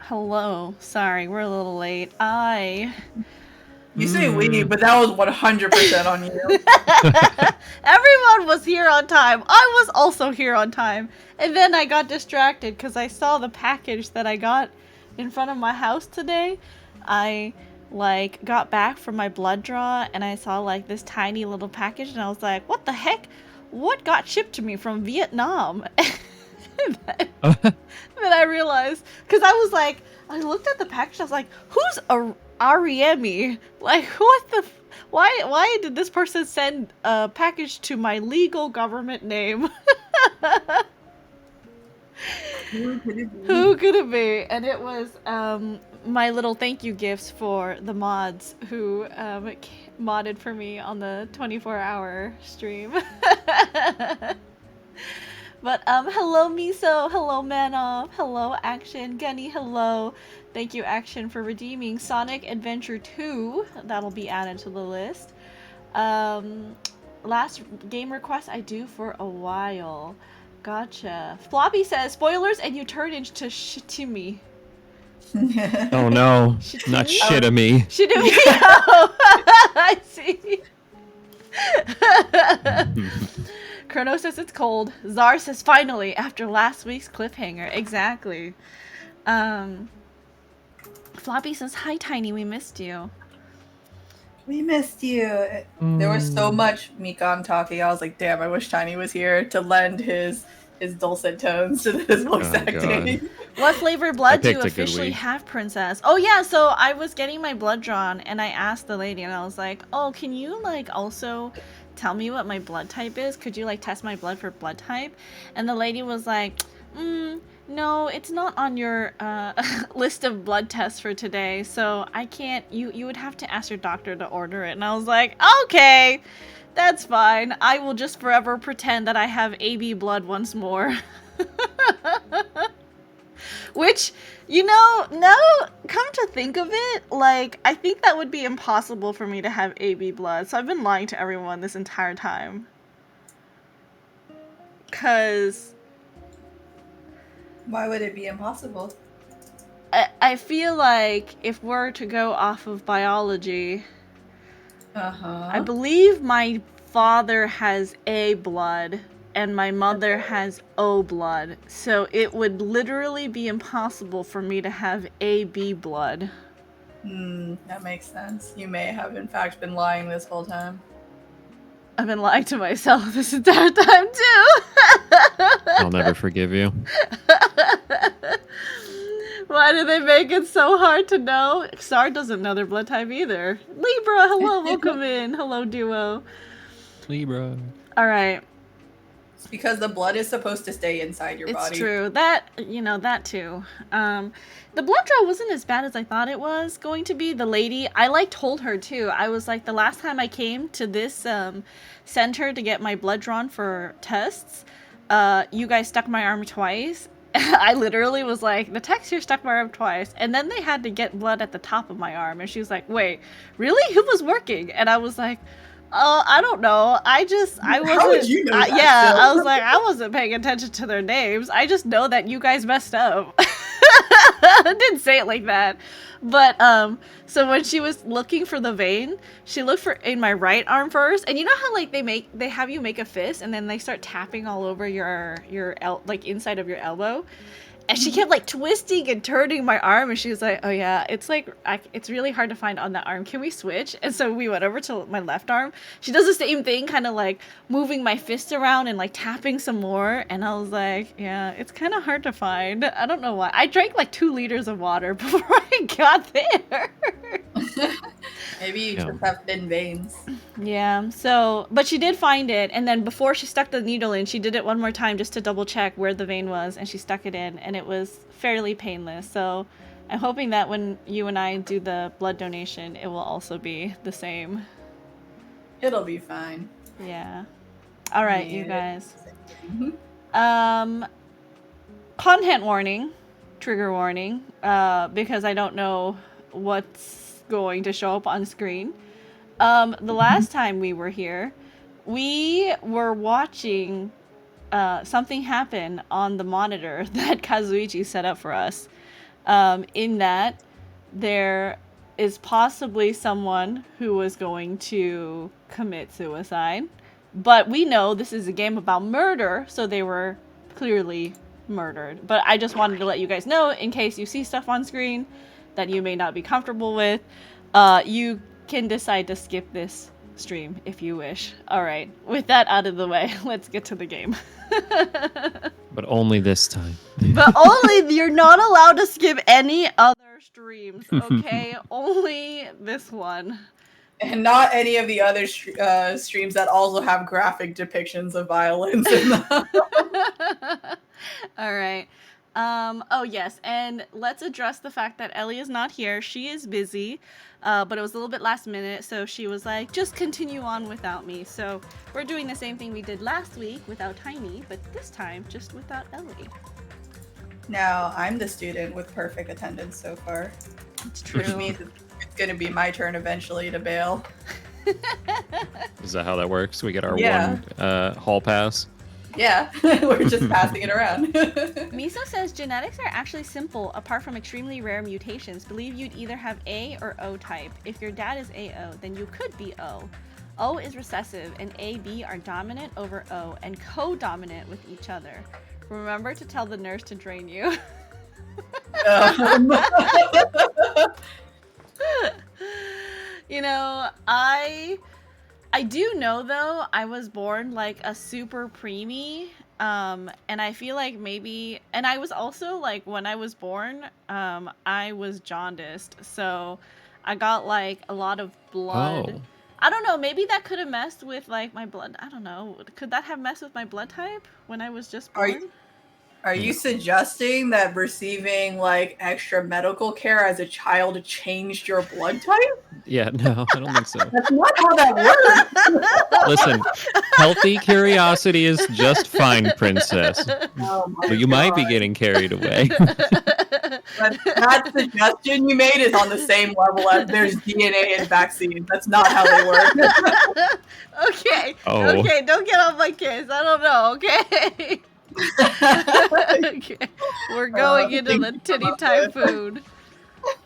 hello. Sorry, we're a little late. You say we, but that was 100% on you. Everyone was here on time. I was also here on time. And then I got distracted because I saw the package that I got in front of my house today. I got back from my blood draw and I saw this tiny little package and I was like, what the heck? What got shipped to me from Vietnam? then I realized, because I looked at the package, I was like, who's Ariemi? What the why did this person send a package to my legal government name? Who could it be? Who could it be? And it was my little thank you gifts for the mods who modded for me on the 24-hour stream. But hello Miso, hello Manoff, hello Action, Gunny, hello. Thank you Action for redeeming Sonic Adventure 2. That'll be added to the list. Last game request I do for a while. Gotcha. Floppy says spoilers and you turn into Shitimi. Oh no, Shitimi? not Shitami. Shitimi. Oh, I see. Chrono says it's cold. Zar says finally after last week's cliffhanger. Exactly. Floppy says hi Tiny, we missed you. We missed you. There was so much Mikan talking. I was like, damn, I wish Tiny was here to lend his dulcet tones to this voice acting. What flavor blood do you officially have, Princess? Oh yeah, so I was getting my blood drawn and I asked the lady and I was like, oh, can you also tell me what my blood type is? Could you test my blood for blood type? And the lady was like, no, it's not on your list of blood tests for today, so I can't, you would have to ask your doctor to order it. And I was like, okay, that's fine. I will just forever pretend that I have AB blood once more. Which, now, come to think of it, I think that would be impossible for me to have AB blood, so I've been lying to everyone this entire time. 'Cause... Why would it be impossible? I feel like if we're to go off of biology, I believe my father has A blood and my mother has O blood, so it would literally be impossible for me to have AB blood. That makes sense. You may have in fact been lying this whole time. I've been lying to myself this entire time too. I'll never forgive you. Why do they make it so hard to know? Xar doesn't know their blood type either. Libra, hello, welcome in. Hello, duo. Libra. All right. It's because the blood is supposed to stay inside your body. It's true. That, that too. The blood draw wasn't as bad as I thought it was going to be. The lady, I told her too. I was like, the last time I came to this center to get my blood drawn for tests, you guys stuck my arm twice. I literally was like, the techs here stuck my arm twice, and then they had to get blood at the top of my arm, and she was like, wait, really? Who was working? And I was like, I don't know. I wasn't. How would you know that? I was like, I wasn't paying attention to their names. I just know that you guys messed up. I didn't say it like that. But, so when she was looking for the vein, she looked for in my right arm first. And you know how, they have you make a fist and then they start tapping all over your inside of your elbow? And she kept twisting and turning my arm, and she was like, oh yeah, it's it's really hard to find on that arm. Can we switch? And so we went over to my left arm. She does the same thing, kind of moving my fist around and tapping some more. And I was like, yeah, it's kind of hard to find. I don't know why. I drank 2 liters of water before I got there. Maybe you just have thin veins. Yeah, but she did find it, and then before she stuck the needle in, she did it one more time just to double check where the vein was, and she stuck it in, and it was fairly painless. So I'm hoping that when you and I do the blood donation, it will also be the same. It'll be fine. Yeah. All right, you guys. Content warning, trigger warning, because I don't know what's going to show up on screen. The last time we were here, we were watching something happen on the monitor that Kazuichi set up for us. in that there is possibly someone who was going to commit suicide. But we know this is a game about murder, so they were clearly murdered. But I just wanted to let you guys know, in case you see stuff on screen that you may not be comfortable with, you can decide to skip this stream if you wish. Alright, with that out of the way, let's get to the game. But only this time. But only, you're not allowed to skip any other streams, okay? Only this one. And not any of the other streams that also have graphic depictions of violence in them. All right. Oh, yes. And let's address the fact that Ellie is not here. She is busy, but it was a little bit last minute. So she was like, just continue on without me. So we're doing the same thing we did last week without Tiny, but this time just without Ellie. Now, I'm the student with perfect attendance so far. It's true. Which means it's going to be my turn eventually to bail. Is that how that works? We get our Yeah. one hall pass? Yeah, we're just passing it around. Miso says genetics are actually simple apart from extremely rare mutations. Believe you'd either have A or O type. If your dad is AO, then you could be O. O is recessive and AB are dominant over O and co-dominant with each other. Remember to tell the nurse to drain you. You know, I do know though, I was born like a super preemie, and I feel like maybe, and I was also like, when I was born, I was jaundiced, so I got like a lot of blood. Oh. I don't know, maybe that could have messed with like my blood, I don't know, could that have messed with my blood type when I was just born? Are you suggesting that receiving like extra medical care as a child changed your blood type? Yeah, no, I don't think so. That's not how that works. Listen, healthy curiosity is just fine, princess. Oh my But you might be God. getting carried away. But that suggestion you made is on the same level as there's DNA in vaccines. That's not how they work. Okay, Oh. okay, don't get on my case, I don't know, okay? Okay. We're going into the titty typhoon.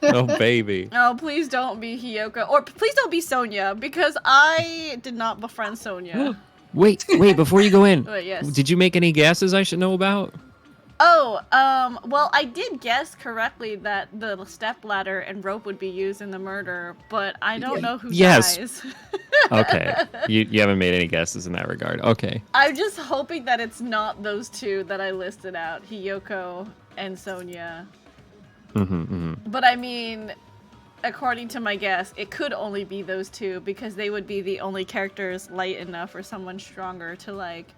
Oh, baby. Oh, please don't be Hiyoko. Or please don't be Sonia, because I did not befriend Sonia. Wait, before you go in. But yes. Did you make any guesses I should know about? Oh, well, I did guess correctly that the stepladder and rope would be used in the murder, but I don't know who Yes. dies. Okay. You haven't made any guesses in that regard. Okay. I'm just hoping that it's not those two that I listed out, Hiyoko and Sonia. But I mean, according to my guess, it could only be those two because they would be the only characters light enough for someone stronger to like.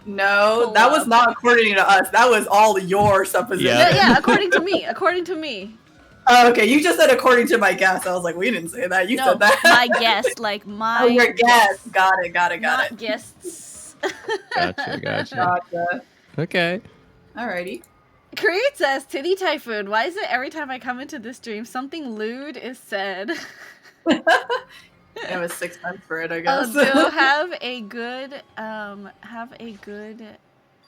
No, that was not according to us. That was all your supposition. Yeah, according to me. According to me. Oh, okay, you just said according to my guess. I was like, we didn't say that. You said that. My guess, like my. Oh, your guess. Got it. Not guests. Gotcha. Okay. Alrighty. Create says, Titty Typhoon, why is it every time I come into this stream, something lewd is said? It was 6 months for it, I guess. Oh, so have a good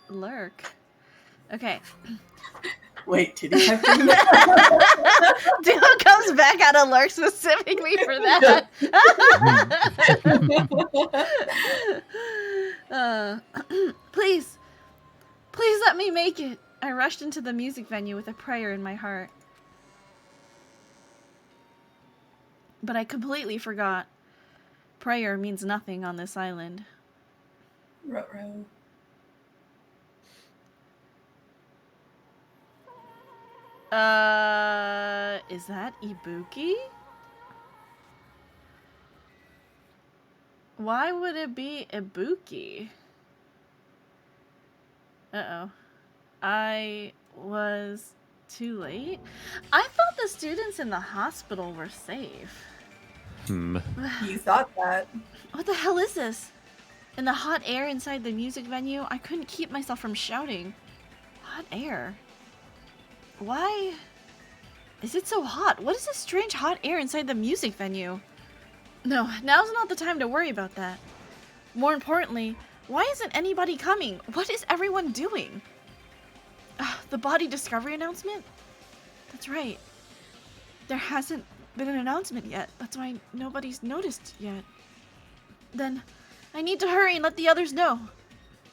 lurk. Okay. Wait, titty typhoon? Dio comes back out of lurk specifically for that. Please let me make it. I rushed into the music venue with a prayer in my heart. But I completely forgot. Prayer means nothing on this island. Ruh-roh. Is that Ibuki? Why would it be Ibuki? Uh-oh. I was too late? I thought the students in the hospital were safe. You thought that. What the hell is this? In the hot air inside the music venue, I couldn't keep myself from shouting. Hot air? Why is it so hot? What is this strange hot air inside the music venue? No, now's not the time to worry about that. More importantly, why isn't anybody coming? What is everyone doing? The body discovery announcement? The That's right. There hasn't been an announcement yet. That's why nobody's noticed yet. Then I need to hurry and let the others know.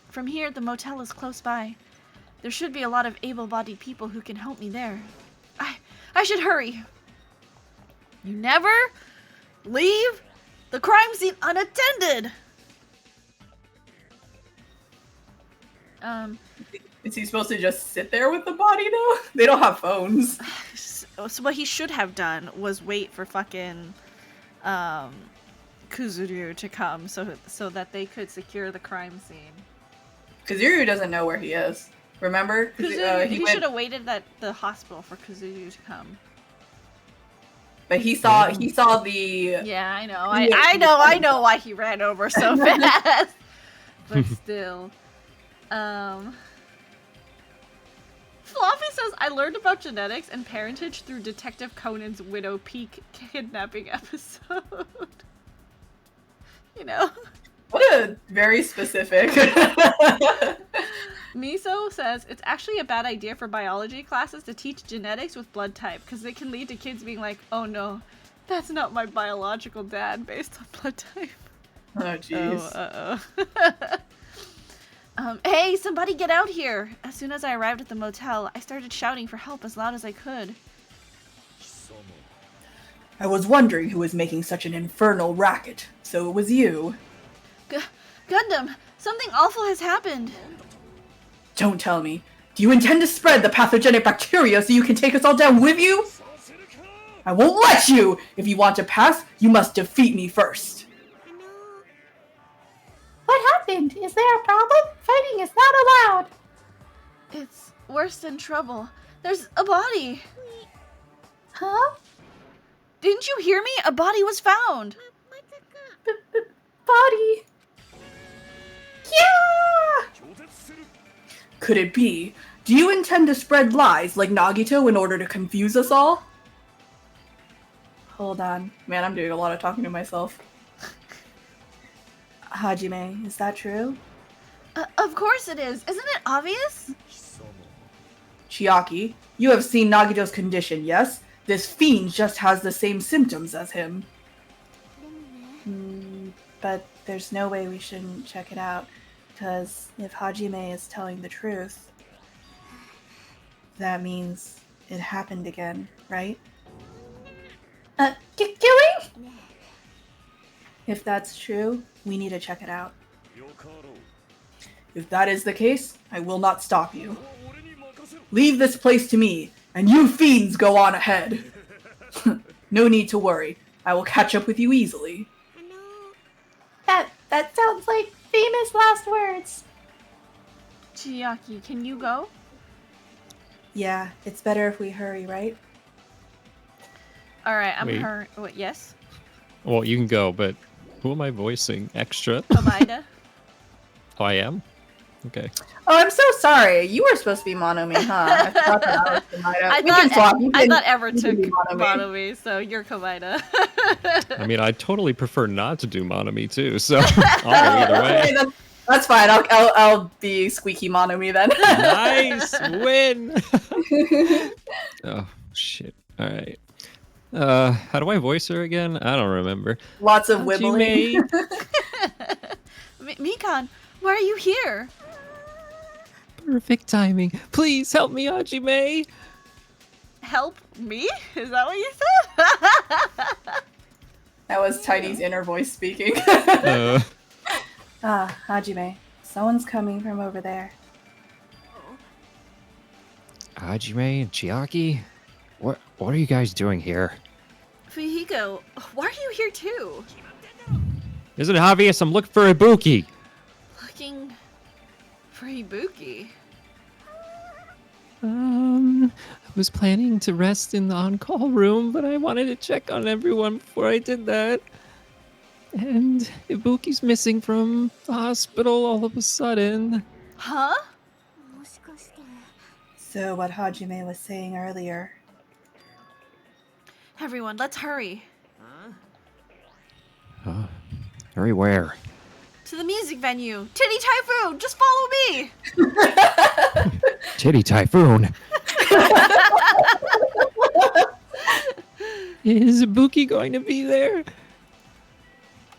From here, the motel is close by. There should be a lot of able-bodied people who can help me there. I should hurry. You never leave the crime scene unattended. Is he supposed to just sit there with the body though? They don't have phones. So what he should have done was wait for fucking Kuzuryu to come so that they could secure the crime scene. Kazuryu doesn't know where he is. Remember? He should have waited at the hospital for Kuzuryu to come. But he saw the. Yeah, I know. I know why he ran over so fast. But still, Fluffy says, I learned about genetics and parentage through Detective Conan's Widow Peak kidnapping episode. You know? What a very specific. Miso says, it's actually a bad idea for biology classes to teach genetics with blood type, because it can lead to kids being like, oh no, that's not my biological dad based on blood type. Oh, jeez. Hey, somebody get out here! As soon as I arrived at the motel, I started shouting for help as loud as I could. I was wondering who was making such an infernal racket, so it was you. Gundam, something awful has happened. Don't tell me. Do you intend to spread the pathogenic bacteria so you can take us all down with you? I won't let you! If you want to pass, you must defeat me first. What happened? Is there a problem? Fighting is not allowed. It's worse than trouble. There's a body. Huh? Didn't you hear me? A body was found. Body. Yeah! Could it be? Do you intend to spread lies like Nagito in order to confuse us all? Hold on. Man, I'm doing a lot of talking to myself. Hajime, is that true? Of course it is. Isn't it obvious? Chiaki, you have seen Nagito's condition, yes? This fiend just has the same symptoms as him. But there's no way we shouldn't check it out, because if Hajime is telling the truth, that means it happened again, right? Killing? If that's true, we need to check it out. If that is the case, I will not stop you. Leave this place to me, and you fiends go on ahead. No need to worry. I will catch up with you easily. That sounds like famous last words. Chiaki, can you go? Yeah, it's better if we hurry, right? Alright, I'm Wait. her. What, yes? Well, you can go, but who am I voicing extra? Komaida? Oh, I am? Okay. Oh, I'm so sorry. You were supposed to be Monomi, huh? I forgot that was Komaida. I We can swap. You I can- thought Ever you can took be Monomi. Monomi, so you're Komaida. I mean, I totally prefer not to do Monomi too, so I'll go either way. Okay, that's fine. I'll be squeaky Monomi then. Nice win. Oh shit! All right. How do I voice her again? I don't remember. Lots of wibbling. Mikan, why are you here? Perfect timing. Please help me, Hajime. Help me? Is that what you said? That was Tiny's inner voice speaking. Hajime, someone's coming from over there. Hajime and Chiaki, what are you guys doing here? Fujiko, why are you here too? Isn't it obvious? I'm looking for Ibuki. Looking for Ibuki. I was planning to rest in the on-call room, but I wanted to check on everyone before I did that. And Ibuki's missing from the hospital all of a sudden. Huh? So what Hajime was saying earlier. Everyone, let's hurry. Hurry where? To the music venue. Titty Typhoon, just follow me. Titty Typhoon. Is Ibuki going to be there?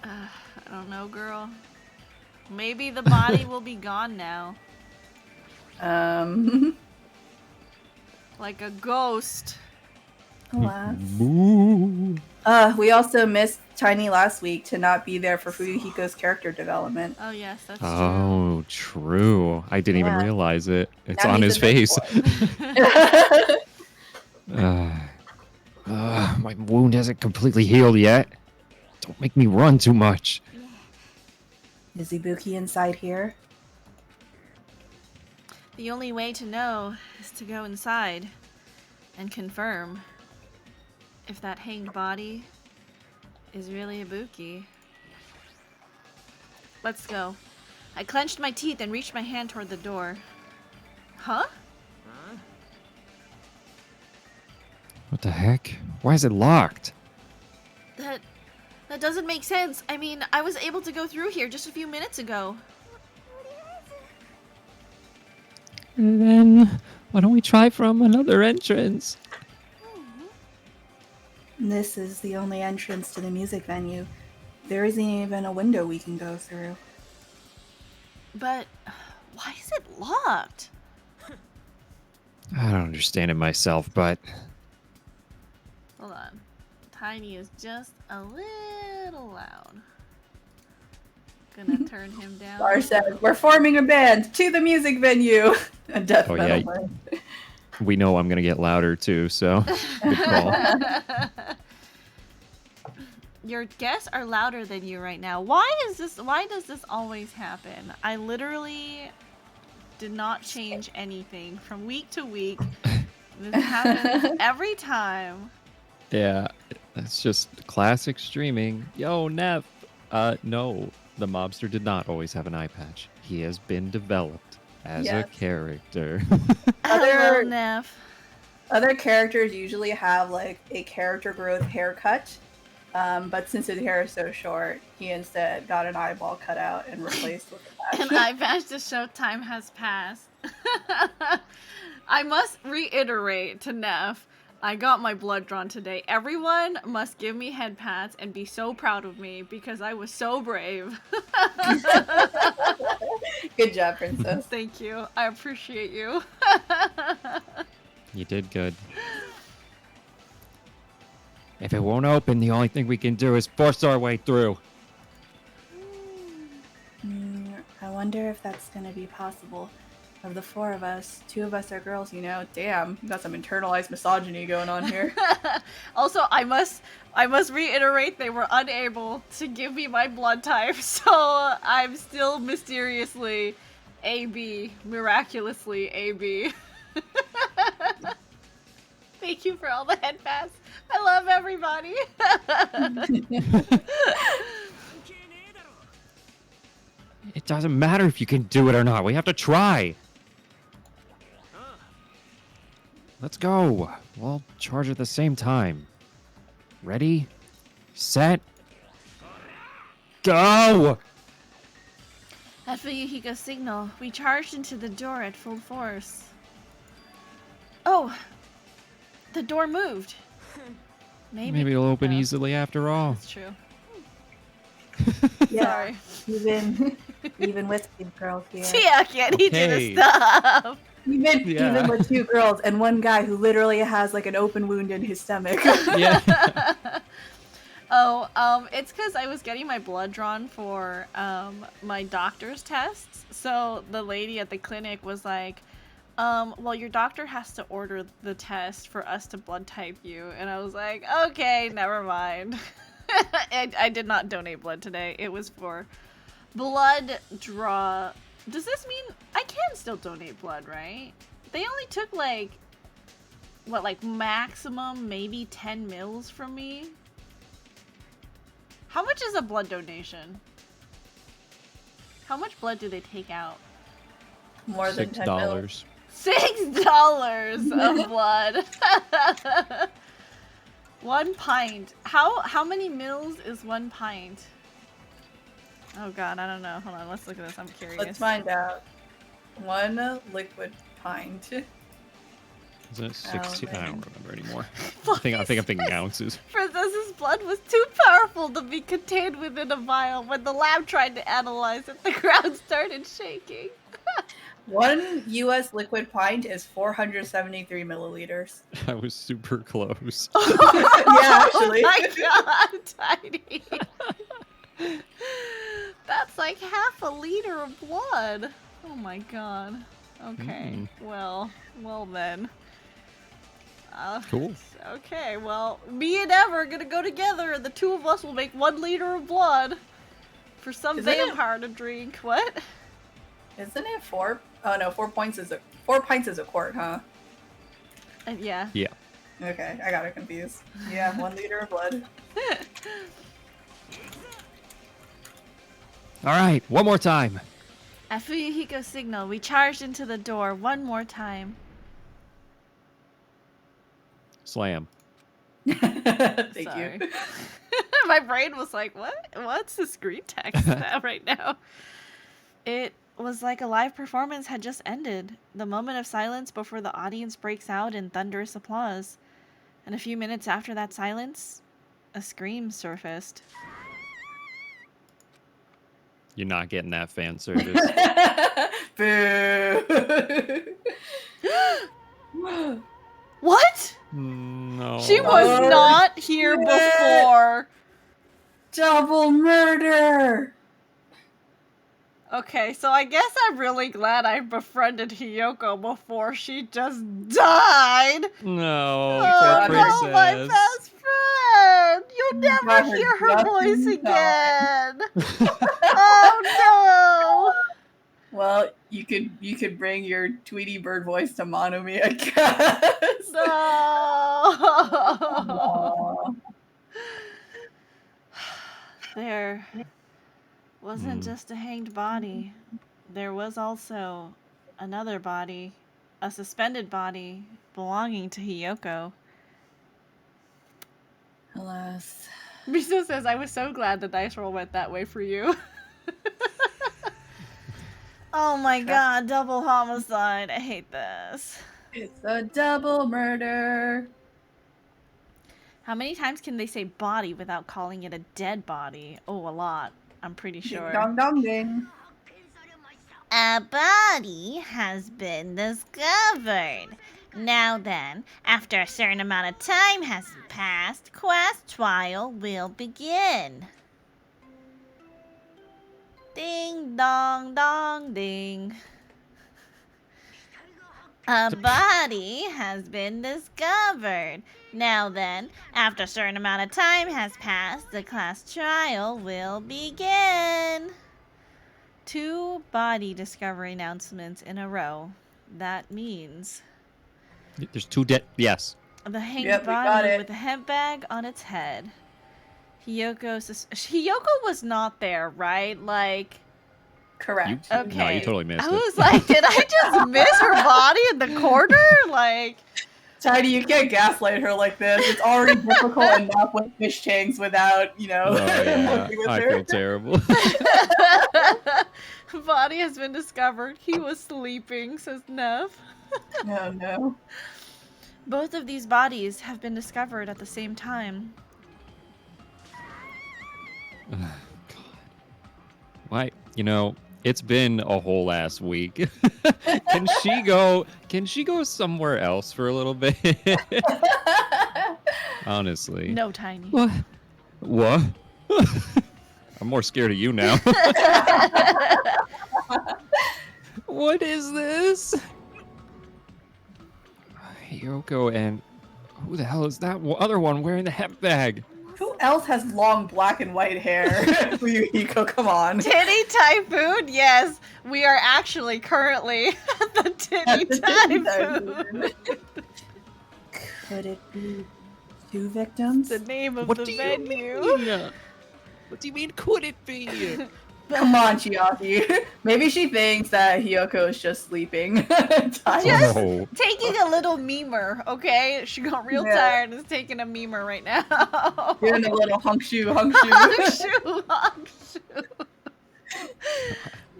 I don't know, girl. Maybe the body will be gone now. Like a ghost. Alas. Boo. We also missed Tiny last week to not be there for Fuyuhiko's character development. Oh, yes, that's true. Oh, true. I didn't even Yeah. realize it. It's Now on he's his in this face. one. My wound hasn't completely healed yet. Don't make me run too much. Is Ibuki inside here? The only way to know is to go inside and confirm if that hanged body is really Ibuki. Let's go. I clenched my teeth and reached my hand toward the door. Huh? What the heck? Why is it locked? That doesn't make sense. I mean, I was able to go through here just a few minutes ago. Then why don't we try from another entrance? This is the only entrance to the music venue. There isn't even a window we can go through. But why is it locked? I don't understand it myself, but Hold on. Tiny is just a little loud. Gonna turn him down. Bar said, "We're forming a band to the music venue." A death Oh, metal yeah. band. we know I'm gonna get louder too, so good call. Your guests are louder than you right now. Why does this always happen? I literally did not change anything from week to week. This happens every time. Yeah, that's just classic streaming. Yo, Neff. No, the mobster did not always have an eye patch. He has been developed as Yes. a character. Hello, Neff. Other characters usually have like a character growth haircut, but since his hair is so short, he instead got an eyeball cut out and replaced with a An patch. eye patch to show time has passed. I must reiterate to Neff, I got my blood drawn today. Everyone must give me head pats and be so proud of me because I was so brave. Good job, princess. Thank you. I appreciate you. You did good. If it won't open, the only thing we can do is force our way through. I wonder if that's gonna be possible. Of the four of us, two of us are girls, you know. Damn, you got some internalized misogyny going on here. Also, I must reiterate they were unable to give me my blood type, so I'm still mysteriously AB, miraculously AB. Thank you for all the head pats. I love everybody. It doesn't matter if you can do it or not. We have to try. Let's go. We'll charge at the same time. Ready? Set? Go! At Fuyuhiko's signal, we charged into the door at full force. Oh! The door moved. Maybe it'll open easily after all. That's true. Yeah, Sorry. even with two girls here. Yeah, I need you Okay. to stop. Even with two girls and one guy who literally has like an open wound in his stomach. Yeah. It's because I was getting my blood drawn for my doctor's tests. So the lady at the clinic was like, well, your doctor has to order the test for us to blood type you. And I was like, okay, never mind. I did not donate blood today. It was for blood draw. Does this mean I can still donate blood, right? They only took like maximum maybe 10 mils from me? How much is a blood donation? How much blood do they take out? More than 10 mils. $6. $6 of blood. 1 pint. How many mils is 1 pint? Oh god, I don't know. Hold on, let's look at this. I'm curious. Let's find out. 1 liquid pint. Is it 16? I don't remember anymore. I think I'm thinking ounces. Princess's blood was too powerful to be contained within a vial. When the lab tried to analyze it, the ground started shaking. 1 U.S. liquid pint is 473 milliliters. I was super close. Yeah, actually. Oh my god, Tiny. That's like half a liter of blood. Oh my god. Okay. Well then. Cool. Okay, well, me and Ever are gonna go together, and the two of us will make 1 liter of blood for some Isn't it- vampire to drink. What? Isn't it 4? Oh no, 4 pints is a quart, huh? Yeah. Yeah. Okay, I got it confused. Yeah, 1 liter of blood. All right, one more time. At Fuyuhiko's signal, we charged into the door one more time. Slam. Thank Sorry. you. My brain was like, what? What's the screen text now right now? It was like a live performance had just ended. The moment of silence before the audience breaks out in thunderous applause. And a few minutes after that silence, a scream surfaced. You're not getting that fan service. Boo. What? No. She was Oh, not here shit. before. Double murder. Okay, so I guess I'm really glad I befriended Hiyoko before she just died. No, Oh poor no, my princess. best friend! You'll got never her hear her just voice in again. Oh Well, you could bring your Tweety Bird voice to Monumi, I guess. no! No. Aw. There wasn't just a hanged body. There was also another body, a suspended body belonging to Hiyoko. Alas. Miso says, I was so glad the dice roll went that way for you. Oh my god, double homicide. I hate this. It's a double murder. How many times can they say body without calling it a dead body? Oh, a lot. I'm pretty sure. Ding dong dong ding. A body has been discovered. Now then, after a certain amount of time has passed, class trial will begin. Ding dong dong ding. A body has been discovered. Now then, after a certain amount of time has passed, the class trial will begin. 2 body discovery announcements in a row. That means There's 2 dead. Yes. the hanged Yep, we got body it. with a hemp bag on its head. Hiyoko was not there, right? Like, Correct. No, okay. you totally missed I it. was like, did I just miss her body in the corner? Like, Tiny, you can't gaslight her like this. It's already difficult enough with fish tanks without, you know, Oh yeah, working with I her. feel terrible. body has been discovered. He was sleeping, says Nev. No, no. Both of these bodies have been discovered at the same time. Why? You know, it's been a whole ass week. Can she go somewhere else for a little bit? Honestly. No, Tiny. What? What? I'm more scared of you now. What is this? Yoko and who the hell is that other one wearing the hemp bag? Who else has long black and white hair? Fuyuhiko, come on. Titty Typhoon? Yes, we are actually currently at the Titty At the Typhoon. Could it be 2 victims? The name of What the do you venue. mean? What do you mean? Could it be? Come on, Chiaki. Maybe she thinks that Hiyoko is just sleeping. Tired. Oh, Taking a little memer, okay? She got real Yeah. tired and is taking a memer right now. Doing a little hunk shoe, hunk shoe. Hongshu.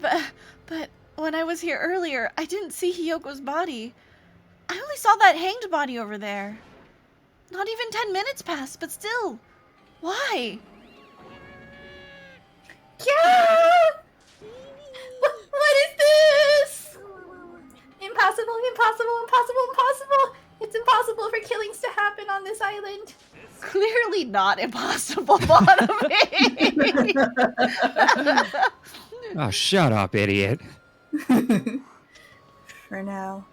But when I was here earlier, I didn't see Hiyoko's body. I only saw that hanged body over there. Not even 10 minutes passed, but still. Why? Yeah! What is this? Impossible, impossible, impossible, impossible! It's impossible for killings to happen on this island. Clearly not impossible, Bottoming. Oh, shut up, idiot. For now,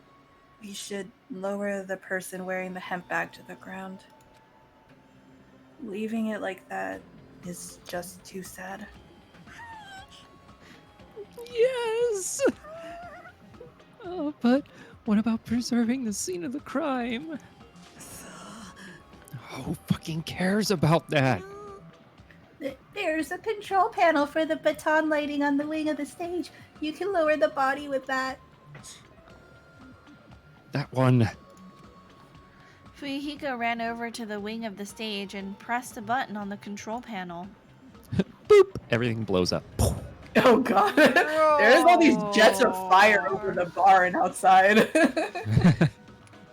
we should lower the person wearing the hemp bag to the ground. Leaving it like that is just too sad. Yes! Oh, but what about preserving the scene of the crime? Who fucking cares about that? There's a control panel for the baton lighting on the wing of the stage. You can lower the body with that. That one. Fujihiko ran over to the wing of the stage and pressed a button on the control panel. Boop! Everything blows up. Oh god. There's all these jets of fire over the bar and outside.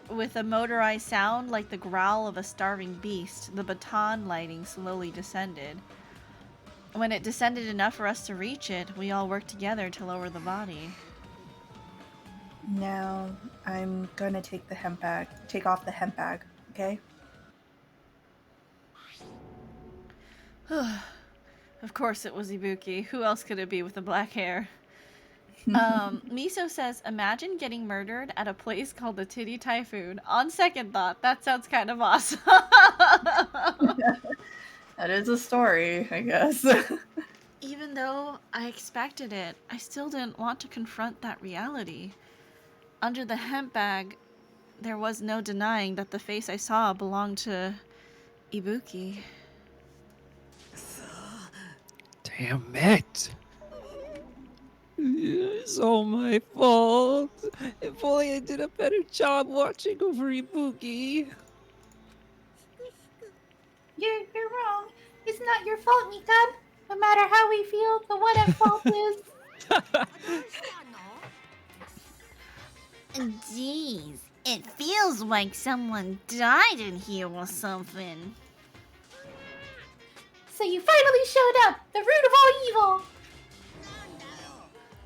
With a motorized sound like the growl of a starving beast, the baton lighting slowly descended. When it descended enough for us to reach it, we all worked together to lower the body. Now, I'm gonna take off the hemp bag, okay? Of course it was Ibuki. Who else could it be with the black hair? Miso says, imagine getting murdered at a place called the Titty Typhoon. On second thought, that sounds kind of awesome. That is a story, I guess. Even though I expected it, I still didn't want to confront that reality. Under the hemp bag, there was no denying that the face I saw belonged to Ibuki. Damn it! It's all my fault. If only I did a better job watching over Ibuki. You're wrong. It's not your fault, Mikan. No matter how we feel, the one at fault is... Jeez, it feels like someone died in here or something. So you finally showed up, the root of all evil.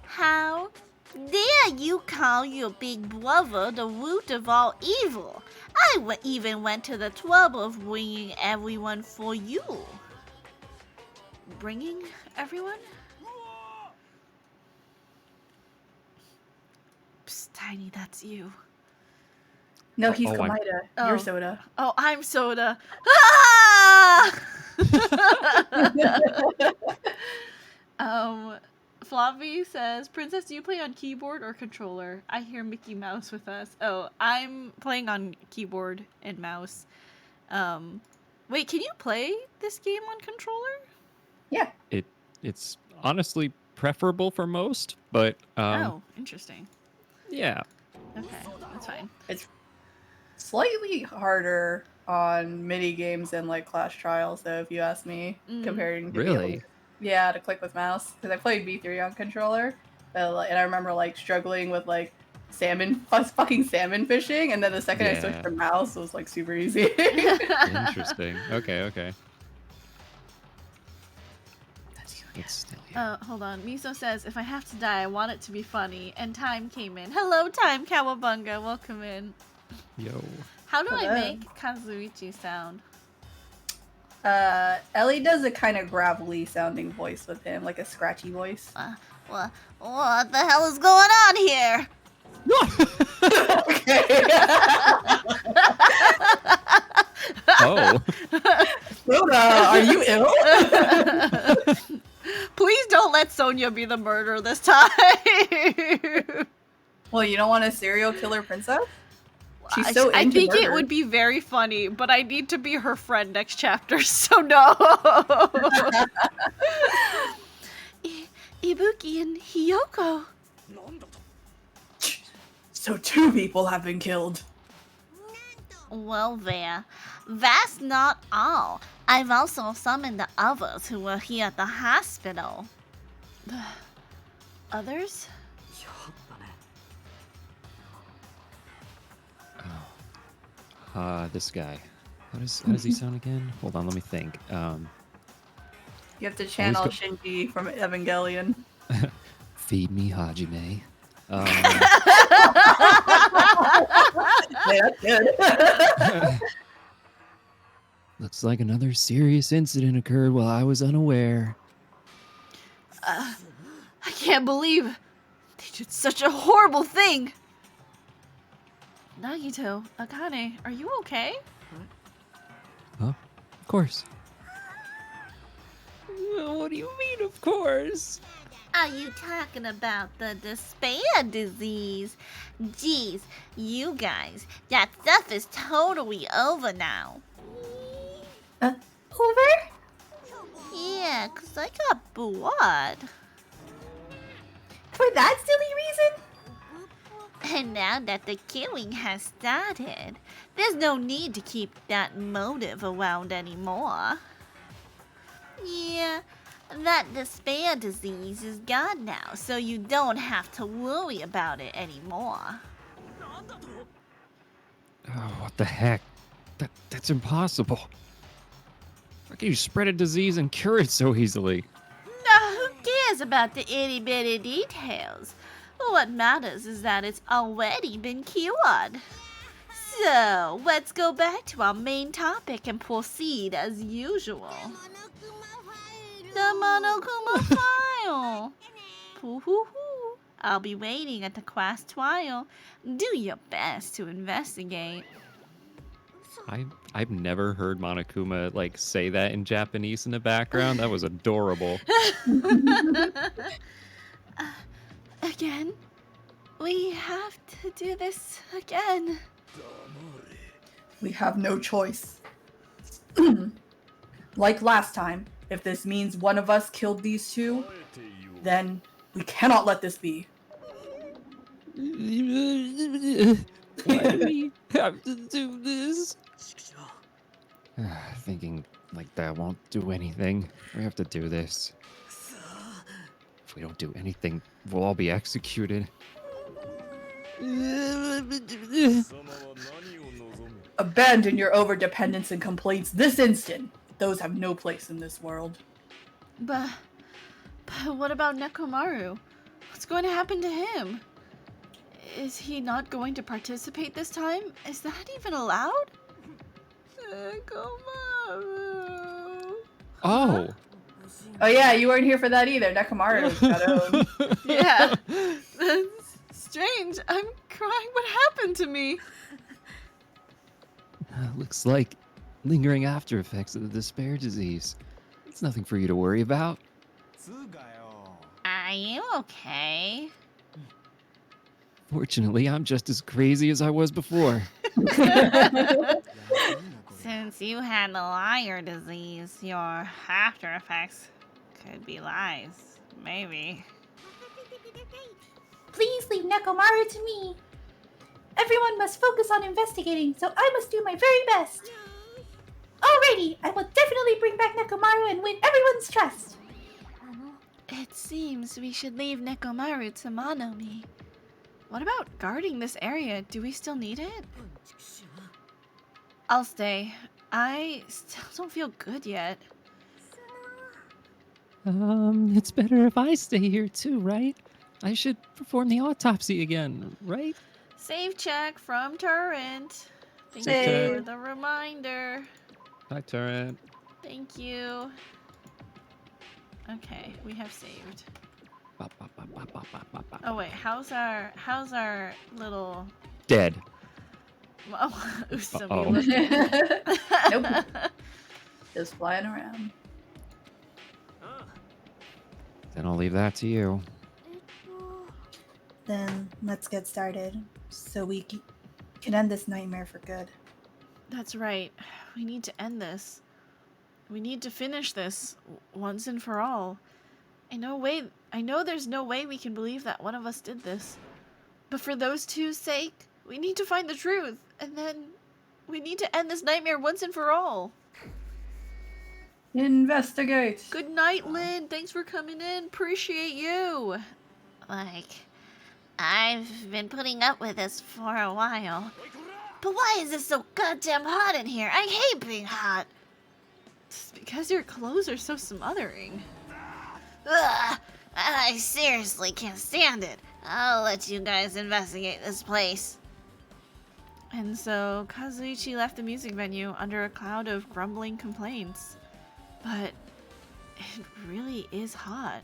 How dare you call your big brother the root of all evil? I even went to the trouble of bringing everyone for you. Bringing everyone? Psst, Tiny, that's you. No, he's Oh, I'm- Komaida. Oh. You're Soda. Oh, I'm Soda. Ah! Flavi says, Princess, do you play on keyboard or controller? I hear Mickey Mouse with us. Oh, I'm playing on keyboard and mouse. Wait, can you play this game on controller? Yeah. It's honestly preferable for most, but Oh, interesting. yeah. Okay, that's fine. Slightly harder on mini games and like Clash Trials, though, if you ask me, comparing to Really? to click with mouse, because I played B3 on controller, and I remember like struggling with like fucking salmon fishing, and then the second I switched Yeah. to mouse, it was like super easy. Interesting. Okay. It's still Hold on. Miso says, if I have to die, I want it to be funny. And Time came in. Hello, Time Kawabunga. Welcome in. Yo. How do I Hello. make Kazuichi sound? Ellie does a kind of gravelly sounding voice with him, like a scratchy voice. What the hell is going on here? Okay. Oh. Soda, are you ill? Please don't let Sonia be the murderer this time. Well, you don't want a serial killer princess? She's so I into think it murder. would be very funny, but I need to be her friend next chapter, so no. Ibuki and Hiyoko. So 2 people have been killed. Well, that's not all. I've also summoned the others who were here at the hospital. Others? This guy. How does he sound again? Hold on, let me think. You have to channel go- Shinji from Evangelion. Feed me, Hajime. Yeah, that's good. Looks like another serious incident occurred while I was unaware. I can't believe they did such a horrible thing. Nagito, Akane, are you okay? Huh? Of course. What do you mean, of course? Are you talking about the despair disease? Geez, you guys, that stuff is totally over now. Over? Yeah, 'cause I got bored. For that silly reason? And now that the killing has started, there's no need to keep that motive around anymore. Yeah, that despair disease is gone now, so you don't have to worry about it anymore. Oh, what the heck? That's impossible. How can you spread a disease and cure it so easily? Now, who cares about the itty bitty details? What matters is that it's already been cured. So, let's go back to our main topic and proceed as usual. The Monokuma file! Hoo-hoo-hoo. I'll be waiting at the class trial. Do your best to investigate. I've never heard Monokuma like say that in Japanese in the background. That was adorable. Again? We have to do this again. We have no choice. Like last time, if this means one of us killed these two, then we cannot let this be. Why do we have to do this? Thinking like that won't do anything. We have to do this. If we don't do anything, we'll all be executed. Abandon your overdependence and complaints this instant. Those have no place in this world. But what about Nekomaru? What's going to happen to him? Is he not going to participate this time? Is that even allowed? Nekomaru. Oh. Oh yeah, you weren't here for that either. Nekomaru got owned. Yeah. That's strange. I'm crying. What happened to me? Looks like lingering after effects of the despair disease. It's nothing for you to worry about. Are you okay? Fortunately, I'm just as crazy as I was before. Since you had the liar disease, your after effects could be lies. Maybe. Please leave Nekomaru to me. Everyone must focus on investigating, so I must do my very best. Alrighty, I will definitely bring back Nekomaru and win everyone's trust. It seems we should leave Nekomaru to Monomi. What about guarding this area? Do we still need it? I'll stay. I still don't feel good yet. It's better if I stay here too, right? I should perform the autopsy again, right? Save check from Turrent. Thank Save you check. for the reminder. Hi, Turret. Thank you. Okay, we have saved. Oh wait, how's our little Dead. Usami Uh-oh. looking? Nope. Just flying around. Then I'll leave that to you. Then let's get started, so we can end this nightmare for good. That's right. We need to end this. We need to finish this once and for all. I know there's no way we can believe that one of us did this. But for those two's sake, we need to find the truth. And then we need to end this nightmare once and for all. Investigate. Good night, Lynn. Thanks for coming in. Appreciate you. Like, I've been putting up with this for a while. But why is it so goddamn hot in here? I hate being hot. It's because your clothes are so smothering. Ugh, I seriously can't stand it. I'll let you guys investigate this place. And so Kazuichi left the music venue under a cloud of grumbling complaints. But it really is hot.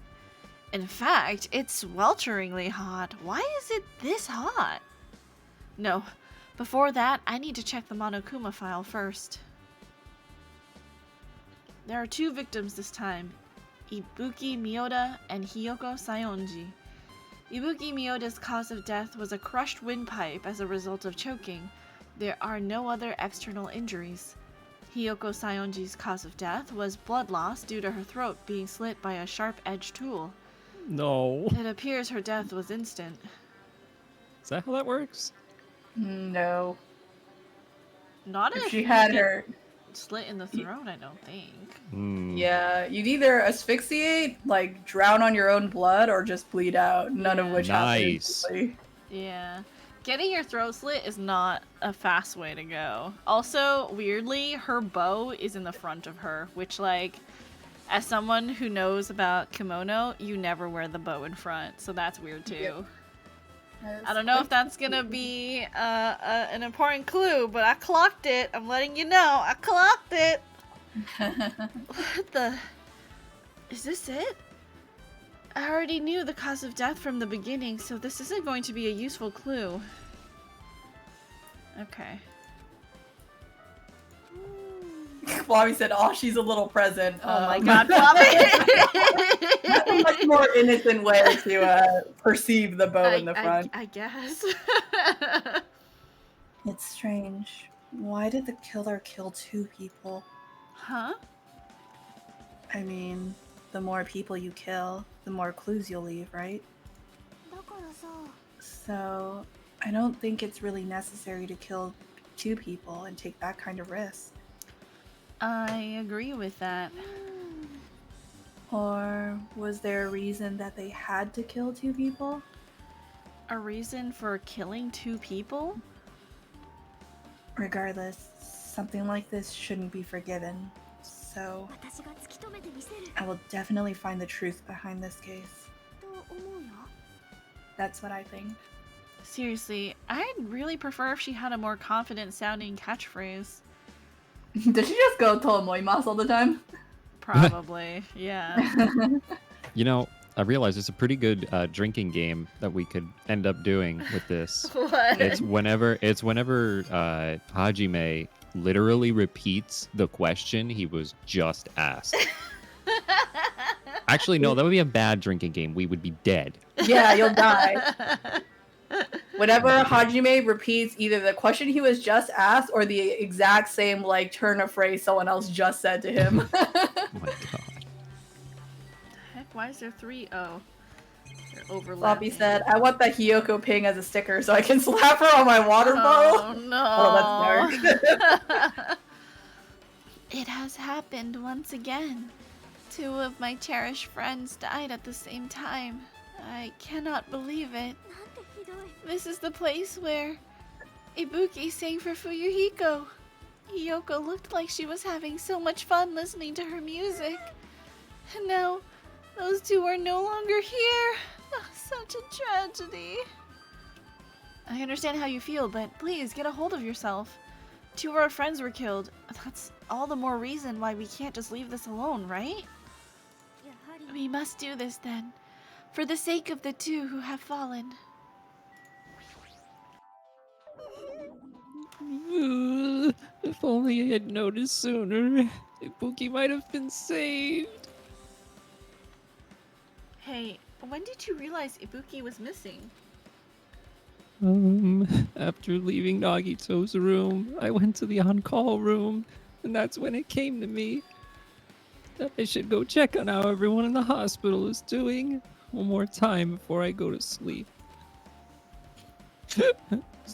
In fact, it's swelteringly hot. Why is it this hot? No, before that, I need to check the Monokuma file first. There are 2 victims this time, Ibuki Miyoda and Hiyoko Sayonji. Ibuki Miyoda's cause of death was a crushed windpipe as a result of choking. There are no other external injuries. Hiyoko Sayonji's cause of death was blood loss due to her throat being slit by a sharp-edged tool. No. It appears her death was instant. Is that how that works? No. Not If if she you had get her, slit in the throat, I don't think. yeah, you'd either asphyxiate, like drown on your own blood, or just bleed out. None of which happened Nice. instantly. Yeah. Getting your throat slit is not a fast way to go. Also, weirdly, her bow is in the front of her, which, like, as someone who knows about kimono, you never wear the bow in front, so that's weird too. Yep. I don't know if that's gonna be an important clue, but I clocked it. I'm letting you know. I clocked it. What the? Is this it? I already knew the cause of death from the beginning, so this isn't going to be a useful clue. Okay. Bobby said, "Oh, she's a little present." Oh my god, Bobby! That's a much more innocent way to perceive the bow in the front. I guess. It's strange. Why did the killer kill 2 people? Huh? I mean, the more people you kill, the more clues you'll leave, right? So, I don't think it's really necessary to kill 2 people and take that kind of risk. I agree with that. Or was there a reason that they had to kill 2 people? A reason for killing 2 people? Regardless, something like this shouldn't be forgiven. So, I will definitely find the truth behind this case. That's what I think. Seriously, I'd really prefer if she had a more confident sounding catchphrase. Does she just go "Tomoimasu" all the time? Probably, yeah. You know, I realized it's a pretty good drinking game that we could end up doing with this. What? It's whenever Hajime literally repeats the question he was just asked. Actually, no, that would be a bad drinking game. We would be dead. Yeah, you'll die. Whenever Hajime repeats either the question he was just asked or the exact same like turn of phrase someone else just said to him. Oh my god. Heck, why is there 3? Oh. They're overlapping. Floppy said, "I want the Hiyoko ping as a sticker so I can slap her on my water Oh bottle." no. Oh, that's dark. It has happened once again. 2 of my cherished friends died at the same time. I cannot believe it. This is the place where Ibuki sang for Fuyuhiko. Hiyoko looked like she was having so much fun listening to her music. And now, those 2 are no longer here. Oh, such a tragedy. I understand how you feel, but please get a hold of yourself. 2 of our friends were killed. That's all the more reason why we can't just leave this alone, right? We must do this then, for the sake of the 2 who have fallen. If only I had noticed sooner, Ibuki might have been saved. Hey, when did you realize Ibuki was missing? After leaving Nagito's room, I went to the on-call room, and that's when it came to me that I should go check on how everyone in the hospital is doing one more time before I go to sleep.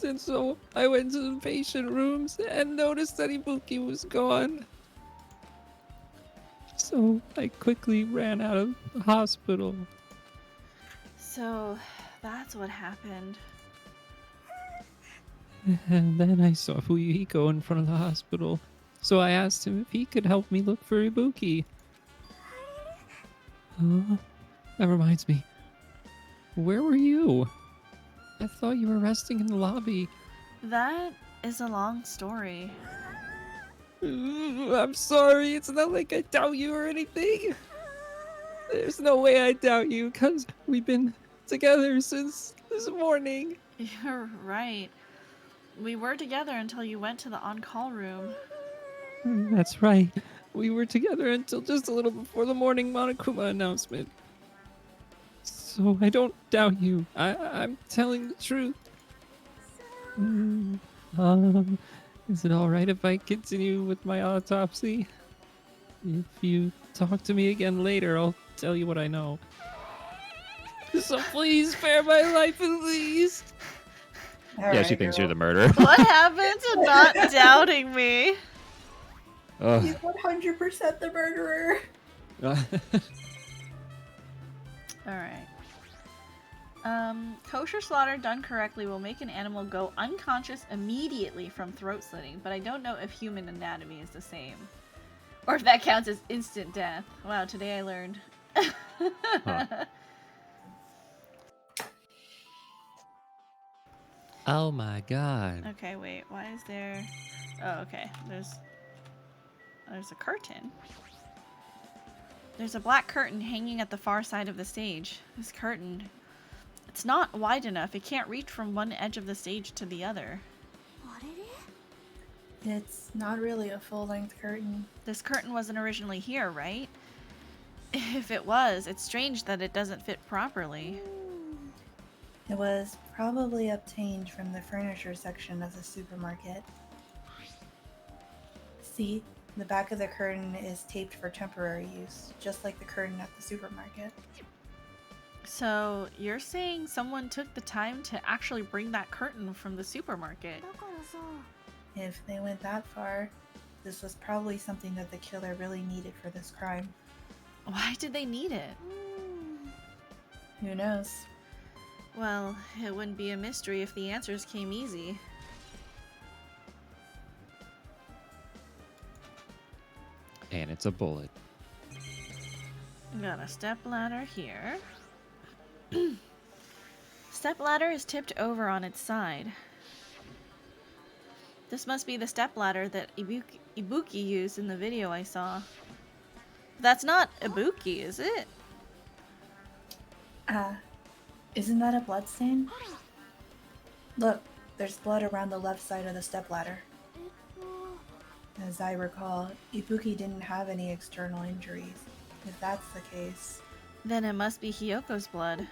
And so I went to the patient rooms and noticed that Ibuki was gone. So I quickly ran out of the hospital. So, that's what happened. And then I saw Fuyuhiko in front of the hospital, so I asked him if he could help me look for Ibuki. That reminds me. Where were you? I thought you were resting in the lobby. That is a long story. I'm sorry, it's not like I doubt you or anything. There's no way I doubt you, because we've been together since this morning. You're right. We were together until you went to the on-call room. That's right. We were together until just a little before the morning Monokuma announcement. So I don't doubt you. I'm telling the truth. Is it alright if I continue with my autopsy? If you talk to me again later, I'll tell you what I know. So please spare my life at least. Yeah, she thinks you're the murderer. What happened to not doubting me? He's 100% the murderer. Alright. Kosher slaughter done correctly will make an animal go unconscious immediately from throat slitting, but I don't know if human anatomy is the same. Or if that counts as instant death. Wow, today I learned. Oh my god. Okay, wait, why is there... Oh, okay, there's a curtain. There's a black curtain hanging at the far side of the stage. This curtain, it's not wide enough. It can't reach from one edge of the stage to the other. It's not really a full-length curtain. This curtain wasn't originally here, right? If it was, it's strange that it doesn't fit properly. It was probably obtained from the furniture section of the supermarket. See, the back of the curtain is taped for temporary use, just like the curtain at the supermarket. So, you're saying someone took the time to actually bring that curtain from the supermarket? If they went that far, this was probably something that the killer really needed for this crime. Why did they need it? Who knows? Well, it wouldn't be a mystery if the answers came easy. And it's a bullet. Got a stepladder here. Stepladder is tipped over on its side. This must be the stepladder that Ibuki used in the video I saw. That's not Ibuki, is it? Isn't that a bloodstain? Look, there's blood around the left side of the stepladder. As I recall, Ibuki didn't have any external injuries. If that's the case, Then it must be Hyoko's blood.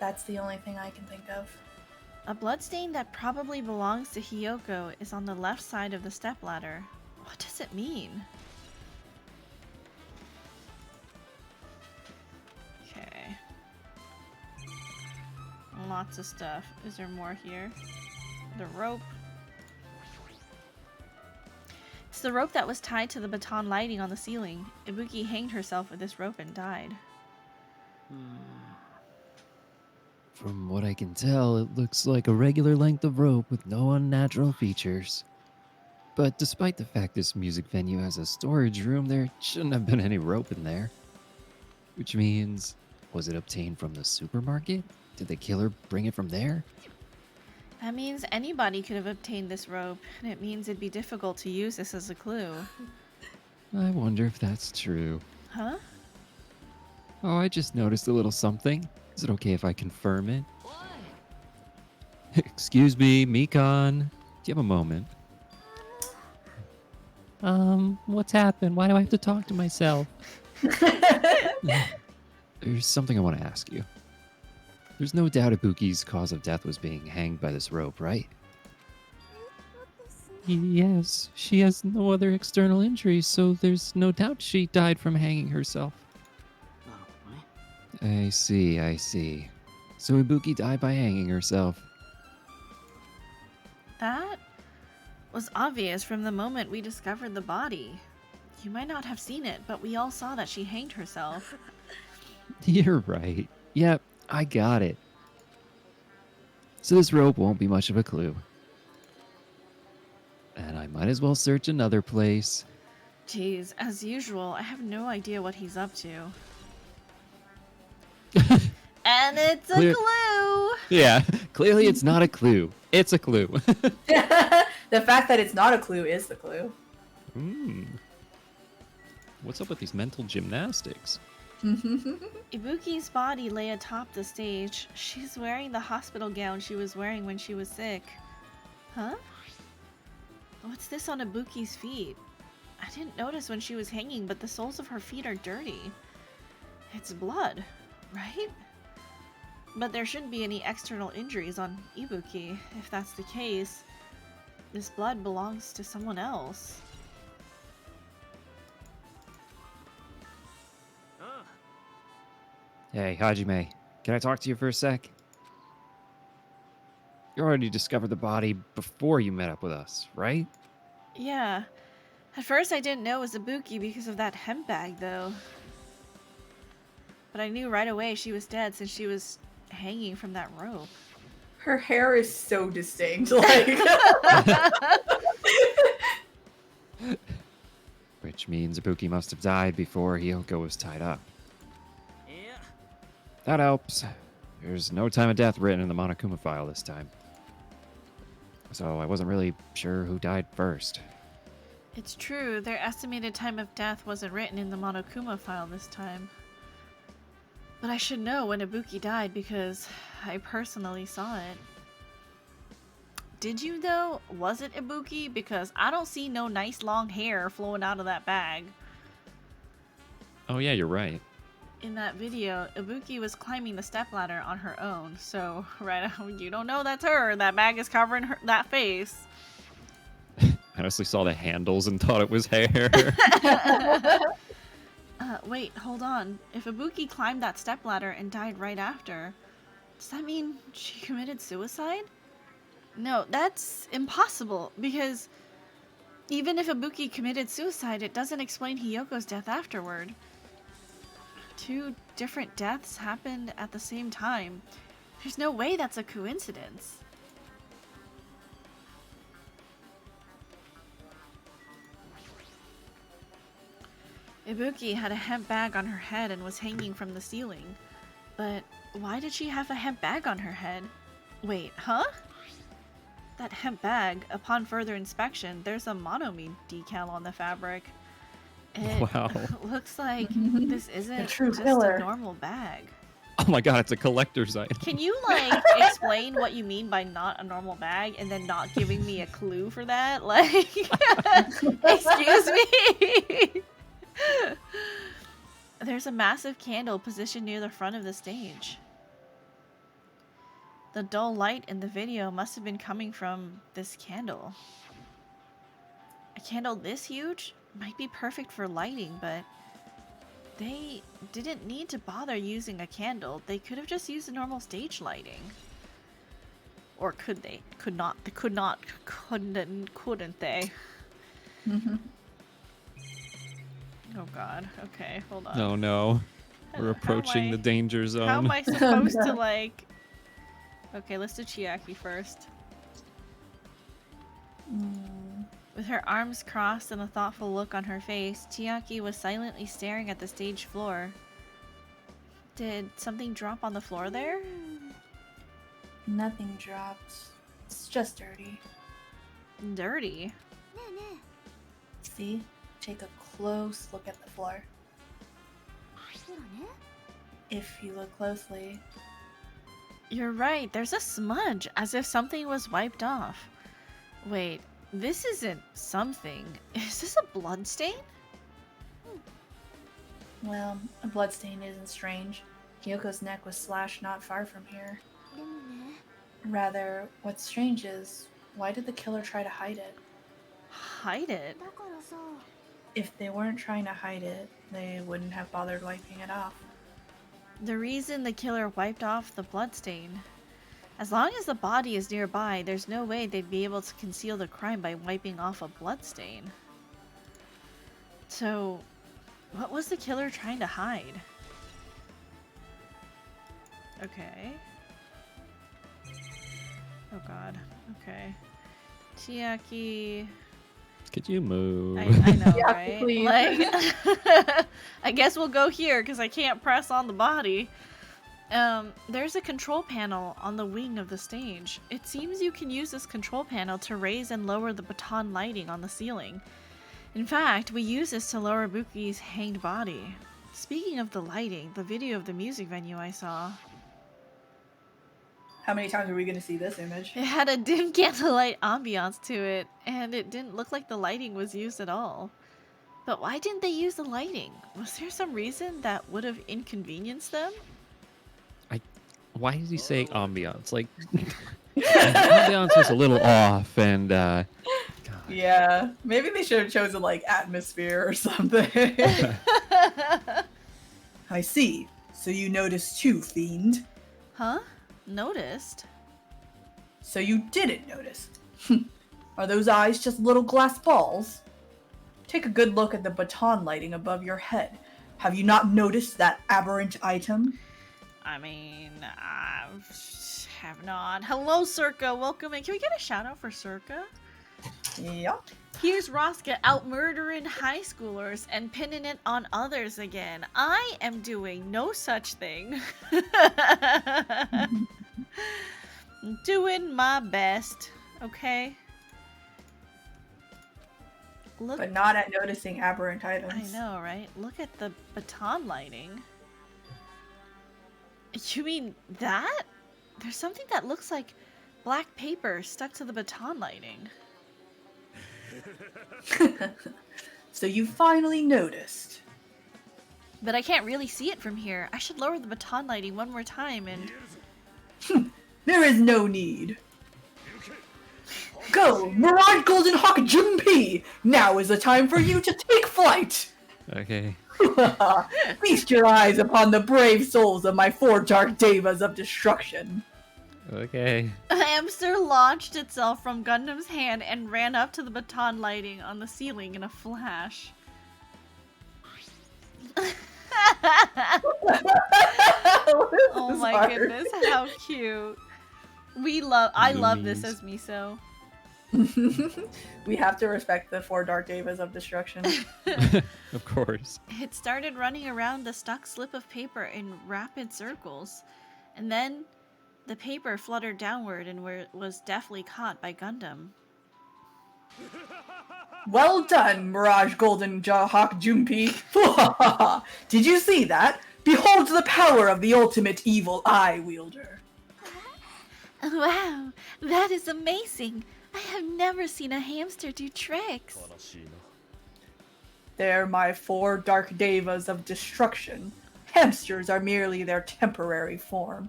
that's the only thing I can think of. A bloodstain that probably belongs to Hyoko is on the left side of the stepladder. What does it mean? Okay. Lots of stuff. Is there more here? The rope. It's the rope that was tied to the baton lighting on the ceiling. Ibuki hanged herself with this rope and died. From what I can tell, it looks like a regular length of rope with no unnatural features. But despite the fact this music venue has a storage room, there shouldn't have been any rope in there. Which means, was it obtained from the supermarket? Did the killer bring it from there? That means anybody could have obtained this rope, and it means it'd be difficult to use this as a clue. I wonder if that's true. Huh? Oh, I just noticed a little something. Is it okay if I confirm it? Excuse me, Mikon. Do you have a moment? What's happened? Why do I have to talk to myself? There's something I want to ask you. There's no doubt Ibuki's cause of death was being hanged by this rope, right? Yes, she has no other external injuries, so there's no doubt she died from hanging herself. I see, I see. So Ibuki died by hanging herself. That was obvious from the moment we discovered the body. You might not have seen it, but we all saw that she hanged herself. You're right. Yep, I got it. So this rope won't be much of a clue. And I might as well search another place. Jeez, as usual, I have no idea what he's up to. And it's a Clear- clue! Yeah, clearly it's not a clue. It's a clue. The fact that it's not a clue is the clue. What's up with these mental gymnastics? Ibuki's body lay atop the stage. She's wearing the hospital gown she was wearing when she was sick. Huh? What's this on Ibuki's feet? I didn't notice when she was hanging, but the soles of her feet are dirty. It's blood, right? But there shouldn't be any external injuries on Ibuki. If that's the case, this blood belongs to someone else. Hey, Hajime, can I talk to you for a sec? You already discovered the body before you met up with us, right? Yeah. At first I didn't know it was Ibuki because of that hemp bag, though. But I knew right away she was dead since she was hanging from that rope. Her hair is so distinct. Like, Which means Ibuki must have died before Hiyoko was tied up. That helps. There's no time of death written in the Monokuma file this time. So I wasn't really sure who died first. It's true, their estimated time of death wasn't written in the Monokuma file this time. But I should know when Ibuki died because I personally saw it. Did you though? Was it Ibuki? Because I don't see no nice long hair flowing out of that bag. Oh yeah, you're right. In that video, Ibuki was climbing the stepladder on her own, so right now you don't know that's her. That bag is covering that face. I honestly saw the handles and thought it was hair. Wait, hold on. If Ibuki climbed that stepladder and died right after, does that mean she committed suicide? No, that's impossible, because even if Ibuki committed suicide, it doesn't explain Hiyoko's death afterward. Two different deaths happened at the same time. There's no way that's a coincidence. Ibuki had a hemp bag on her head and was hanging from the ceiling. But why did she have a hemp bag on her head? Wait, huh? That hemp bag, upon further inspection, there's a Monomi decal on the fabric. It Wow. looks like this isn't true just killer. a normal bag. Oh my god, it's a collector's item. Can you, like, explain what you mean by not a normal bag and then not giving me a clue for that? Like, excuse me? There's a massive candle positioned near the front of the stage. The dull light in the video must have been coming from this candle. A candle this huge might be perfect for lighting, but they didn't need to bother using a candle. They could have just used a normal stage lighting. Or could they? Couldn't they? Oh god. Okay, hold on. Oh no. How We're am approaching I- the danger zone. How am I supposed to, like... Okay, let's do Chiaki first. With her arms crossed and a thoughtful look on her face, Chiaki was silently staring at the stage floor. Did something drop on the floor there? Nothing dropped. It's just dirty. Dirty. See? Take a close look at the floor. If you look closely, You're right, there's a smudge, as if something was wiped off. Wait, this isn't something. Is this a bloodstain? well, a bloodstain isn't strange. Kyoko's neck was slashed not far from here. Rather, what's strange is, why did the killer try to hide it? Hide it? If they weren't trying to hide it, they wouldn't have bothered wiping it off. The reason the killer wiped off the bloodstain. As long as the body is nearby, there's no way they'd be able to conceal the crime by wiping off a bloodstain. So, what was the killer trying to hide? Okay. Oh god. Okay. Chiaki. Could you move? I know, Chiaki, right? please. Like, I guess we'll go here because I can't press on the body. There's a control panel on the wing of the stage. It seems you can use this control panel to raise and lower the baton lighting on the ceiling. In fact, we use this to lower Buki's hanged body. Speaking of the lighting, the video of the music venue I saw, How many times are we going to see this image? it had a dim candlelight ambiance to it, and it didn't look like the lighting was used at all. But why didn't they use the lighting? Was there some reason that would have inconvenienced them? Why did he say ambiance? Like, the ambiance was a little off, and God. Yeah, maybe they should have chosen like atmosphere or something. I see. So you noticed too, fiend. Huh? Noticed? So you didn't notice. Are those eyes just little glass balls? Take a good look at the baton lighting above your head. Have you not noticed that aberrant item? I mean, I have not. Hello, Circa. Welcome in. Can we get a shout out for Circa? Yup. Here's Roska out murdering high schoolers and pinning it on others again. I am doing no such thing. Doing my best, okay? Look, But not at noticing aberrant items. I know, right? Look at the baton lighting. You mean that? There's something that looks like black paper stuck to the baton lighting. So you finally noticed. But I can't really see it from here. I should lower the baton lighting one more time and... There is no need. Go, Mirage Golden Hawk Junpei! Now is the time for you to take flight! Okay. Feast your eyes upon the brave souls of my 4 dark devas of destruction. Okay. A hamster launched itself from Gundam's hand and ran up to the baton lighting on the ceiling in a flash. Oh my goodness, how cute. I love this as Miso. We have to respect the 4 dark devas of destruction. Of course. It started running around the stuck slip of paper in rapid circles, and then the paper fluttered downward and was deftly caught by Gundam. Well done, Mirage Golden Hawk Junpei. Did you see that? Behold the power of the ultimate evil eye wielder. Wow, that is amazing. I have never seen a hamster do tricks. They're my 4 dark devas of destruction. Hamsters are merely their temporary form.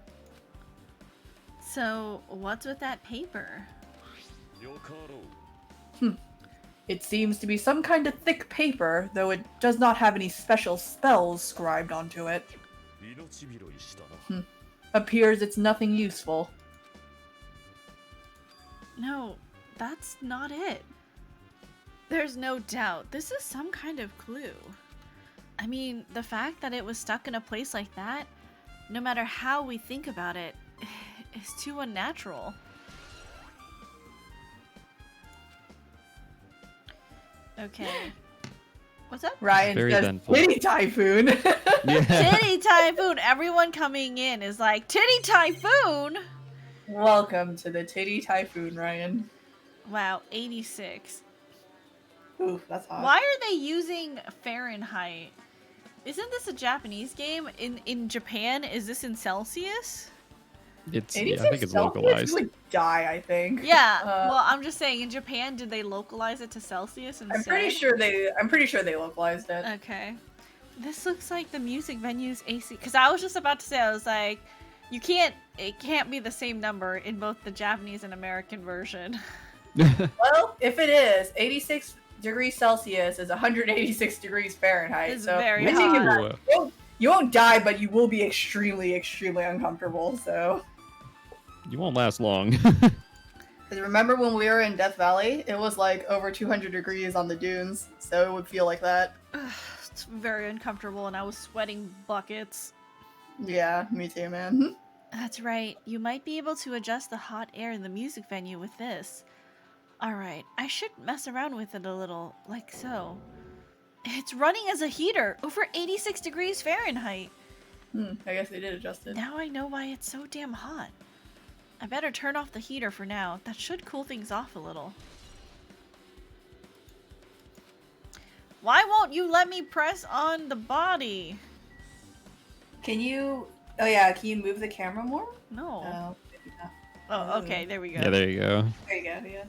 So, what's with that paper? It seems to be some kind of thick paper, though it does not have any special spells scribed onto it. Appears it's nothing useful. No, that's not it. There's no doubt this is some kind of clue. I mean, the fact that it was stuck in a place like that, no matter how we think about it, is too unnatural. Okay. What's up? Ryan Very says, eventful. Titty Typhoon! Yeah. Titty Typhoon! Everyone coming in is like, Titty Typhoon! Welcome to the Titty Typhoon, Ryan. Wow, 86. Ooh, that's hot. Why are they using Fahrenheit? Isn't this a Japanese game? In Japan, is this in Celsius? It's. Yeah, 86 I think it's Celsius? localized. You would die, I think. Yeah. Uh, Well, I'm just saying, in Japan, did they localize it to Celsius instead? I'm pretty sure they localized it. Okay. This looks like the music venue's AC. Because I was just about to say, I was like, it can't be the same number in both the Japanese and American version. Well, if it is, 86 degrees Celsius is 186 degrees Fahrenheit. It's so very when you hot. get that, you won't die, but you will be extremely, extremely uncomfortable. So, You won't last long. 'cause remember when we were in Death Valley, it was like over 200 degrees on the dunes, so it would feel like that. It's very uncomfortable, and I was sweating buckets. Yeah, me too, man. That's right. You might be able to adjust the hot air in the music venue with this. Alright, I should mess around with it a little, like so. It's running as a heater, over 86 degrees Fahrenheit. I guess they did adjust it. Now I know why it's so damn hot. I better turn off the heater for now. That should cool things off a little. Why won't you let me press on the body? Can you... Oh yeah, can you move the camera more? No. No, maybe not. Oh, okay, there we go. Yeah, there you go. There you go, yeah.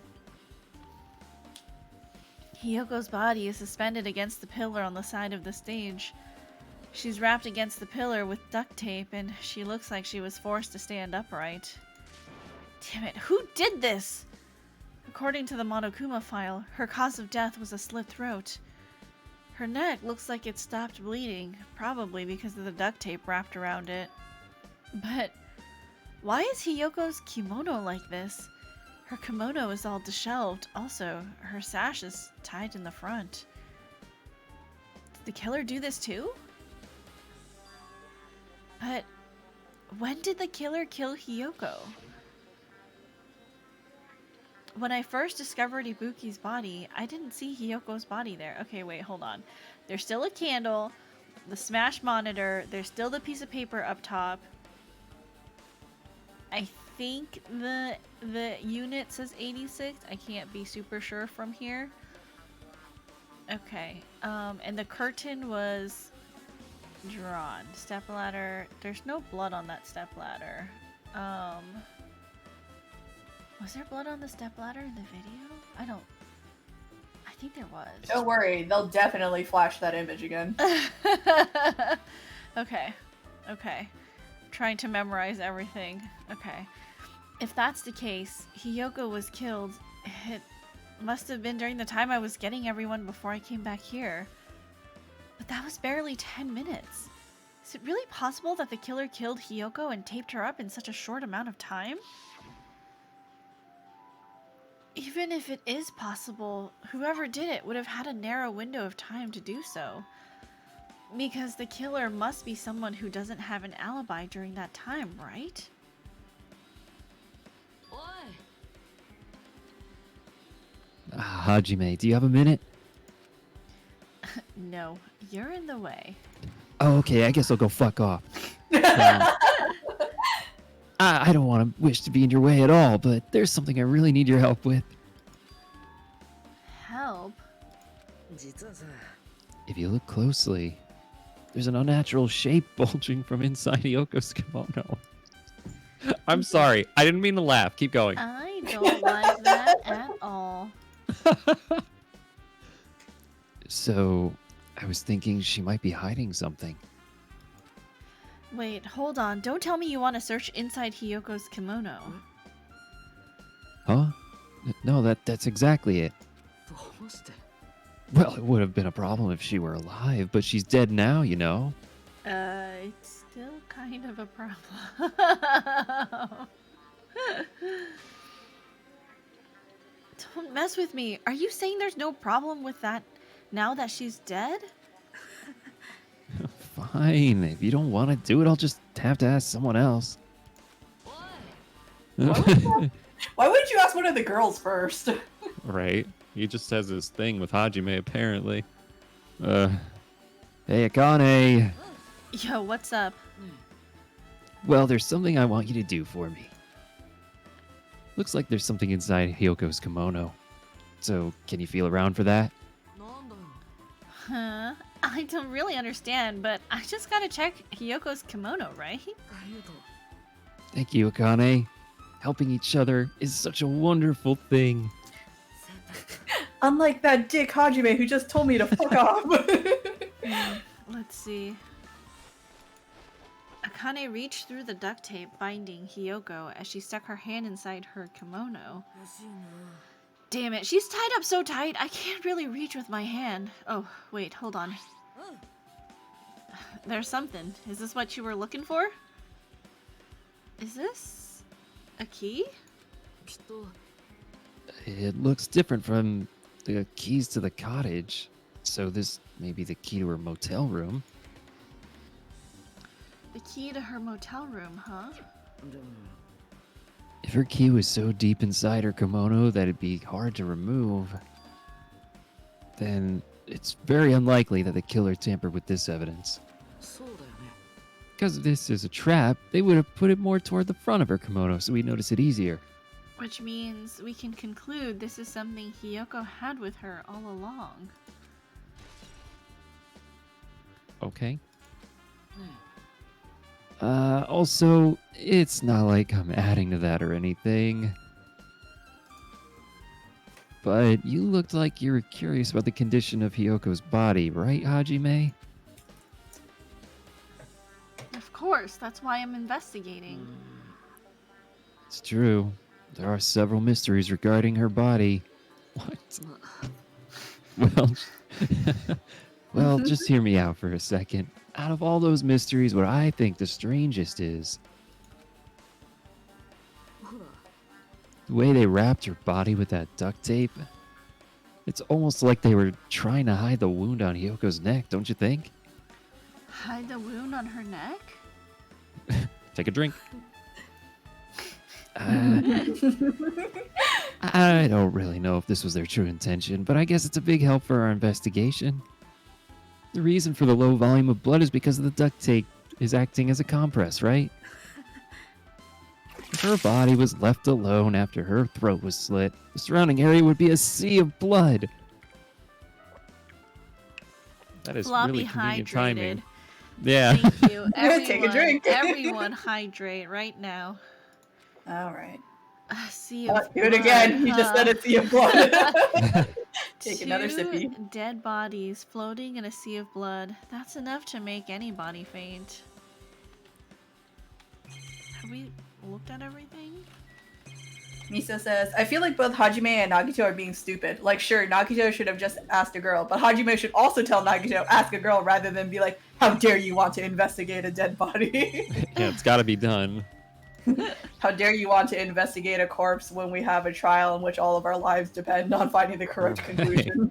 Hiyoko's body is suspended against the pillar on the side of the stage. She's wrapped against the pillar with duct tape, and she looks like she was forced to stand upright. Damn it, who did this? According to the Monokuma file, her cause of death was a slit throat. Her neck looks like it stopped bleeding, probably because of the duct tape wrapped around it. But why is Hiyoko's kimono like this? Her kimono is all disheveled. Also, her sash is tied in the front. Did the killer do this too? But when did the killer kill Hiyoko? When I first discovered Ibuki's body, I didn't see Hiyoko's body there. Okay, wait, hold on. There's still a candle, the smash monitor, there's still the piece of paper up top. I think the unit says 86. I can't be super sure from here. Okay, and the curtain was drawn. Stepladder. There's no blood on that stepladder. Was there blood on the stepladder in the video? I think there was. Don't worry, they'll definitely flash that image again. Okay. Trying to memorize everything. Okay. If that's the case, Hiyoko was killed. It must have been during the time I was getting everyone before I came back here. But that was barely 10 minutes. Is it really possible that the killer killed Hiyoko and taped her up in such a short amount of time? Even if it is possible, whoever did it would have had a narrow window of time to do so. Because the killer must be someone who doesn't have an alibi during that time, right? Hajime, do you have a minute? No, you're in the way. Oh, okay, I guess I'll go fuck off. I don't want to wish to be in your way at all, but there's something I really need your help with. Help? If you look closely, there's an unnatural shape bulging from inside Yoko's kimono. I'm sorry, I didn't mean to laugh. Keep going. I don't like that at all. So, I was thinking she might be hiding something. Wait, hold on. Don't tell me you want to search inside Hiyoko's kimono. Huh? No, that's exactly it. Well, it would have been a problem if she were alive, but she's dead now, you know. It's still kind of a problem. Don't mess with me. Are you saying there's no problem with that now that she's dead? Fine. If you don't want to do it, I'll just have to ask someone else. Why wouldn't you ask one of the girls first? Right. He just has this thing with Hajime, apparently. Hey, Akane. Yo, what's up? Well, there's something I want you to do for me. Looks like there's something inside Hyoko's kimono. So, can you feel around for that? Huh? I don't really understand, but I just gotta check Hiyoko's kimono, right? Thank you, Akane. Helping each other is such a wonderful thing. Unlike that dick Hajime who just told me to fuck off. Let's see. Akane reached through the duct tape binding Hiyoko as she stuck her hand inside her kimono. Damn it, she's tied up so tight, I can't really reach with my hand. Oh, wait, hold on. There's something. Is this what you were looking for? Is this a key? It looks different from the keys to the cottage. So this may be the key to her motel room. The key to her motel room, huh? If her key was so deep inside her kimono that it'd be hard to remove, then it's very unlikely that the killer tampered with this evidence. Because if this is a trap, they would have put it more toward the front of her kimono so we'd notice it easier. Which means we can conclude this is something Hiyoko had with her all along. Okay. Also, it's not like I'm adding to that or anything. But you looked like you were curious about the condition of Hiyoko's body, right, Hajime? Of course, that's why I'm investigating. It's true. There are several mysteries regarding her body. What? Well, well, just hear me out for a second. Out of all those mysteries, what I think the strangest is the way they wrapped her body with that duct tape. It's almost like they were trying to hide the wound on Hyoko's neck, don't you think? Hide the wound on her neck? Take a drink. I don't really know if this was their true intention, but I guess it's a big help for our investigation. The reason for the low volume of blood is because the duct tape is acting as a compress, right? If her body was left alone after her throat was slit, the surrounding area would be a sea of blood. That is Floppy really convenient timing. hydrated. Yeah. Thank you. Take a drink. Everyone hydrate right now. All right. A sea of Do it again. blood, You just said huh? a sea of blood. Take another Two sippy. dead bodies floating in a sea of blood. That's enough to make anybody faint. Have we looked at everything? Miso says, I feel like both Hajime and Nagito are being stupid. Like, sure, Nagito should have just asked a girl, but Hajime should also tell Nagito, ask a girl, rather than be like, how dare you want to investigate a dead body? Yeah, it's got to be done. How dare you want to investigate a corpse when we have a trial in which all of our lives depend on finding the correct Right. conclusion?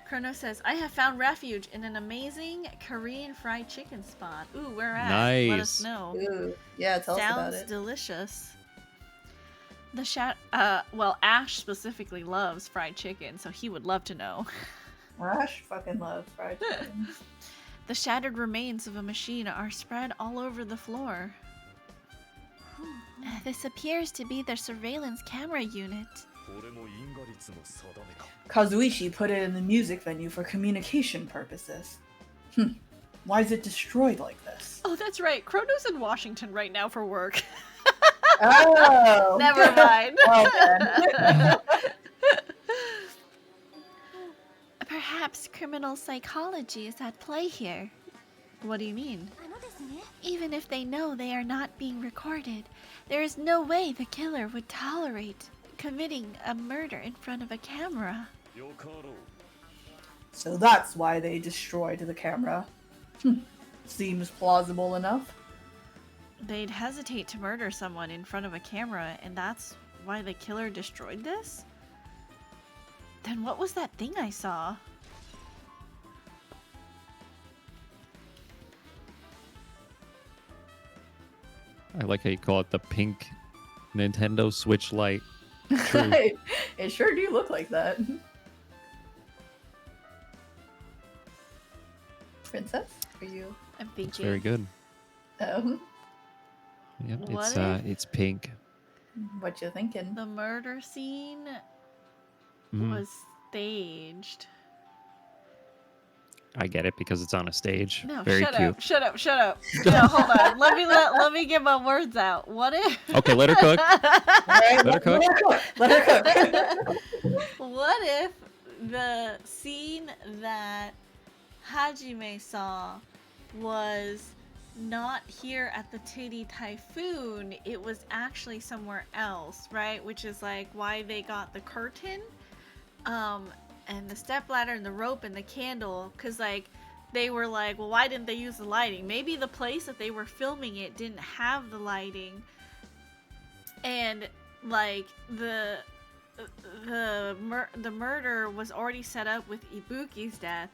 Chrono says, I have found refuge in an amazing Korean fried chicken spot. Ooh, where at? Let us Nice. know. Ooh, yeah, tell us about Sounds it. delicious. Well, Ash specifically loves fried chicken, so he would love to know. Ash fucking loves fried chicken. The shattered remains of a machine are spread all over the floor. This appears to be their surveillance camera unit. Kazuichi put it in the music venue for communication purposes. Why is it destroyed like this? Oh, that's right. Chrono's in Washington right now for work. Oh! Never mind. Well then. Perhaps criminal psychology is at play here. What do you mean? Even if they know they are not being recorded, there is no way the killer would tolerate committing a murder in front of a camera. So that's why they destroyed the camera. Seems plausible enough. They'd hesitate to murder someone in front of a camera, and that's why the killer destroyed this? Then what was that thing I saw? I like how you call it the pink Nintendo Switch Lite. True. It sure do look like that. Princess, are you? I'm thinking. It's very good. Oh, Yep, What it's pink. what you thinking? The murder scene Mhm. was staged. I get it because it's on a stage. No, Very shut cute. up, shut up, shut up. No, hold on. Let me get my words out. What if? Okay, let her cook. Alright, Let her cook. Let her cook. What if the scene that Hajime saw was not here at the Titty Typhoon? It was actually somewhere else, right? Which is like why they got the curtain, and the stepladder and the rope and the candle, because like they were like, well, why didn't they use the lighting? Maybe the place that they were filming it didn't have the lighting, and like the murder was already set up with Ibuki's death,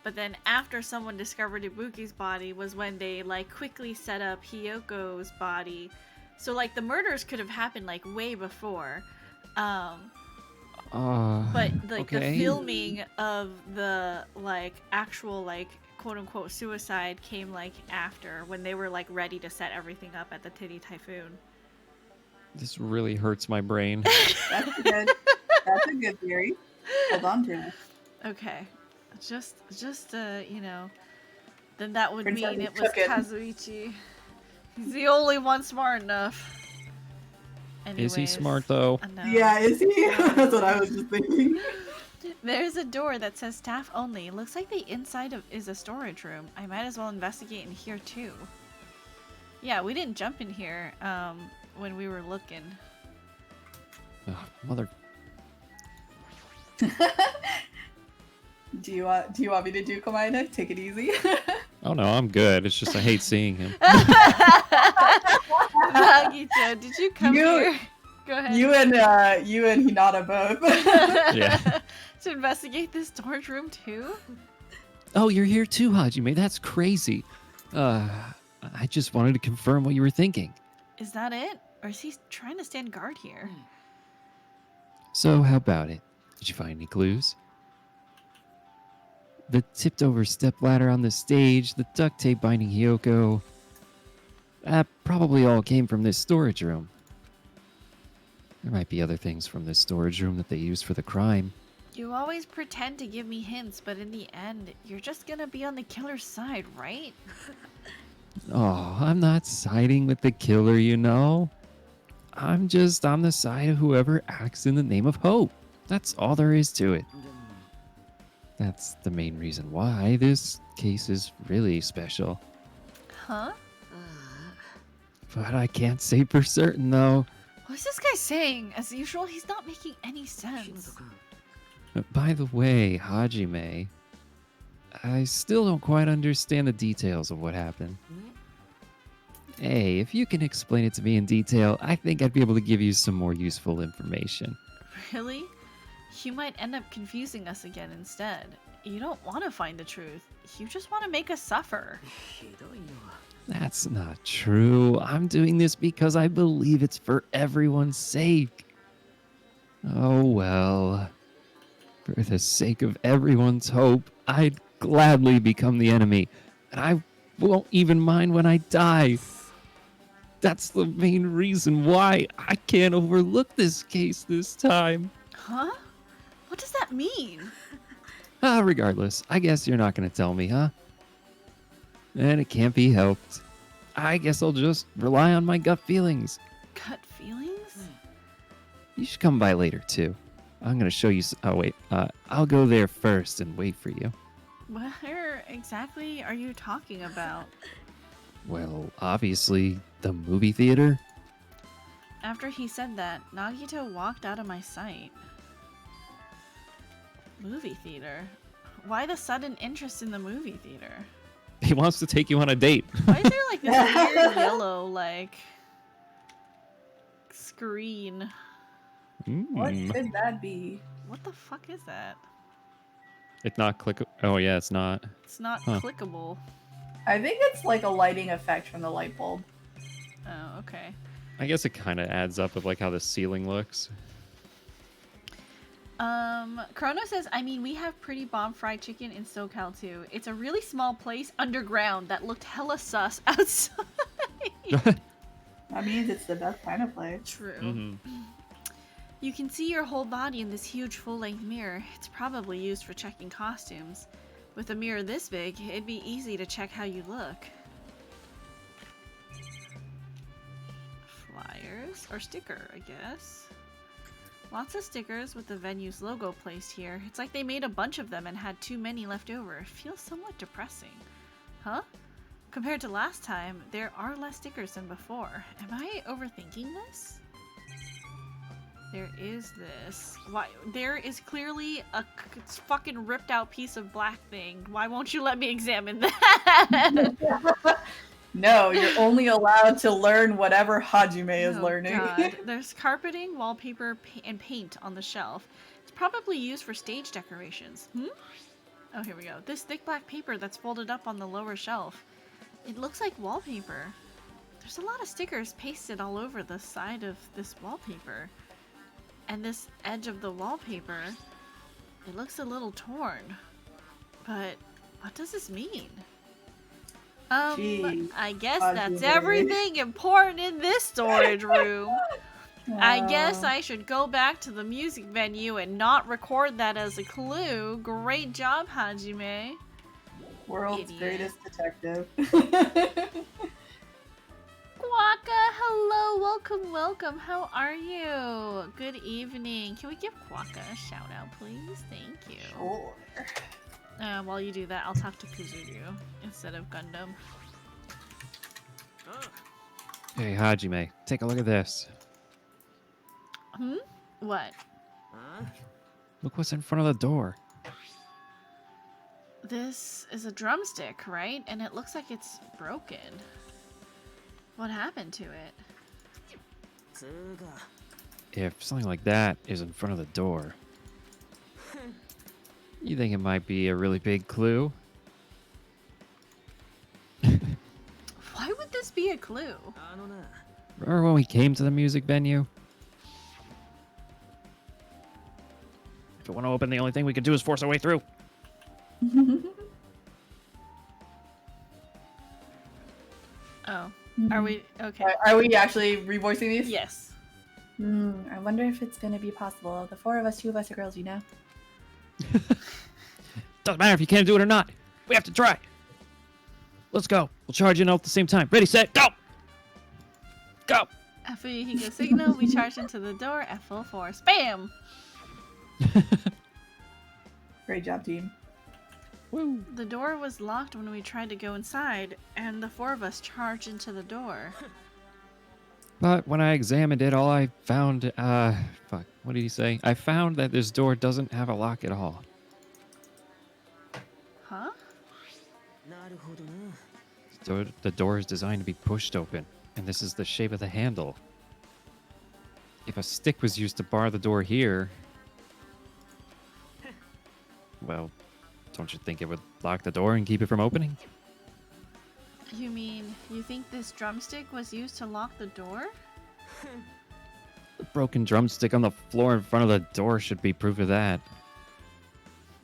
but then after someone discovered Ibuki's body was when they like quickly set up Hiyoko's body So like the murders could have happened like way before. But like the okay. filming of the like actual like quote unquote suicide came like after, when they were like ready to set everything up at the Titty Typhoon. This really hurts my brain. That's a good theory. Hold on to it. Okay. Just you know, then that would Turns out mean he it was took it. Kazuichi. He's the only one smart enough. Is he Anyways, smart though? no. Yeah, is he? That's what I was just thinking. There's a door that says staff only. Looks like the inside of is a storage room. I might as well investigate in here too. Yeah, we didn't jump in here when we were looking. Oh, mother. Do you want me to do Komaina? Take it easy. Oh no, I'm good. It's just I hate seeing him. Nagito, did you come here? Go ahead. You and Hinata both. Yeah. To investigate this storage room too? Oh, you're here too, Hajime. That's crazy. I just wanted to confirm what you were thinking. Is that it? Or is he trying to stand guard here? So, how about it? Did you find any clues? The tipped over stepladder on the stage, the duct tape binding Hyoko. That probably all came from this storage room. There might be other things from this storage room that they used for the crime. You always pretend to give me hints, but in the end, you're just gonna be on the killer's side, right? Oh, I'm not siding with the killer, you know. I'm just on the side of whoever acts in the name of hope. That's all there is to it. That's the main reason why this case is really special. Huh? But I can't say for certain, though. What's this guy saying? As usual, he's not making any sense. By the way, Hajime, I still don't quite understand the details of what happened. Hey, if you can explain it to me in detail, I think I'd be able to give you some more useful information. Really? You might end up confusing us again instead. You don't want to find the truth. You just want to make us suffer. That's not true. I'm doing this because I believe it's for everyone's sake. Oh well. For the sake of everyone's hope, I'd gladly become the enemy. And I won't even mind when I die. That's the main reason why I can't overlook this case this time. Huh? What does that mean? Regardless, I guess you're not going to tell me, huh? And it can't be helped. I guess I'll just rely on my gut feelings. Gut feelings? You should come by later, too. I'm going to show you... Oh, wait. I'll go there first and wait for you. Where exactly are you talking about? Well, obviously, the movie theater. After he said that, Nagito walked out of my sight. Movie theater? Why the sudden interest in the movie theater? He wants to take you on a date. Why is there like this weird yellow like screen? What Mm. could that be? What the fuck is that? It's not click. Oh yeah, it's not. It's not Huh. clickable. I think it's like a lighting effect from the light bulb. Oh, okay. I guess it kind of adds up of like how the ceiling looks. Chrono says, I mean, we have pretty bomb fried chicken in SoCal too. It's a really small place underground that looked hella sus outside. That means it's the best kind of place. True. Hmm. You can see your whole body in this huge full-length mirror. It's probably used for checking costumes. With a mirror this big, it'd be easy to check how you look. Flyers or sticker, I guess. Lots of stickers with the venue's logo placed here. It's like they made a bunch of them and had too many left over. It feels somewhat depressing. Huh? Compared to last time, there are less stickers than before. Am I overthinking this? There is this. Why? There is clearly a fucking ripped out piece of black thing. Why won't you let me examine that? No, you're only allowed to learn whatever Hajime is Oh, learning. God. There's carpeting, wallpaper, and paint on the shelf. It's probably used for stage decorations. Oh, here we go. This thick black paper that's folded up on the lower shelf. It looks like wallpaper. There's a lot of stickers pasted all over the side of this wallpaper. And this edge of the wallpaper, it looks a little torn. But what does this mean? Gee, I guess that's Hajime. everything important in this storage room. I guess Oh, I should go back to the music venue and not record that as a clue. Great job, Hajime. world's Idiot. greatest detective. Quokka, hello, welcome, welcome. How are you? Good evening. Can we give Quokka a shout out, please? Thank you. Sure. While you do that, I'll talk to Kuzuryu instead of Gundam. Hey, Hajime, take a look at this. What? Look what's in front of the door. This is a drumstick, right? And it looks like it's broken. What happened to it? If something like that is in front of the door, you think it might be a really big clue? Why would this be a clue? Remember when we came to the music venue? If it want to open, the only thing we could do is force our way through. Oh, are we okay? Are we actually revoicing these? Yes. I wonder if it's gonna be possible. The four of us, two of us are girls, you know? Doesn't matter if you can't do it or not. We have to try. Let's go. We'll charge in all at the same time. Ready, set, go! Go! After you go signal, we charge into the door at full force. Bam! Great job, team. Woo. The door was locked when we tried to go inside, and the four of us charged into the door. But when I examined it, all I found, fuck, what did he say? I found that this door doesn't have a lock at all. Huh? The door is designed to be pushed open, and this is the shape of the handle. If a stick was used to bar the door here, well, don't you think it would lock the door and keep it from opening? You mean, you think this drumstick was used to lock the door? The broken drumstick on the floor in front of the door should be proof of that.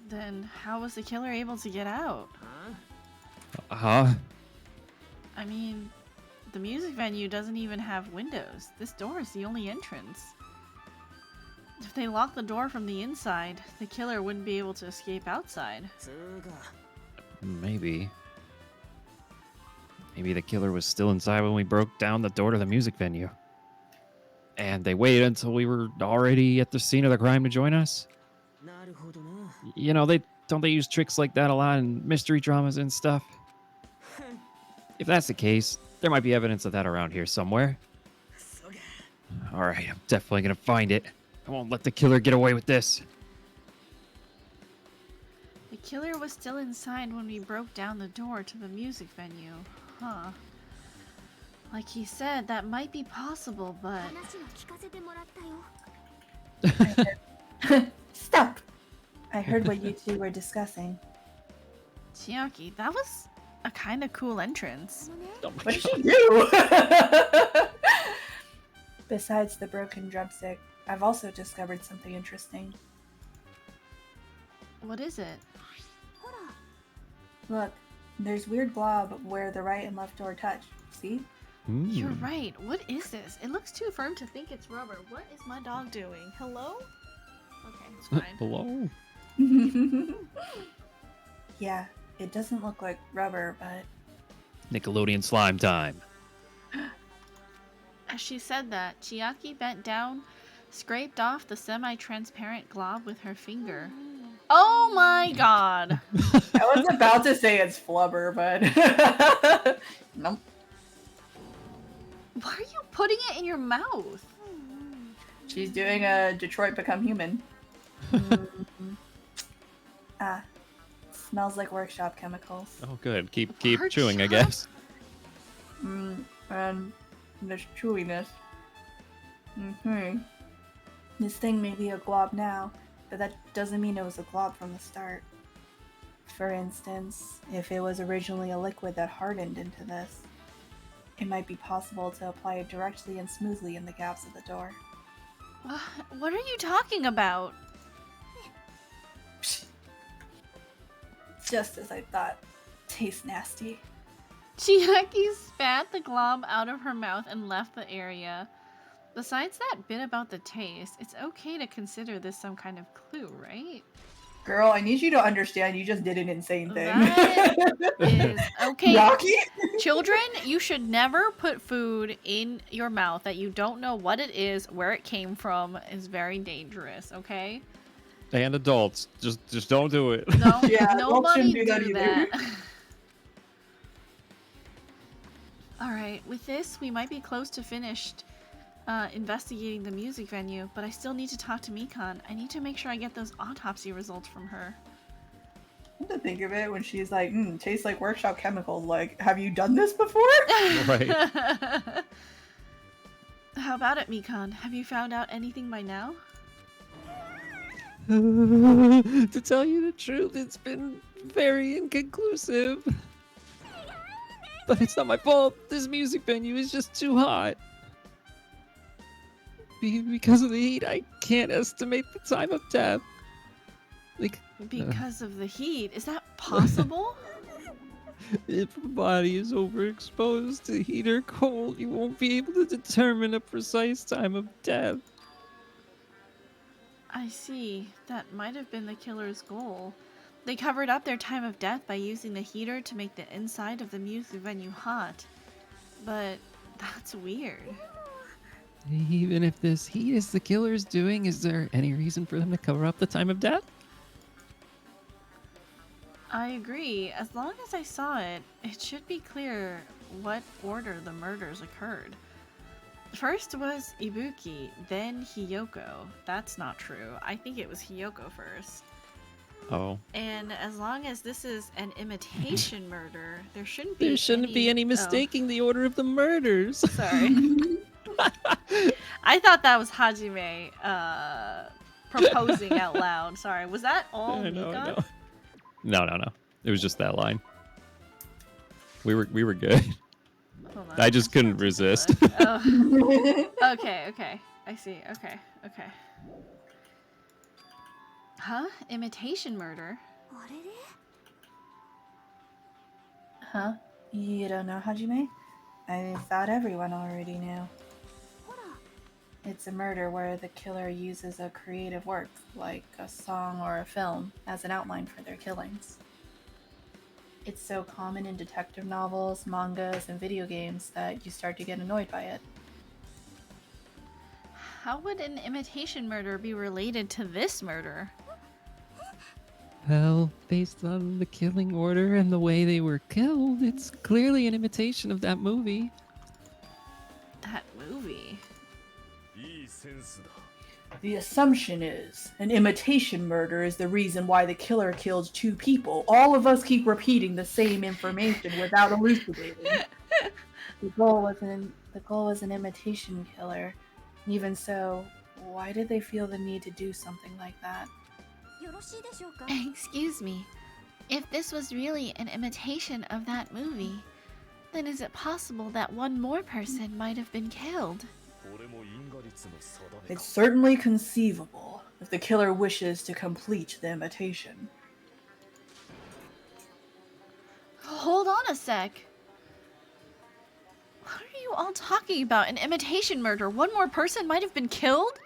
Then how was the killer able to get out? Huh? I mean, the music venue doesn't even have windows. This door is the only entrance. If they locked the door from the inside, the killer wouldn't be able to escape outside. Maybe. Maybe the killer was still inside when we broke down the door to the music venue. And they waited until we were already at the scene of the crime to join us? You know, don't they use tricks like that a lot in mystery dramas and stuff? If that's the case, there might be evidence of that around here somewhere. Alright, I'm definitely gonna find it. I won't let the killer get away with this. The killer was still inside when we broke down the door to the music venue. Huh. Like he said, that might be possible, but... Stop! I heard what you two were discussing. Chiaki, that was a kind of cool entrance. What did she do? Besides the broken drumstick, I've also discovered something interesting. What is it? Look, there's weird blob where the right and left door touch. See? You're right. What is this? It looks too firm to think it's rubber. What is my dog doing? Hello? Okay, it's fine. Hello? Yeah, it doesn't look like rubber, but Nickelodeon slime time. As she said that, Chiaki bent down, scraped off the semi-transparent glob with her finger. Oh my god! I was about to say it's flubber, but nope. Why are you putting it in your mouth? She's doing a Detroit Become Human. Ah, smells like workshop chemicals. Oh, good. Keep Workshop? chewing, I guess. And there's chewiness. This thing may be a glob now, but that doesn't mean it was a glob from the start. For instance, if it was originally a liquid that hardened into this. it might be possible to apply it directly and smoothly in the gaps of the door. What are you talking about? Just as I thought. Tastes nasty. Chiaki spat the glob out of her mouth and left the area. Besides that bit about the taste, it's okay to consider this some kind of clue, right? Girl, I need you to understand you just did an insane thing. That is okay. Yaki? Children, you should never put food in your mouth that you don't know what it is, where it came from. Is very dangerous, okay? And adults, just don't do it. No, Yeah, adults nobody shouldn't do do that that. Alright, with this, we might be close to finished investigating the music venue, but I still need to talk to Mikan. I need to make sure I get those autopsy results from her. To think of it when she's like, tastes like workshop chemicals. Like, have you done this before? Right. How about it, Mikan? Have you found out anything by now? To tell you the truth, it's been very inconclusive. But it's not my fault. This music venue is just too hot. Because of the heat, I can't estimate the time of death. Because of the heat? Is that possible? If a body is overexposed to heat or cold, you won't be able to determine a precise time of death. I see. That might have been the killer's goal. They covered up their time of death by using the heater to make the inside of the music venue hot. But that's weird. Even if this heat is the killer's doing, is there any reason for them to cover up the time of death? I agree. As long as I saw it, it should be clear what order the murders occurred. First was Ibuki, then Hiyoko. That's not true. I think it was Hiyoko first. Oh. And as long as this is an imitation murder, there shouldn't be any mistaking the order of the murders. Sorry. I thought that was Hajime proposing out loud. Sorry. Was that all Mikan? No. It was just that line. We were good. Hold on, I just I'm couldn't trying to resist. look. Oh. Okay. I see. Okay. Huh? Imitation murder? Huh? You don't know, Hajime? I thought everyone already knew. It's a murder where the killer uses a creative work, like a song or a film, as an outline for their killings. It's so common in detective novels, mangas, and video games that you start to get annoyed by it. How would an imitation murder be related to this murder? Well, based on the killing order and the way they were killed, it's clearly an imitation of that movie. That movie? The assumption is an imitation murder is the reason why the killer killed two people. All of us keep repeating the same information without elucidating. The goal was an imitation killer. Even so, why did they feel the need to do something like that? Excuse me. If this was really an imitation of that movie, then is it possible that one more person might have been killed? It's certainly conceivable if the killer wishes to complete the imitation. Hold on a sec. What are you all talking about? An imitation murder? One more person might have been killed?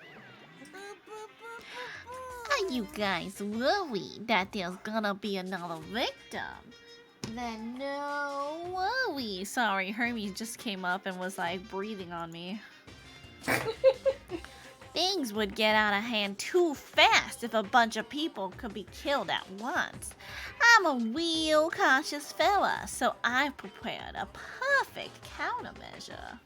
Are you guys worried that there's gonna be another victim? Then no worry. Sorry, Hermes just came up and was like breathing on me. Things would get out of hand too fast if a bunch of people could be killed at once. I'm a real cautious fella, so I prepared a perfect countermeasure.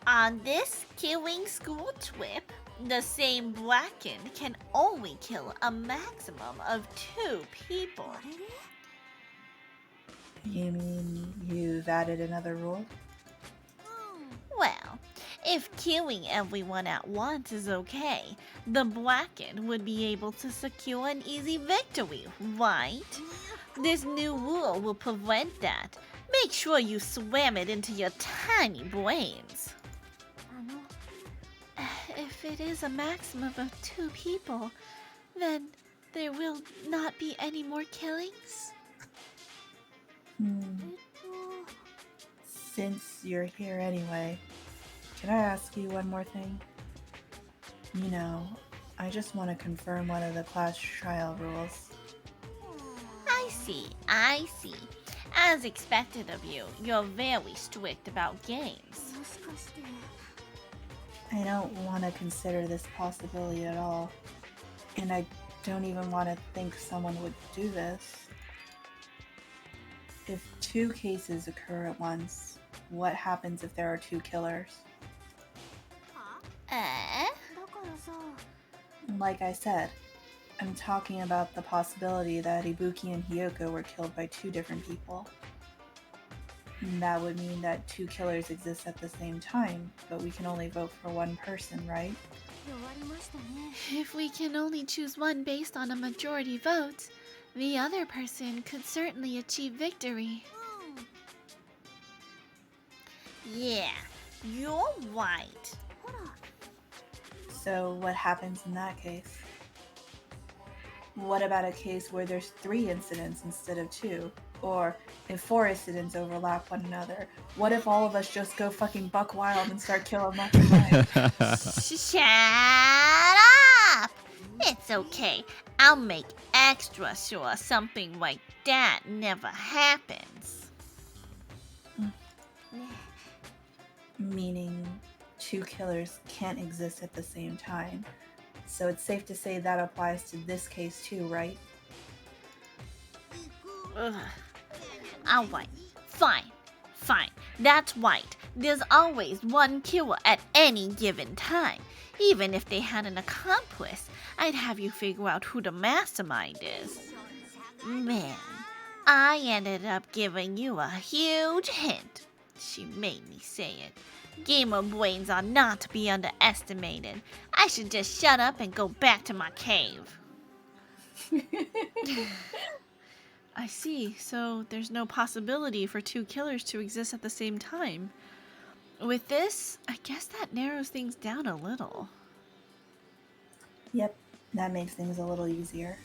On this killing school trip, the same Bracken can only kill a maximum of 2 people. You mean you've added another rule? Well, if killing everyone at once is okay, the Bracken would be able to secure an easy victory, right? This new rule will prevent that. Make sure you swam it into your tiny brains. If it is a maximum of 2 people, then there will not be any more killings? Since you're here anyway, can I ask you one more thing? You know, I just want to confirm one of the class trial rules. I see, I see. As expected of you, you're very strict about games. I don't want to consider this possibility at all, and I don't even want to think someone would do this. If 2 cases occur at once, what happens if there are 2 killers? Like I said, I'm talking about the possibility that Ibuki and Hiyoko were killed by 2 different people. And that would mean that 2 killers exist at the same time, but we can only vote for 1 person, right? If we can only choose one based on a majority vote, the other person could certainly achieve victory. Yeah, you're right. So what happens in that case? What about a case where there's 3 incidents instead of 2? Or if 4 incidents overlap one another? What if all of us just go fucking buck wild and start killing left and right? Shut up! It's okay. I'll make extra sure something like that never happens. Meaning 2 killers can't exist at the same time. So it's safe to say that applies to this case too, right? Ugh. Alright, fine. That's right. There's always 1 killer at any given time. Even if they had an accomplice, I'd have you figure out who the mastermind is. Man, I ended up giving you a huge hint. She made me say it. Gamer brains are not to be underestimated. I should just shut up and go back to my cave. I see, so there's no possibility for 2 killers to exist at the same time. With this, I guess that narrows things down a little. Yep, that makes things a little easier.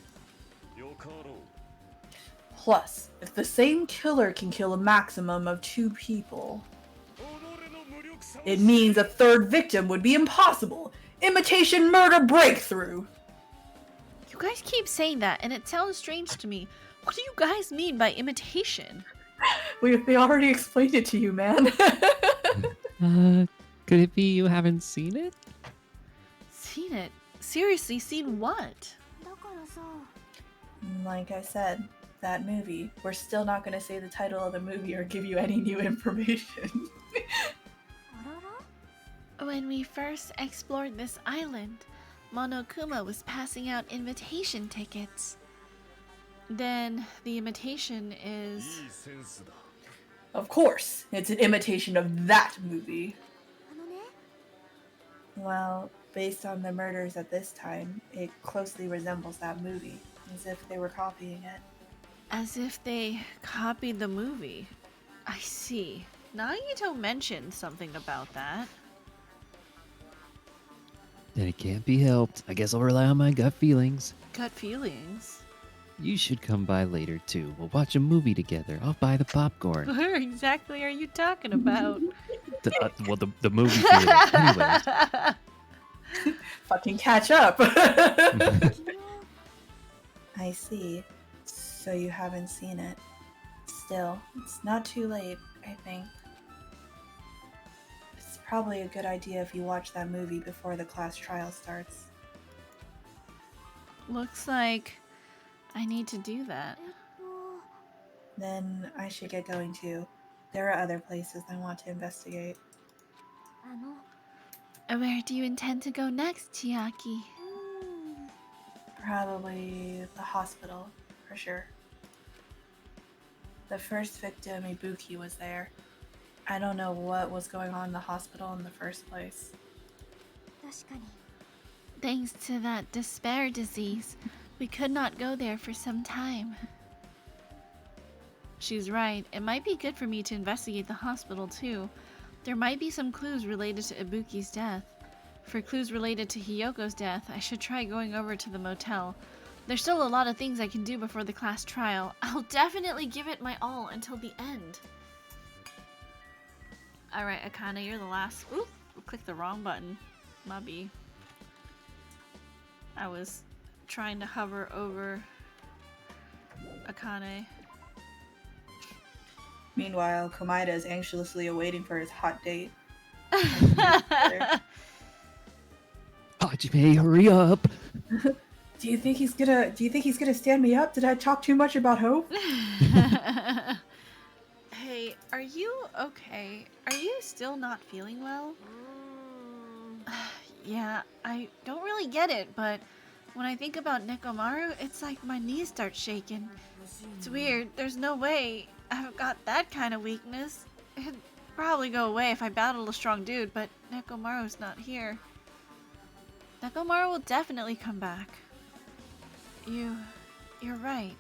Plus, if the same killer can kill a maximum of 2 people, it means a 3rd victim would be impossible. Imitation murder breakthrough! You guys keep saying that, and it sounds strange to me. What do you guys mean by imitation? We already explained it to you, man. Could it be you haven't seen it? Seen it? Seriously, seen what? Like I said, that movie. We're still not going to say the title of the movie or give you any new information. When we first explored this island, Monokuma was passing out invitation tickets. Then the imitation is... Of course, it's an imitation of that movie. Well, based on the murders at this time, it closely resembles that movie, as if they were copying it. As if they copied the movie. I see. Nagito mentioned something about that. Then it can't be helped. I guess I'll rely on my gut feelings. Gut feelings? You should come by later too. We'll watch a movie together. I'll buy the popcorn. Where exactly are you talking about? The movie theater. Anyways. Fucking catch up! I see. So you haven't seen it. Still, it's not too late, I think. It's probably a good idea if you watch that movie before the class trial starts. Looks like I need to do that. Then I should get going too. There are other places I want to investigate. Where do you intend to go next, Chiaki? Probably the hospital, for sure. The first victim, Ibuki, was there. I don't know what was going on in the hospital in the first place. Thanks to that despair disease, we could not go there for some time. She's right. It might be good for me to investigate the hospital, too. There might be some clues related to Ibuki's death. For clues related to Hiyoko's death, I should try going over to the motel. There's still a lot of things I can do before the class trial. I'll definitely give it my all until the end. Alright, Akane, you're the last. Oop! Clicked the wrong button. Mubby. I was trying to hover over Akane. Meanwhile, Komaeda is anxiously awaiting for his hot date. Hajime, hurry up. Do you think he's gonna stand me up? Did I talk too much about Hope? Hey, are you okay? Are you still not feeling well? Yeah, I don't really get it, but when I think about Nekomaru, it's like my knees start shaking. It's weird. There's no way I've got that kind of weakness. It'd probably go away if I battled a strong dude, but Nekomaru's not here. Nekomaru will definitely come back. You're right.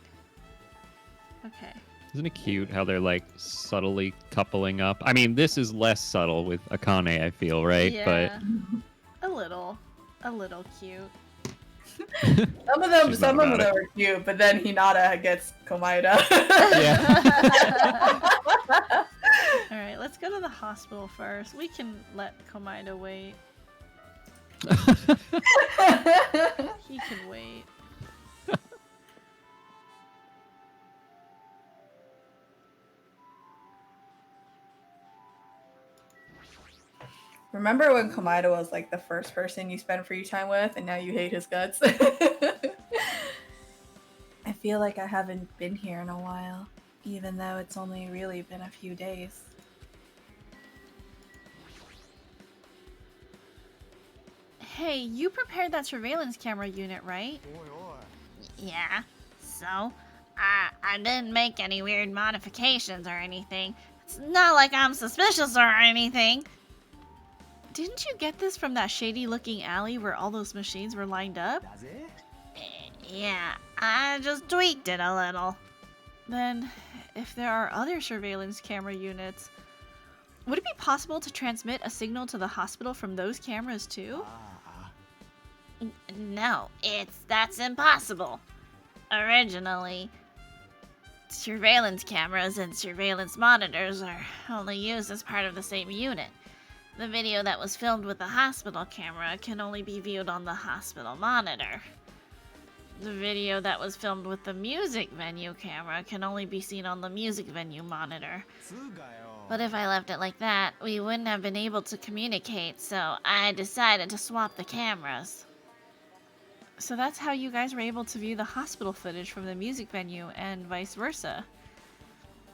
Okay. Isn't it cute how they're like subtly coupling up? I mean, this is less subtle with Akane, I feel, right? Yeah. A little cute. Some of them, She's some not of about them are cute, but then Hinata gets Komaeda. Yeah. Alright, let's go to the hospital first. We can let Komaeda wait. He can wait. Remember when Komaeda was like the first person you spent free time with, and now you hate his guts? I feel like I haven't been here in a while, even though it's only really been a few days. Hey, you prepared that surveillance camera unit, right? Yeah, so? I didn't make any weird modifications or anything. It's not like I'm suspicious or anything. Didn't you get this from that shady-looking alley where all those machines were lined up? Yeah, I just tweaked it a little. Then, if there are other surveillance camera units, would it be possible to transmit a signal to the hospital from those cameras too? No, that's impossible. Originally, surveillance cameras and surveillance monitors are only used as part of the same unit. The video that was filmed with the hospital camera can only be viewed on the hospital monitor. The video that was filmed with the music venue camera can only be seen on the music venue monitor. But if I left it like that, we wouldn't have been able to communicate, so I decided to swap the cameras. So that's how you guys were able to view the hospital footage from the music venue and vice versa.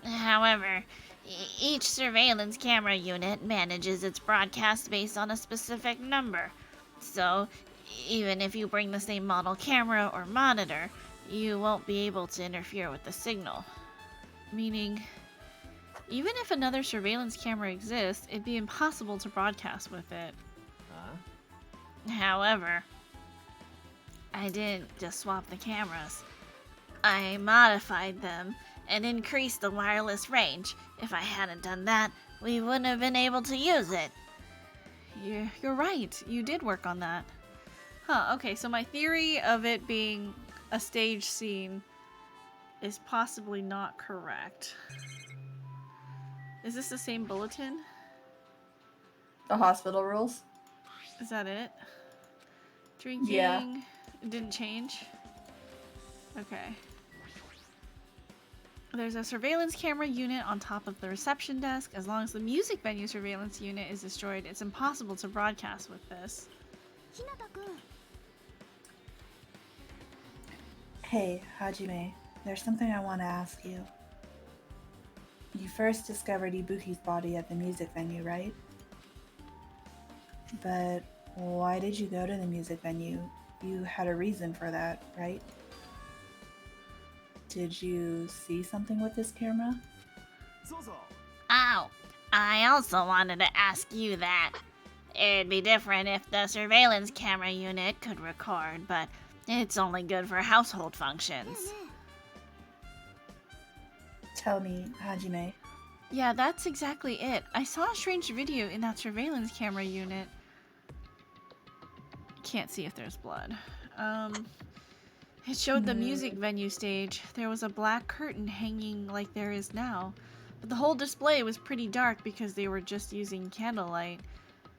However, each surveillance camera unit manages its broadcast based on a specific number. So, even if you bring the same model camera or monitor, you won't be able to interfere with the signal. Meaning, even if another surveillance camera exists, it'd be impossible to broadcast with it. However, I didn't just swap the cameras. I modified them and increased the wireless range. If I hadn't done that, we wouldn't have been able to use it. You're right. You did work on that. Huh, okay, so my theory of it being a stage scene is possibly not correct. Is this the same bulletin? The hospital rules? Is that it? Drinking? Yeah. It didn't change? Okay. There's a surveillance camera unit on top of the reception desk. As long as the music venue surveillance unit is destroyed, it's impossible to broadcast with this. Hey, Hajime, there's something I want to ask you. You first discovered Ibuki's body at the music venue, right? But why did you go to the music venue? You had a reason for that, right? Did you see something with this camera? Oh, I also wanted to ask you that. It'd be different if the surveillance camera unit could record, but it's only good for household functions. Tell me, Hajime. Yeah, that's exactly it. I saw a strange video in that surveillance camera unit. Can't see if there's blood. It showed the music venue stage. There was a black curtain hanging like there is now. But the whole display was pretty dark because they were just using candlelight.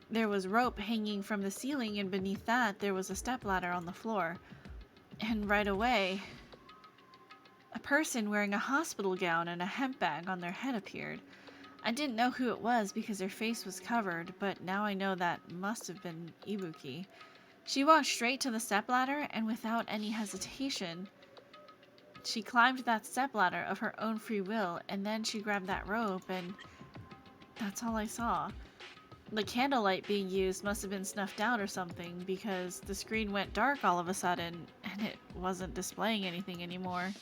There was rope hanging from the ceiling, and beneath that there was a stepladder on the floor. And right away, a person wearing a hospital gown and a hemp bag on their head appeared. I didn't know who it was because their face was covered, but now I know that must have been Ibuki. She walked straight to the stepladder, and without any hesitation, she climbed that stepladder of her own free will, and then she grabbed that rope, and that's all I saw. The candlelight being used must have been snuffed out or something, because the screen went dark all of a sudden, and it wasn't displaying anything anymore.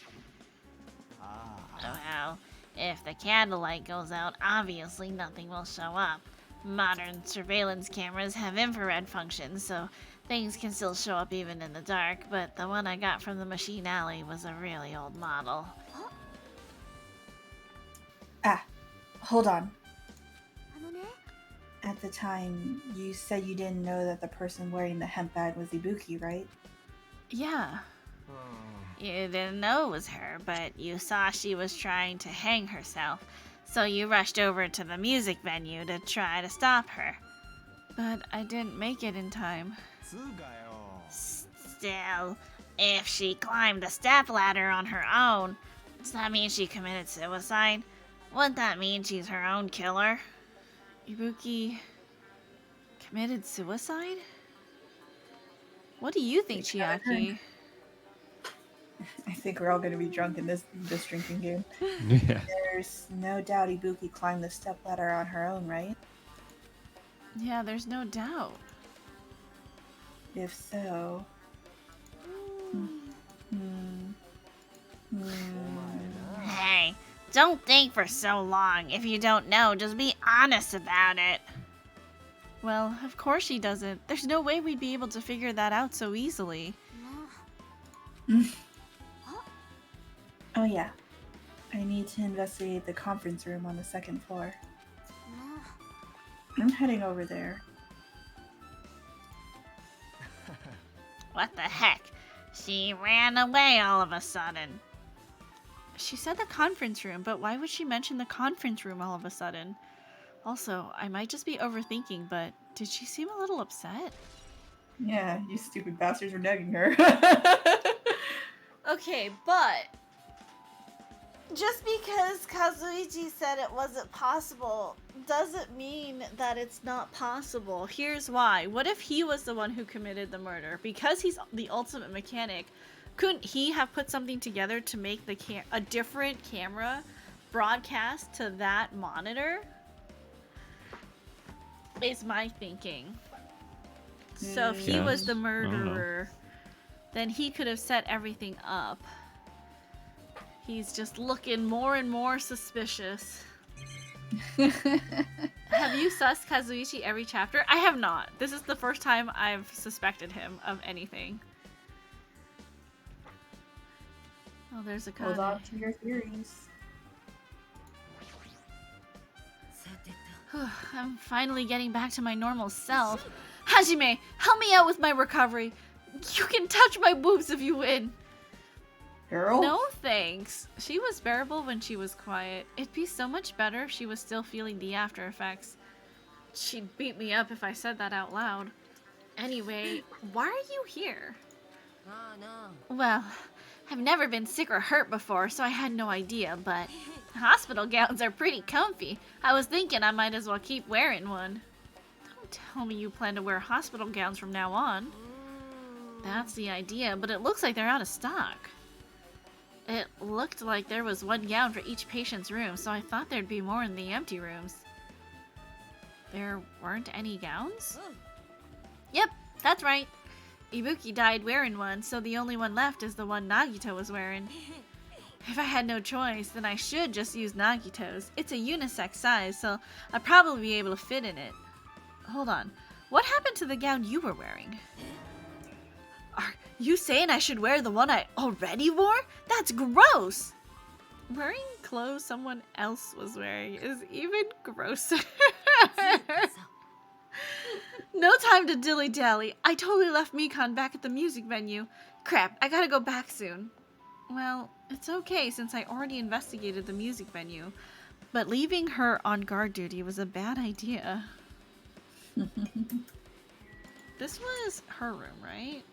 Oh well, if the candlelight goes out, obviously nothing will show up. Modern surveillance cameras have infrared functions, so things can still show up even in the dark, but the one I got from the machine alley was a really old model. Ah, hold on. At the time, you said you didn't know that the person wearing the hemp bag was Ibuki, right? Yeah. You didn't know it was her, but you saw she was trying to hang herself, so you rushed over to the music venue to try to stop her. But I didn't make it in time. Still, if she climbed the stepladder on her own, does that mean she committed suicide? Wouldn't that mean she's her own killer? Ibuki committed suicide? What do you think, Chiaki? I think we're all gonna be drunk in this drinking game. Yeah. There's no doubt Ibuki climbed the stepladder on her own, right? Yeah, there's no doubt. If so... Hey, don't think for so long. If you don't know, just be honest about it. Well, of course she doesn't. There's no way we'd be able to figure that out so easily. Oh yeah. I need to investigate the conference room on the second floor. I'm heading over there. What the heck? She ran away all of a sudden. She said the conference room, but why would she mention the conference room all of a sudden? Also, I might just be overthinking, but did she seem a little upset? Yeah, you stupid bastards were nagging her. Okay, but just because Kazuichi said it wasn't possible doesn't mean that it's not possible. Here's why. What if he was the one who committed the murder? Because he's the ultimate mechanic, couldn't he have put something together to make a different camera broadcast to that monitor? Is my thinking. So if he was the murderer, then he could have set everything up. He's just looking more and more suspicious. Have you sussed Kazuichi every chapter? I have not. This is the first time I've suspected him of anything. Oh, there's a Hold on to your theories. I'm finally getting back to my normal self. Hajime, help me out with my recovery. You can touch my boobs if you win. Girl? No thanks. She was bearable when she was quiet. It'd be so much better if she was still feeling the after effects. She'd beat me up if I said that out loud. Anyway, why are you here? Well, I've never been sick or hurt before, so I had no idea, but hospital gowns are pretty comfy. I was thinking I might as well keep wearing one. Don't tell me you plan to wear hospital gowns from now on. That's the idea, but it looks like they're out of stock. It looked like there was one gown for each patient's room, so I thought there'd be more in the empty rooms. There weren't any gowns? Yep, that's right. Ibuki died wearing one, so the only one left is the one Nagito was wearing. If I had no choice, then I should just use Nagito's. It's a unisex size, so I'll probably be able to fit in it. Hold on. What happened to the gown you were wearing? Are you saying I should wear the one I already wore? That's gross! Wearing clothes someone else was wearing is even grosser. No time to dilly-dally. I totally left Mikon back at the music venue. Crap, I gotta go back soon. Well, it's okay since I already investigated the music venue. But leaving her on guard duty was a bad idea. This was her room, right?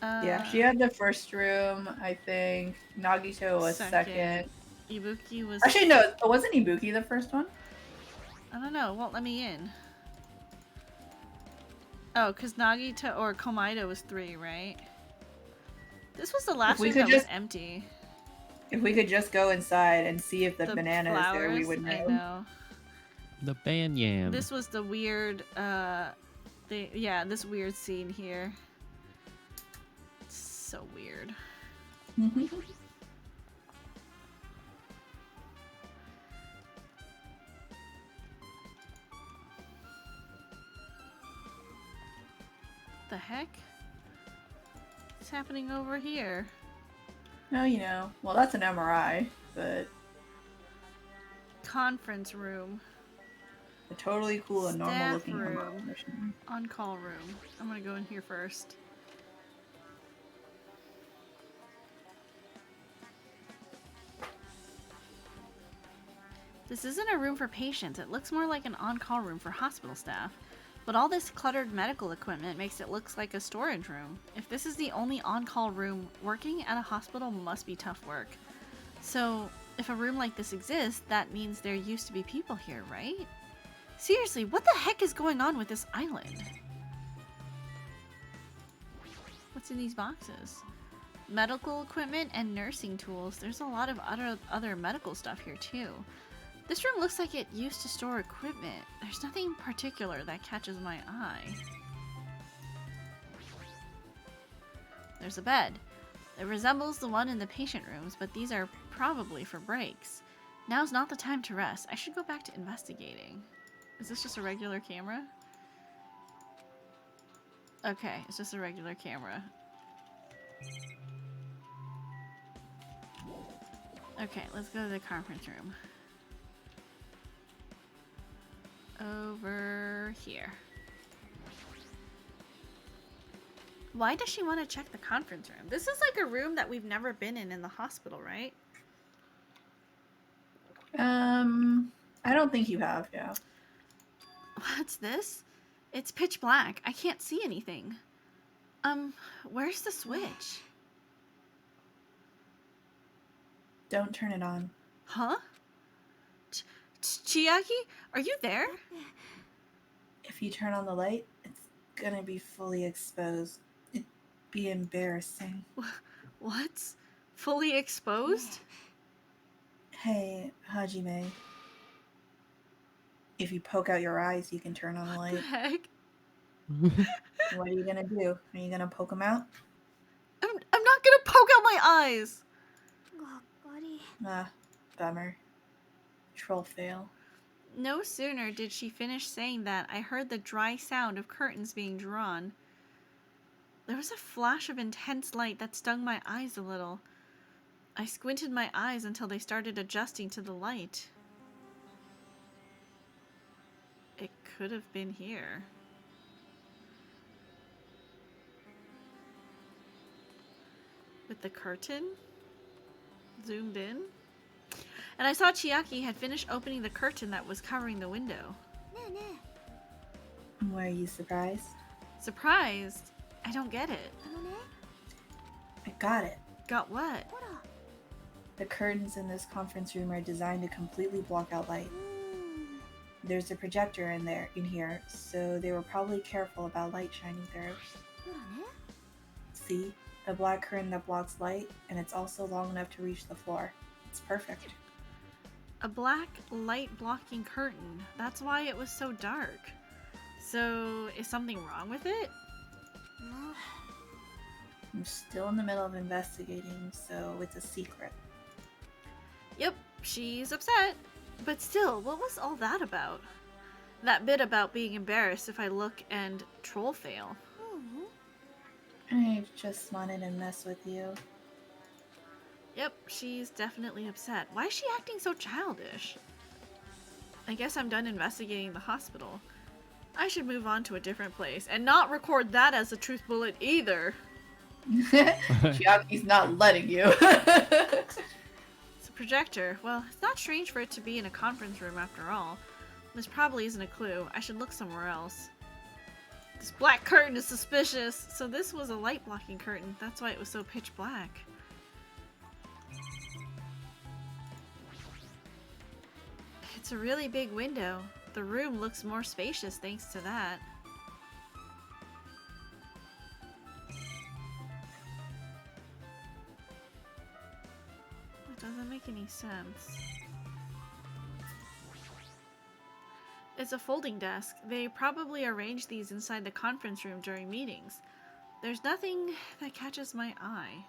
Yeah, she had the first room, I think. Nagito was second. Ibuki was... Actually, no, wasn't Ibuki the first one? I don't know, it won't let me in. Oh, because Nagito or Komaida was 3, right? This was the last room that was empty. If we could just go inside and see if the banana is there, we flowers, would know. I know. The Banyam. This was the weird, this weird scene here. It's so weird. The heck? What's happening over here? No, you know. Well, that's an MRI, but Conference room. a totally cool and normal looking Staff room. MRI machine. On-call room. I'm gonna go in here first. This isn't a room for patients. It looks more like an on-call room for hospital staff. But all this cluttered medical equipment makes it look like a storage room. If this is the only on-call room, working at a hospital must be tough work. So, if a room like this exists, that means there used to be people here, right? Seriously, what the heck is going on with this island? What's in these boxes? Medical equipment and nursing tools. There's a lot of other medical stuff here too. This room looks like it used to store equipment. There's nothing particular that catches my eye. There's a bed. It resembles the one in the patient rooms, but these are probably for breaks. Now's not the time to rest. I should go back to investigating. Is this just a regular camera? Okay, it's just a regular camera. Okay, let's go to the conference room. Over here. Why does she want to check the conference room? This is like a room that we've never been in the hospital, right? I don't think you have, yeah. What's this? It's pitch black. I can't see anything. Where's the switch? Don't turn it on. Huh? Chiaki? Are you there? If you turn on the light, it's gonna be fully exposed. It'd be embarrassing. What's fully exposed? Hey, Hajime. If you poke out your eyes, you can turn on the What the light. heck? What are you gonna do? Are you gonna poke them out? I'm not gonna poke out my eyes! Ah, bummer. Troll fail. No sooner did she finish saying that, I heard the dry sound of curtains being drawn. There was a flash of intense light that stung my eyes a little. I squinted my eyes until they started adjusting to the light. It could have been here. With the curtain zoomed in. And I saw Chiaki had finished opening the curtain that was covering the window. Were you surprised? Surprised? I don't get it. I got it. Got what? The curtains in this conference room are designed to completely block out light. There's a projector in here, so they were probably careful about light shining through. See? A black curtain that blocks light, and it's also long enough to reach the floor. It's perfect. A black light blocking curtain. That's why it was so dark. So, is something wrong with it? I'm still in the middle of investigating, so it's a secret. Yep, she's upset. But still, what was all that about? That bit about being embarrassed if I look and troll fail. I just wanted to mess with you. Yep, she's definitely upset. Why is she acting so childish? I guess I'm done investigating the hospital. I should move on to a different place and not record that as a truth bullet either. Chiaki's not letting you. It's a projector. Well, it's not strange for it to be in a conference room after all. This probably isn't a clue. I should look somewhere else. This black curtain is suspicious. So this was a light blocking curtain. That's why it was so pitch black. It's a really big window. The room looks more spacious thanks to that. It doesn't make any sense. It's a folding desk. They probably arranged these inside the conference room during meetings. There's nothing that catches my eye.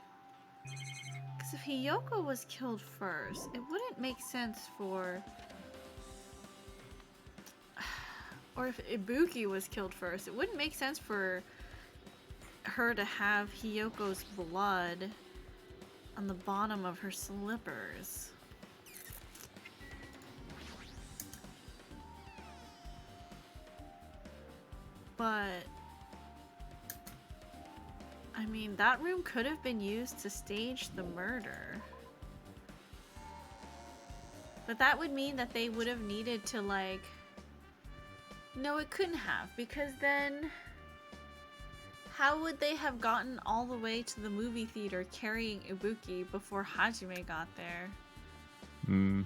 Because if Hiyoko was killed first, it wouldn't make sense for... Or if Ibuki was killed first, it wouldn't make sense for her to have Hiyoko's blood on the bottom of her slippers. But I mean, that room could have been used to stage the murder. But that would mean that they would have needed to, like... No, it couldn't have, because then... How would they have gotten all the way to the movie theater carrying Ibuki before Hajime got there? I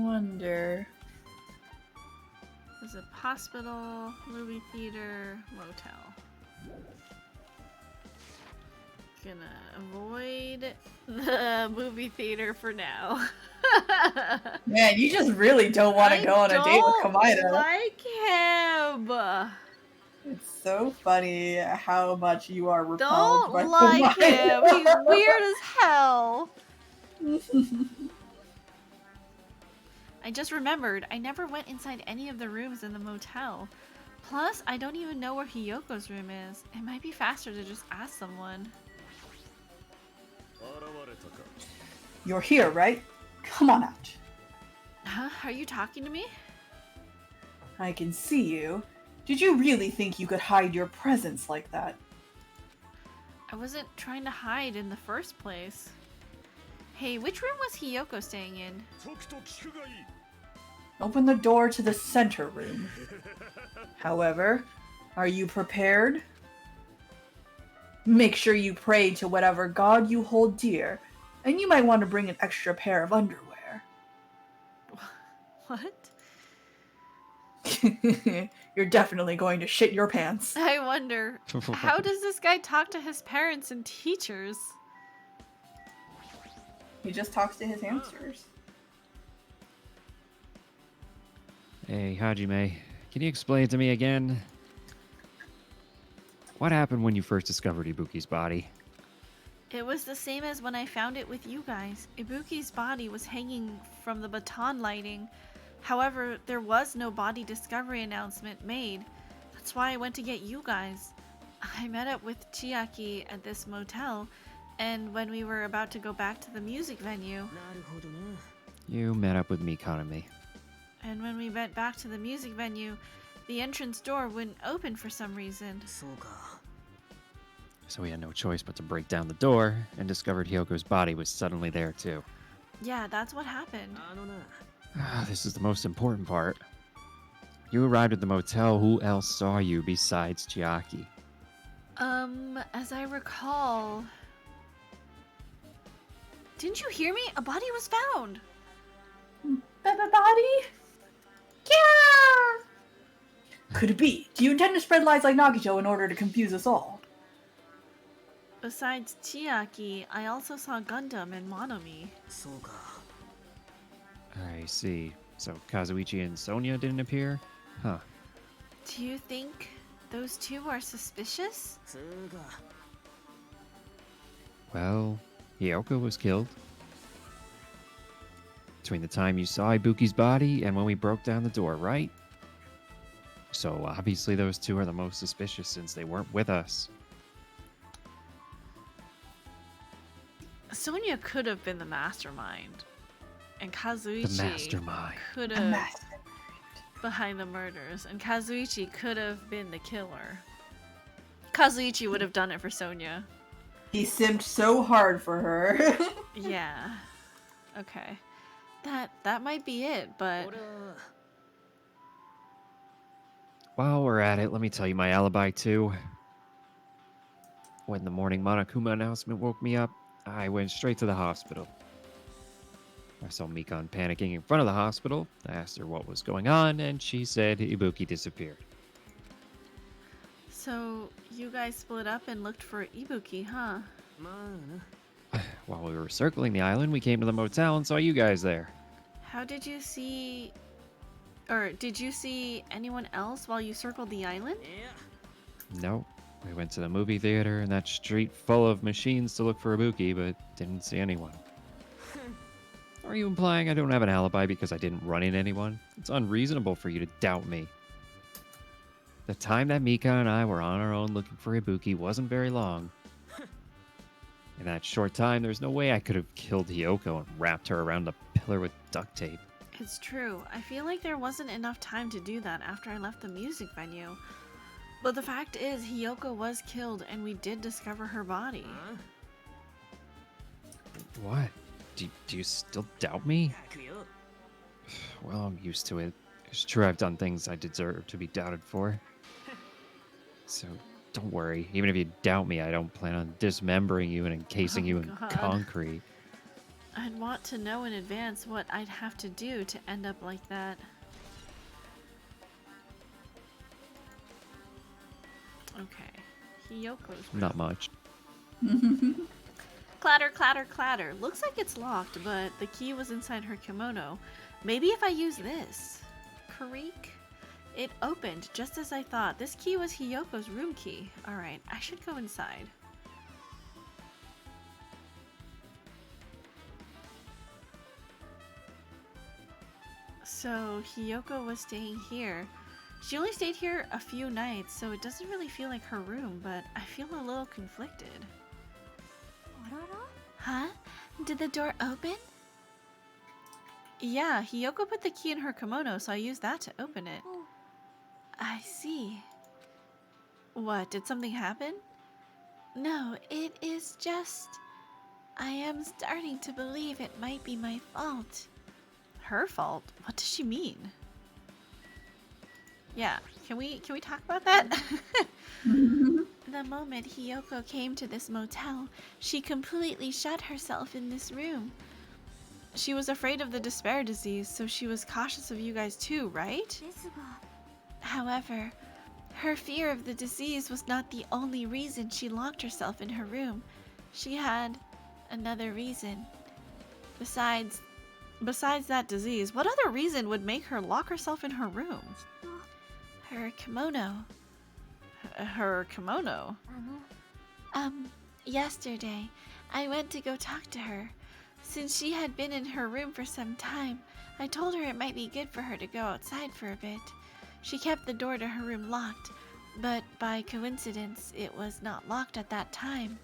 wonder. There's a hospital, movie theater, motel. Gonna avoid the movie theater for now. Man, you just really don't want to go on a date with Kamida. Like him. It's so funny how much you are repelled by Don't like him. Kamida. He's weird as hell. I just remembered I never went inside any of the rooms in the motel. Plus, I don't even know where Hiyoko's room is. It might be faster to just ask someone. You're here, right? Come on out. Huh? Are you talking to me? I can see you. Did you really think you could hide your presence like that? I wasn't trying to hide in the first place. Hey, which room was Hiyoko staying in? Open the door to the center room. However, are you prepared? Make sure you pray to whatever god you hold dear, and you might want to bring an extra pair of underwear. What? You're definitely going to shit your pants. I wonder, how does this guy talk to his parents and teachers? He just talks to his hamsters. Hey, Hajime, can you explain to me again? What happened when you first discovered Ibuki's body? It was the same as when I found it with you guys. Ibuki's body was hanging from the baton lighting. However, there was no body discovery announcement made. That's why I went to get you guys. I met up with Chiaki at this motel, and when we were about to go back to the music venue... You met up with Kaname. And when we went back to the music venue, the entrance door wouldn't open for some reason. So we had no choice but to break down the door and discovered Hyoko's body was suddenly there too. Yeah, that's what happened. This is the most important part. You arrived at the motel. Who else saw you besides Chiaki? As I recall... Didn't you hear me? A body was found! Body? Yeah! Could it be? Do you intend to spread lies like Nagito in order to confuse us all? Besides Chiaki, I also saw Gundam and Monomi. I see. So Kazuichi and Sonia didn't appear? Huh. Do you think those two are suspicious? Well, Hyoko was killed. Between the time you saw Ibuki's body and when we broke down the door, right? So obviously those two are the most suspicious since they weren't with us. Sonia could have been the mastermind, and The Kazuichi mastermind. could A have mess. behind the murders, and Kazuichi could have been the killer. Kazuichi would have done it for Sonia. He simped so hard for her. Yeah. Okay. That might be it, but While we're at it, let me tell you my alibi too. When the morning Monokuma announcement woke me up, I went straight to the hospital. I saw Mikan panicking in front of the hospital. I asked her what was going on, and she said Ibuki disappeared. so you guys split up and looked for Ibuki, huh? While we were circling the island, we came to the motel and saw you guys there. How did you see or did you see anyone else while you circled the island? No, we went to the movie theater and that street full of machines to look for Ibuki, but didn't see anyone. Are you implying I don't have an alibi because I didn't run in anyone? It's unreasonable for you to doubt me. The time that Mika and I were on our own looking for Ibuki wasn't very long. In that short time, there's no way I could have killed Hiyoko and wrapped her around a pillar with duct tape. It's true. I feel like there wasn't enough time to do that after I left the music venue. But the fact is, Hiyoko was killed and we did discover her body. What? Do you still doubt me? Well, I'm used to it. It's true I've done things I deserve to be doubted for. So don't worry. Even if you doubt me, I don't plan on dismembering you and encasing you in God. concrete. I'd want to know in advance what I'd have to do to end up like that. Okay. Hiyoko's room. Not much. Clatter, clatter, clatter. Looks like it's locked, but the key was inside her kimono. Maybe if I use this. Creak. It opened just as I thought. This key was Hiyoko's room key. Alright, I should go inside. So, Hiyoko was staying here. She only stayed here a few nights, so it doesn't really feel like her room, but I feel a little conflicted. Huh? Did the door open? Yeah, Hiyoko put the key in her kimono, so I used that to open it. I see. What, did something happen? No, it is just... I am starting to believe it might be my fault. Her fault? What does she mean? Yeah, can we talk about that? The moment Hiyoko came to this motel, she completely shut herself in this room. She was afraid of the despair disease, so she was cautious of you guys too, right? However, her fear of the disease was not the only reason she locked herself in her room. She had another reason. Besides that disease, what other reason would make her lock herself in her room? Her kimono. Her kimono? Yesterday, I went to go talk to her. Since she had been in her room for some time, I told her it might be good for her to go outside for a bit. She kept the door to her room locked, but by coincidence, it was not locked at that time.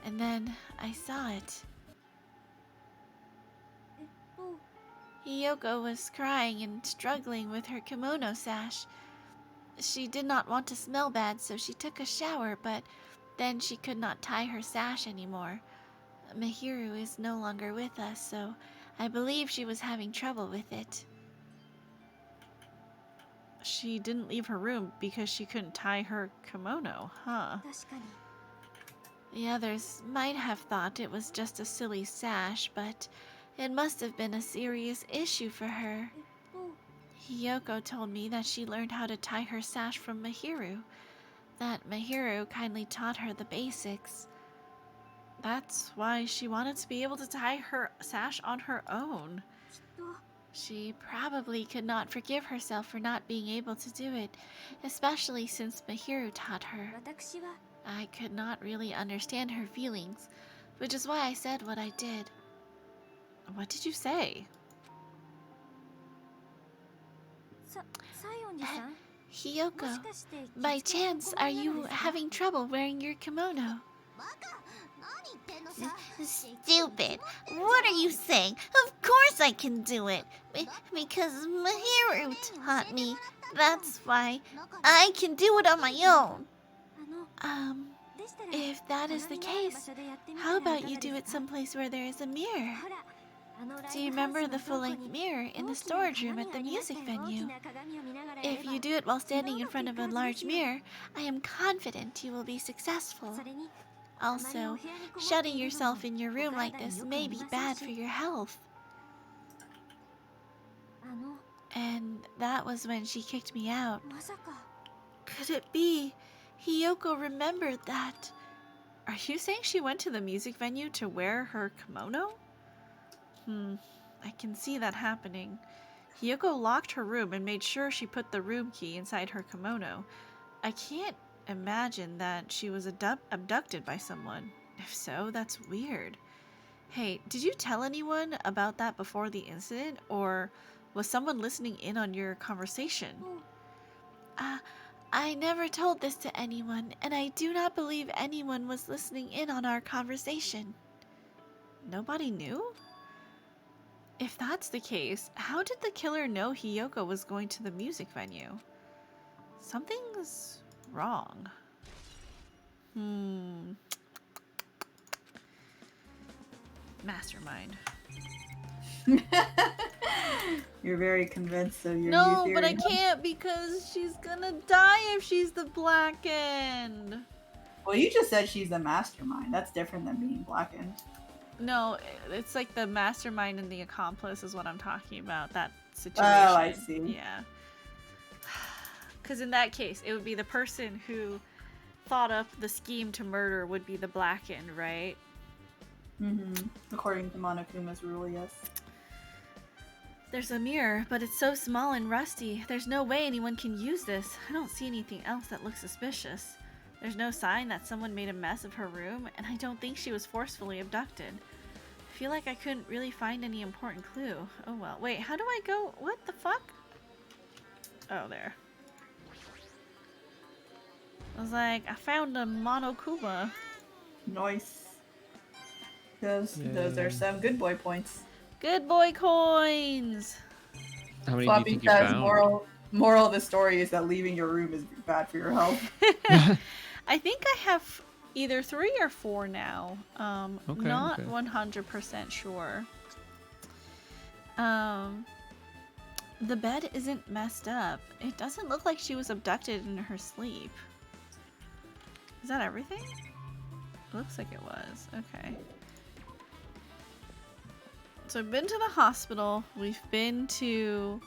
And then I saw it. Hiyoko was crying and struggling with her kimono sash. She did not want to smell bad, so she took a shower, but then she could not tie her sash anymore. Mihiru is no longer with us, so I believe she was having trouble with it. She didn't leave her room because she couldn't tie her kimono, huh? The others might have thought it was just a silly sash, but it must have been a serious issue for her. Hiyoko told me that she learned how to tie her sash from Mihiru, that Mihiru kindly taught her the basics. That's why she wanted to be able to tie her sash on her own. She probably could not forgive herself for not being able to do it, especially since Mihiru taught her. I could not really understand her feelings, which is why I said what I did. What did you say? Hiyoko, by chance, are you having trouble wearing your kimono? Stupid. What are you saying? Of course I can do it. Because Mahiru taught me. That's why I can do it on my own. If that is the case, how about you do it someplace where there is a mirror? Do you remember the full-length mirror in the storage room at the music venue? If you do it while standing in front of a large mirror, I am confident you will be successful. Also, shutting yourself in your room like this may be bad for your health. And that was when she kicked me out. Could it be Hiyoko remembered that? Are you saying she went to the music venue to wear her kimono? I can see that happening. Hiyoko locked her room and made sure she put the room key inside her kimono. I can't imagine that she was abducted by someone. If so, that's weird. Hey, did you tell anyone about that before the incident, or was someone listening in on your conversation? I never told this to anyone, and I do not believe anyone was listening in on our conversation. Nobody knew? If that's the case, how did the killer know Hiyoko was going to the music venue? Something's wrong. Mastermind. You're very convinced of your new No, theory. but I can't because she's gonna die if she's the blackened. Well, you just said she's the mastermind. That's different than being blackened. No, it's like the mastermind and the accomplice is what I'm talking about. That situation. Oh, I see. Yeah. Because in that case, it would be the person who thought up the scheme to murder would be the blackened, right? According to Monokuma's rule, yes. There's a mirror, but it's so small and rusty. There's no way anyone can use this. I don't see anything else that looks suspicious. There's no sign that someone made a mess of her room, and I don't think she was forcefully abducted. I feel like I couldn't really find any important clue. Oh well. Wait, how do I go? What the fuck? Oh, there. I was like, I found a Monokuma. Nice. Those are some good boy points. Good boy coins! How many Floppy do you think you says found? moral of the story is that leaving your room is bad for your health. I think I have either 3 or 4 now. Okay, Not okay. 100% sure. The bed isn't messed up. It doesn't look like she was abducted in her sleep. Is that everything? Looks like it was. Okay. So I've been to the hospital. We've been to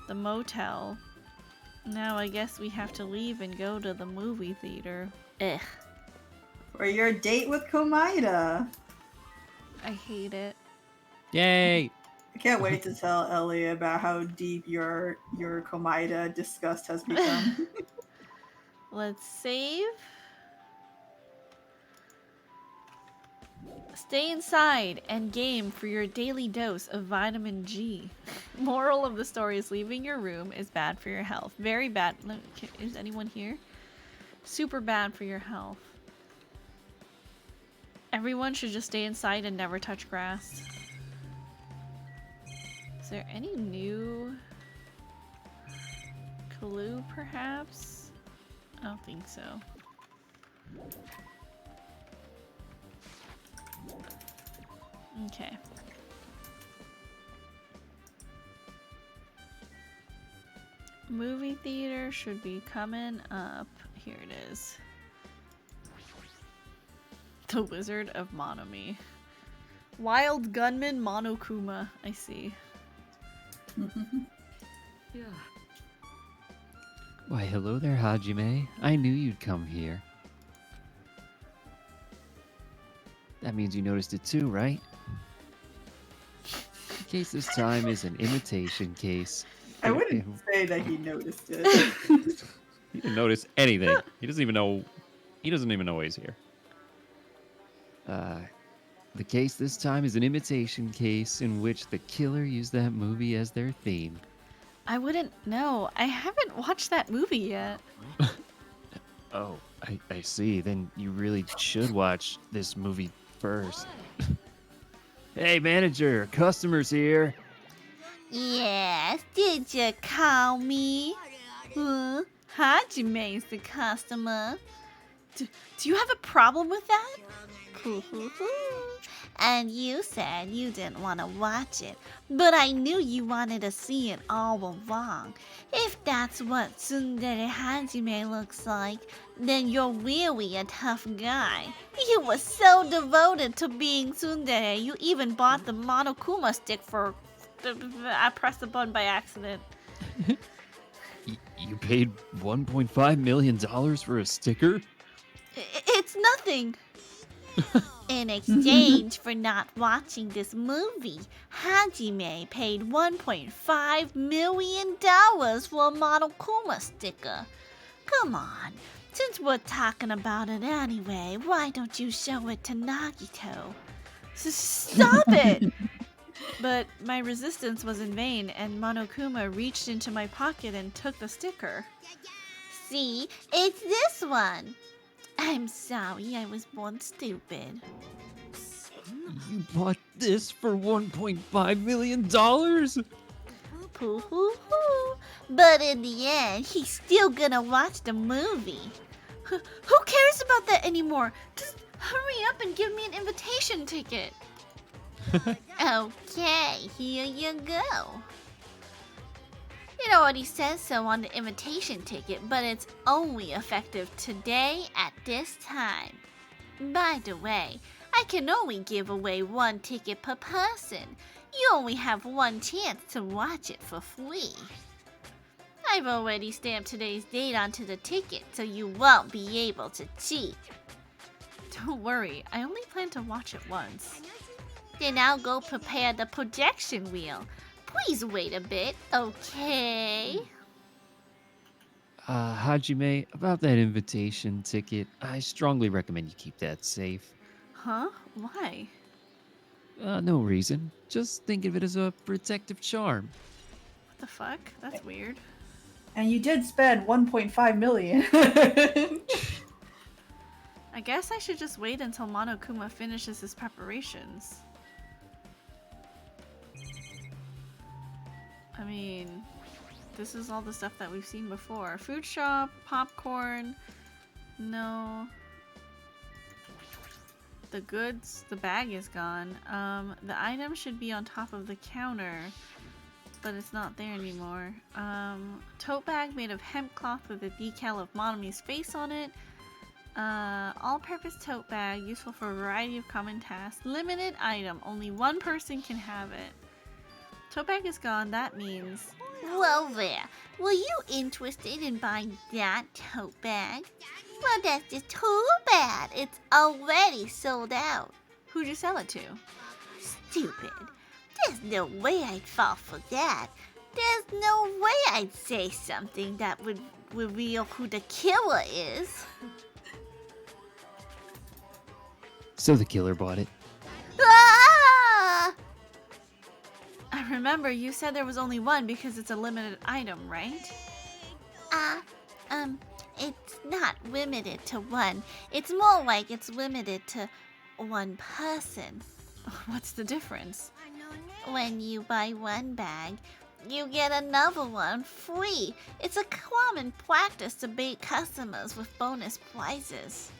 the motel. Now I guess we have to leave and go to the movie theater. Ugh. For your date with Komaida. I hate it. Yay! I can't wait to tell Ellie about how deep your Komaida disgust has become. Let's save. Stay inside and game for your daily dose of vitamin G. Moral of the story is leaving your room is bad for your health. Very bad. Is anyone here? Super bad for your health. Everyone should just stay inside and never touch grass. Is there any new clue, perhaps? I don't think so. Okay. Movie theater should be coming up. Here it is. The Wizard of Monomi. Wild Gunman Monokuma. I see. Yeah. Why, hello there, Hajime. I knew you'd come here. That means you noticed it too, right? The case this time is an imitation case. I wouldn't say that he noticed it. He didn't notice anything. He doesn't even know. He doesn't even know why he's here. The case this time is an imitation case in which the killer used that movie as their theme. I wouldn't know. I haven't watched that movie yet. Oh, I see. Then you really should watch this movie first. Hey, manager, customers here. Yes, did you call me? Huh? Hajime's the customer. Do you have a problem with that? And you said you didn't want to watch it, but I knew you wanted to see it all along. If that's what Tsundere Hajime looks like, then you're really a tough guy. You were so devoted to being Tsundere, you even bought the Monokuma stick for... I pressed the button by accident. You paid $1.5 million for a sticker? It's nothing. In exchange for not watching this movie, Hajime paid $1.5 million for a Monokuma sticker. Come on, since we're talking about it anyway, why don't you show it to Nagito? Stop it! But my resistance was in vain, and Monokuma reached into my pocket and took the sticker. See, it's this one. I'm sorry I was born stupid. You bought this for $1.5 million? Poo-hoo-hoo. But in the end, he's still gonna watch the movie. Who cares about that anymore? Just hurry up and give me an invitation ticket. Okay, here you go. It already says so on the invitation ticket, but it's only effective today at this time. By the way, I can only give away one ticket per person. You only have one chance to watch it for free. I've already stamped today's date onto the ticket, so you won't be able to cheat. Don't worry, I only plan to watch it once. Then I'll go prepare the projection wheel. Please wait a bit, okay? Hajime, about that invitation ticket, I strongly recommend you keep that safe. Huh? Why? No reason. Just think of it as a protective charm. What the fuck? That's weird. And you did spend 1.5 million. I guess I should just wait until Monokuma finishes his preparations. I mean, this is all the stuff that we've seen before. Food shop, popcorn, no. The goods, the bag is gone. The item should be on top of the counter, but it's not there anymore. Tote bag made of hemp cloth with a decal of Monomi's face on it. All-purpose tote bag, useful for a variety of common tasks. Limited item, only one person can have it. Tote bag is gone, that means... Well there, were you interested in buying that tote bag? Well, that's just too bad. It's already sold out. Who'd you sell it to? Stupid. There's no way I'd fall for that. There's no way I'd say something that would reveal who the killer is. So the killer bought it. Ah! I remember you said there was only one because it's a limited item, right? It's not limited to one. It's more like it's limited to one person. What's the difference? When you buy one bag, you get another one free. It's a common practice to bait customers with bonus prizes.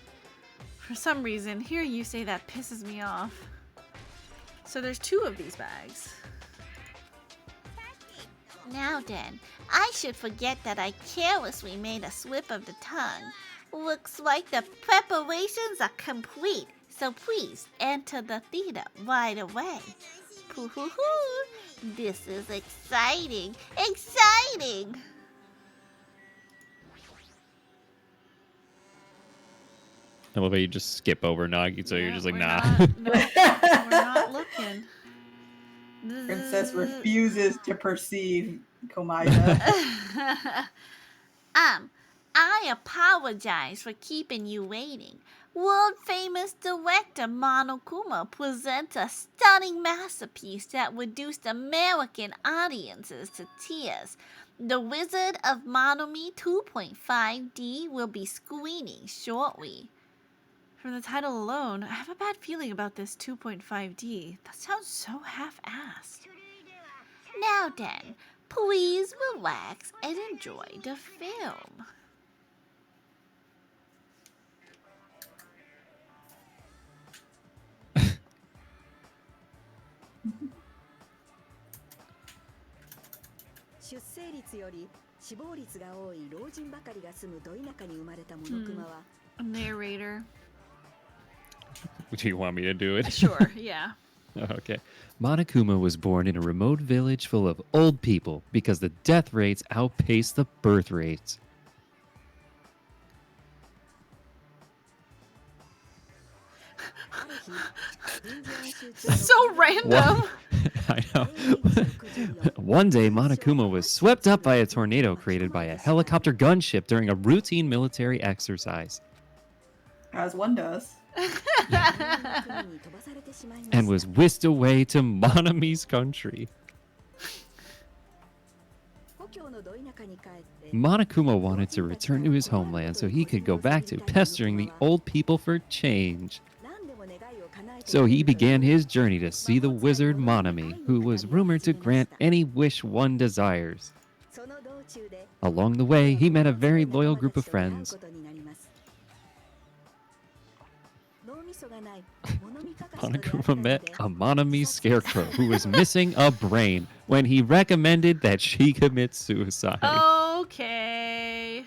For some reason, hearing you say that pisses me off. So there's two of these bags. Now then, I should forget that I carelessly made a slip of the tongue. Looks like the preparations are complete, so please enter the theater right away. Poo-hoo-hoo! This is exciting! Exciting! I love how you just skip over Nagi, so you're Yeah, just like, we're nah. we're not looking. Princess refuses to perceive Komaida. I apologize for keeping you waiting. World famous director Monokuma presents a stunning masterpiece that reduced American audiences to tears. The Wizard of Monomi 2.5D will be screening shortly. From the title alone, I have a bad feeling about this 2.5D. That sounds so half-assed. Now then, please relax and enjoy the film. Narrator. Do you want me to do it? Sure, yeah. Okay. Monokuma was born in a remote village full of old people because the death rates outpaced the birth rates. So random. I know. One day, Monokuma was swept up by a tornado created by a helicopter gunship during a routine military exercise As one does. and was whisked away to Monami's country. Monokuma wanted to return to his homeland so he could go back to pestering the old people for change. So he began his journey to see the wizard Monami, who was rumored to grant any wish one desires. Along the way, he met a very loyal group of friends. Monokuma met a Monami scarecrow who was missing a brain when he recommended that she commit suicide. Okay.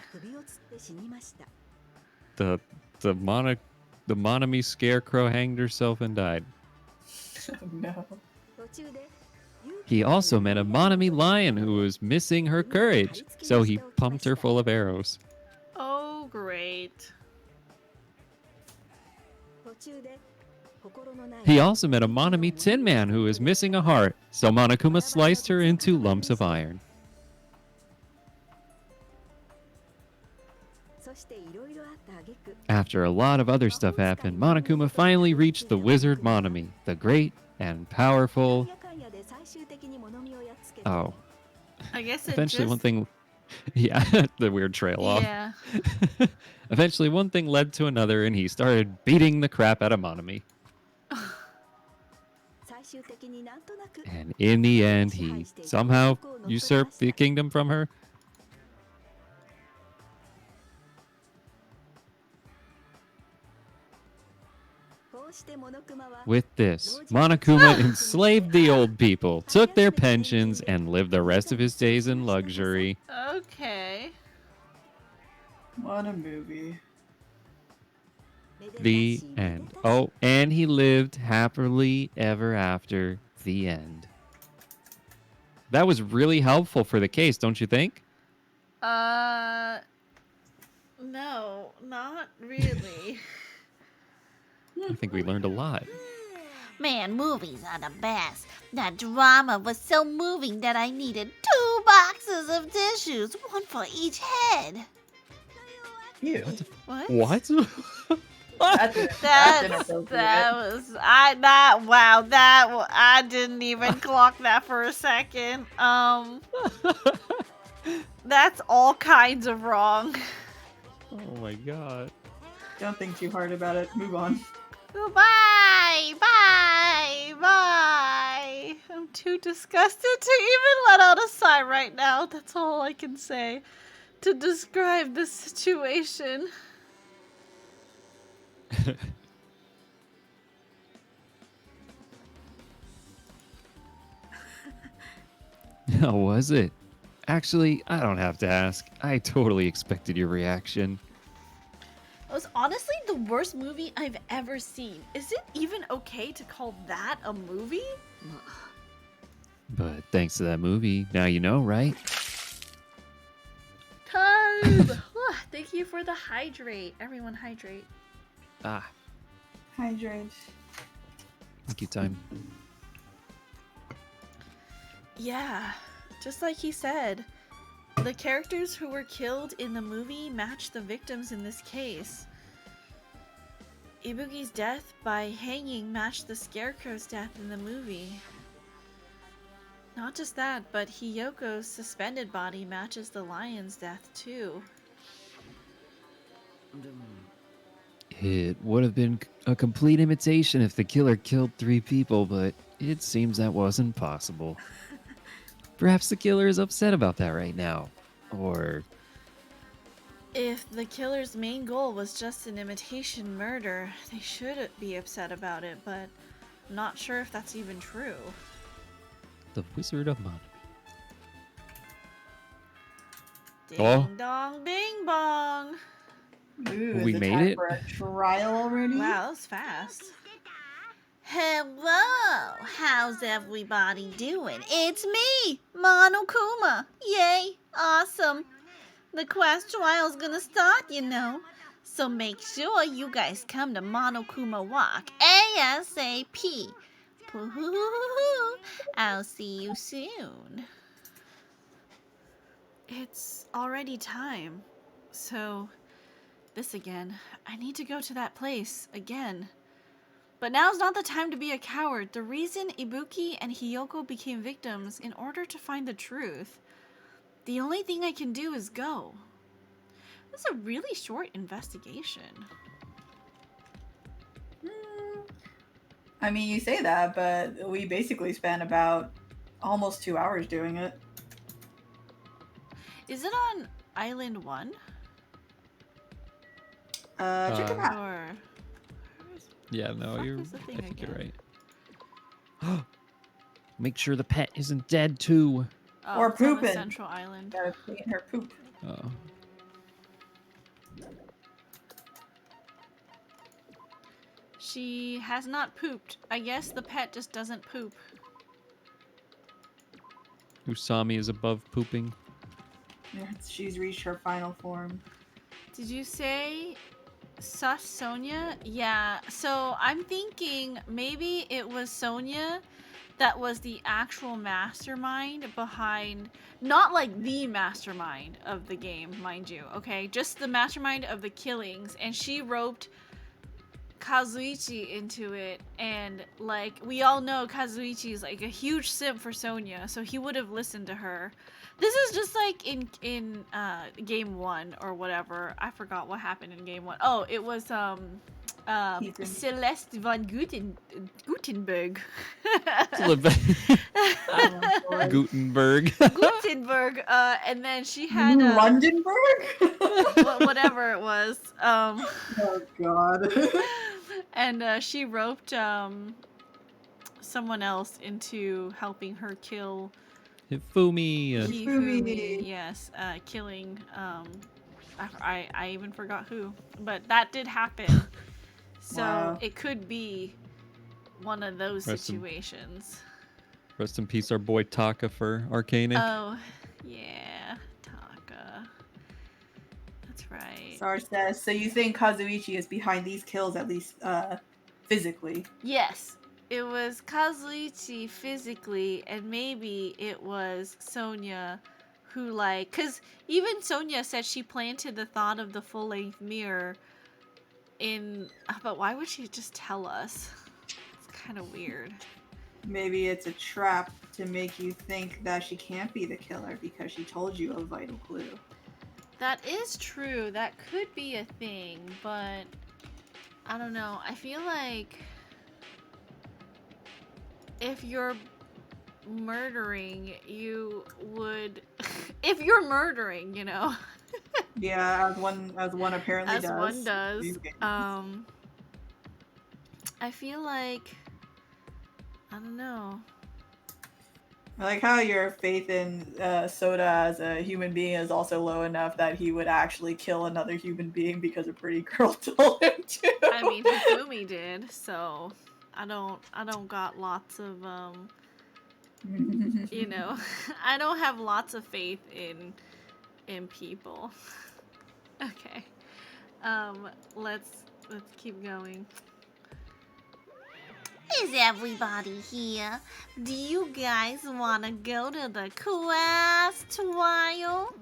The Monami scarecrow hanged herself and died. No. He also met a Monami lion who was missing her courage, so he pumped her full of arrows. Oh, great. He also met a Monami tin man who was missing a heart, so Monokuma sliced her into lumps of iron. After a lot of other stuff happened, Monokuma finally reached the wizard Monami, the great and powerful... Oh. I guess it Eventually just... one thing... Yeah, the weird trail off. Yeah. Eventually one thing led to another, and he started beating the crap out of Monami. And in the end, he somehow usurped the kingdom from her. With this, Monokuma enslaved the old people, took their pensions, and lived the rest of his days in luxury. Okay. What a movie. The end. Oh, and he lived happily ever after. The end. That was really helpful for the case, don't you think? No, not really. I think we learned a lot. Man, movies are the best. That drama was so moving that I needed 2 boxes of tissues, one for each head. Ew. What? What? That's That I didn't even clock that for a second. That's all kinds of wrong. Oh my god. Don't think too hard about it. Move on. Bye, bye, bye. I'm too disgusted to even let out a sigh right now. That's all I can say to describe the situation. How was it? Actually, I don't have to ask. I totally expected your reaction. It was honestly the worst movie I've ever seen. Is it even okay to call that a movie? But thanks to that movie, now you know, right? Cuz! Thank you for the hydrate. Everyone hydrate. Ah, Hydrate. thank you, Time. Yeah, just like he said, the characters who were killed in the movie match the victims in this case. Ibuki's death by hanging matched the Scarecrow's death in the movie. Not just that, but Hiyoko's suspended body matches the lion's death too. It would have been a complete imitation if the killer killed 3 people, but it seems that wasn't possible. Perhaps the killer is upset about that right now. Or If the killer's main goal was just an imitation murder, they should be upset about it, but I'm not sure if that's even true. the Wizard of Monami. Ding Oh. dong, bing bong. Ooh, We is made time it? for a trial already? Wow, that was fast. Hello! How's everybody doing? It's me, Monokuma. Yay! Awesome. The quest trial's gonna start, you know. So make sure you guys come to Monokuma Walk ASAP. Poo-hoo-hoo-hoo-hoo. I'll see you soon. It's already time. So, this again. I need to go to that place again. But now's not the time to be a coward. The reason Ibuki and Hiyoko became victims in order to find the truth. The only thing I can do is go. This is a really short investigation. I mean, you say that, but we basically spent about almost 2 hours doing it. Is it on Island 1? Check it out. Or... Yeah, no, fuck you're. is the thing I think you're again? right. Make sure the pet isn't dead too. Oh, Or it's on the pooping. Central Island. Gotta clean her poop. Oh. She has not pooped. I guess the pet just doesn't poop. Usami is above pooping. She's reached her final form. Did you say sus Sonia? Yeah, so I'm thinking maybe it was Sonia that was the actual mastermind behind, not like the mastermind of the game, mind you, okay? Just the mastermind of the killings, and she roped Kazuichi into it, and like we all know Kazuichi is like a huge simp for Sonia, so he would have listened to her. This is just like in game 1 or whatever. I forgot what happened in game 1. Oh, it was Ethan. Celeste von Gutenberg. Oh, Gutenberg. Gutenberg, and then she had Lundenberg? whatever it was. Oh god. And she roped someone else into helping her kill Hifumi. Hifumi. Yes, killing. I even forgot who, but that did happen. So Wow. it could be one of those Rest in- situations. Rest in peace, our boy Taka for Arcanic. Oh, yeah, Taka. That's right. Sar says, so you think Kazuichi is behind these kills, at least physically? Yes, it was Kazuichi physically, and maybe it was Sonia who, like, because even Sonia said she planted the thought of the full-length mirror in, but why would she just tell us? It's kind of weird. Maybe it's a trap to make you think that she can't be the killer because she told you a vital clue. That is true. That could be a thing, but I don't know. I feel like if you're murdering, you would if you're murdering, you know. Yeah, as one apparently As does. one does. These games. I feel like I don't know. I like how your faith in Soda as a human being is also low enough that he would actually kill another human being because a pretty girl told him to. I mean, Hifumi did, so I don't got lots of you know, I don't have lots of faith in people. Okay. Let's keep going. Is everybody here? Do you guys want to go to the quest trial?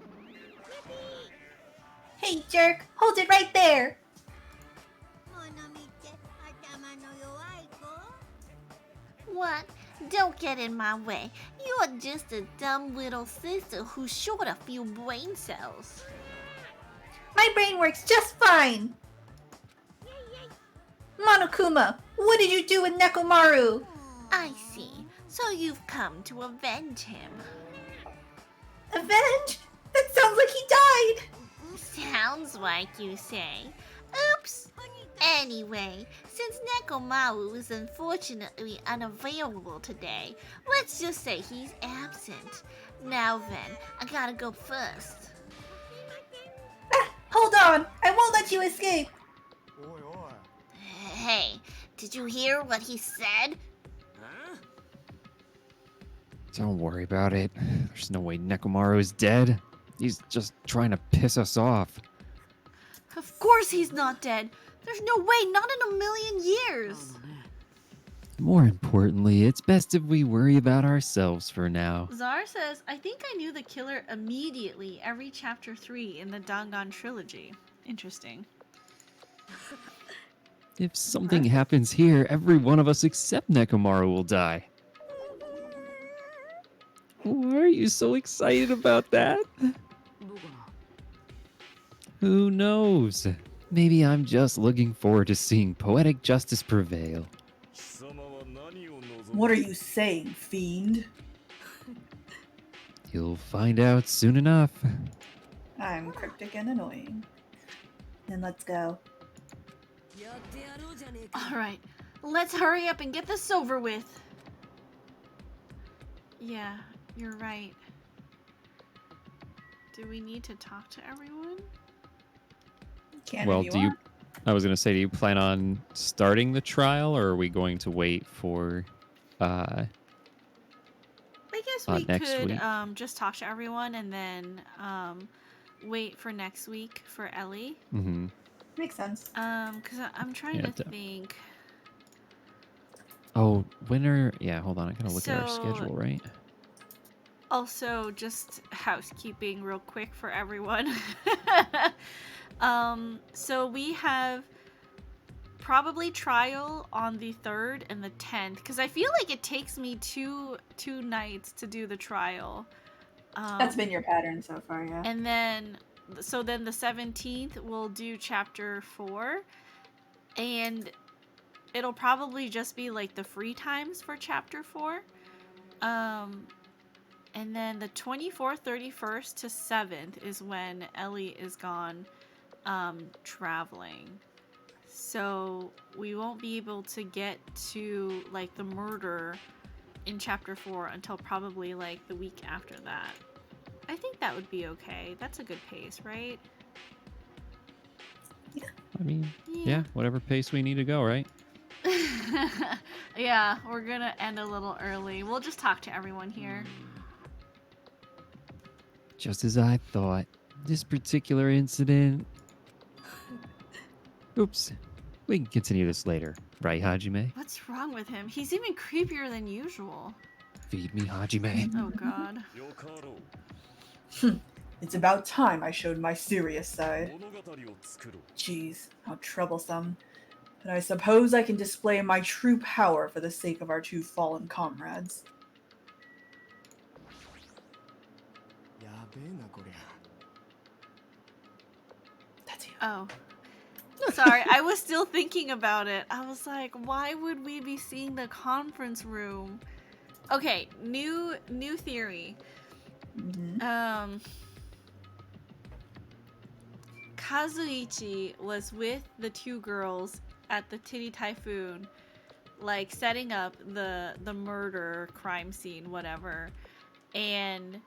Hey, jerk! Hold it right there! What? Don't get in my way. You're just a dumb little sister who's short a few brain cells. My brain works just fine! Monokuma, what did you do with Nekomaru? I see. So you've come to avenge him. Avenge? That sounds like he died! Sounds like you say. Oops! Anyway, since Nekomaru is unfortunately unavailable today, let's just say he's absent. Now then, I gotta go first. Hold on! I won't let you escape! Hey, did you hear what he said? Don't worry about it. There's no way Nekomaru is dead. He's just trying to piss us off. Of course he's not dead. There's no way, not in a million years. More importantly, it's best if we worry about ourselves for now. Zar says, I think I knew the killer immediately every chapter 3 in the Dangan trilogy. Interesting. If something happens here, every one of us except Nekomaru will die. Why are you so excited about that? Who knows? Maybe I'm just looking forward to seeing poetic justice prevail. What are you saying, fiend? You'll find out soon enough. I'm cryptic and annoying. Then let's go. Alright, let's hurry up and get this over with. Yeah, you're right. Do we need to talk to everyone? Can Well, if do you... want. I was going to say, do you plan on starting the trial, or are we going to wait for... I guess we next could week. just talk to everyone and then wait for next week for Ellie. Mm-hmm. Makes sense. Because I'm trying Yeah, to think. Oh, when are... Yeah, hold on. I gotta look at our So- schedule, right? Also, just housekeeping real quick for everyone. So we have probably trial on the 3rd and the 10th, because I feel like it takes me two nights to do the trial. That's been your pattern so far, yeah. And then, so then the 17th we'll do chapter 4, and it'll probably just be like the free times for chapter 4. And then the 24th, 31st to 7th is when Ellie is gone traveling. So we won't be able to get to like the murder in chapter 4 until probably like the week after that. I think that would be okay. That's a good pace, right? I mean, yeah, whatever pace we need to go, right? Yeah, we're gonna end a little early. We'll just talk to everyone here. Just as I thought. This particular incident... Oops. We can continue this later. Right, Hajime? What's wrong with him? He's even creepier than usual. Feed me, Hajime. Oh god. It's about time I showed my serious side. Jeez, how troublesome. But I suppose I can display my true power for the sake of our two fallen comrades. That's you. Oh. Sorry, I was still thinking about it. I was like, why would we be seeing the conference room? Okay, new theory. Mhm. Kazuichi was with the two girls at the Titty Typhoon, like setting up the murder crime scene, whatever. And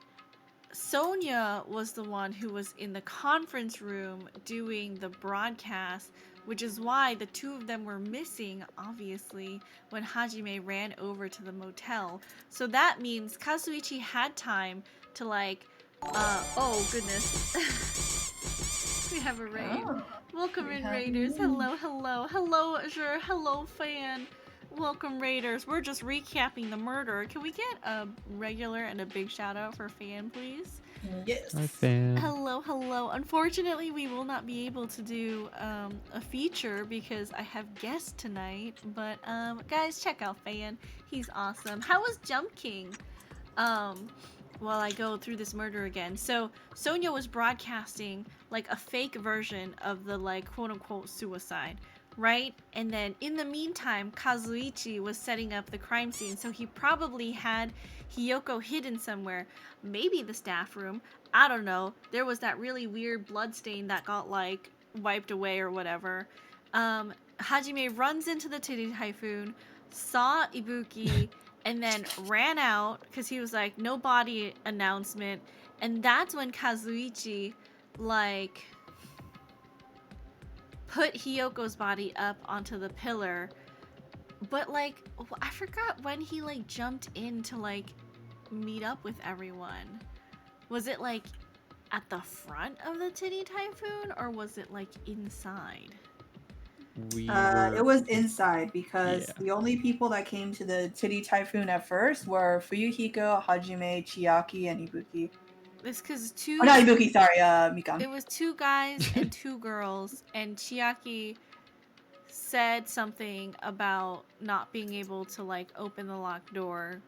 Sonia was the one who was in the conference room doing the broadcast, which is why the two of them were missing, obviously, when Hajime ran over to the motel. So that means Kazuichi had time to like, oh goodness. We have a raid. Oh, Welcome we in, have Raiders. a Hello, hello. Hello, Azure. Hello, fan. Welcome, Raiders. We're just recapping the murder. Can we get a regular and a big shout out for fan, please? yes. Hi, fan. Hello, hello. Unfortunately, we will not be able to do a feature because I have guests tonight. But guys, check out fan. He's awesome. How was Jump King? While I go through this murder again. So Sonia was broadcasting like a fake version of the like quote unquote suicide, right? And then in the meantime, Kazuichi was setting up the crime scene, so he probably had Hiyoko hidden somewhere. Maybe the staff room. I don't know. There was that really weird blood stain that got like wiped away or whatever. Hajime runs into the Titty Typhoon, saw Ibuki, and then ran out because he was like, no body announcement. And that's when Kazuichi, like, put Hiyoko's body up onto the pillar. But, like, I forgot when he, like, jumped in to, like, meet up with everyone. Was it, like, at the front of the Titty Typhoon, or was it, like, inside? It was inside because Yeah. the only people that came to the Titty Typhoon at first were Fuyuhiko, Hajime, Chiaki, and Ibuki. It's because Oh, not Ibuki, sorry, Mikan. it was 2 guys and 2 girls, and Chiaki said something about not being able to, like, open the locked door.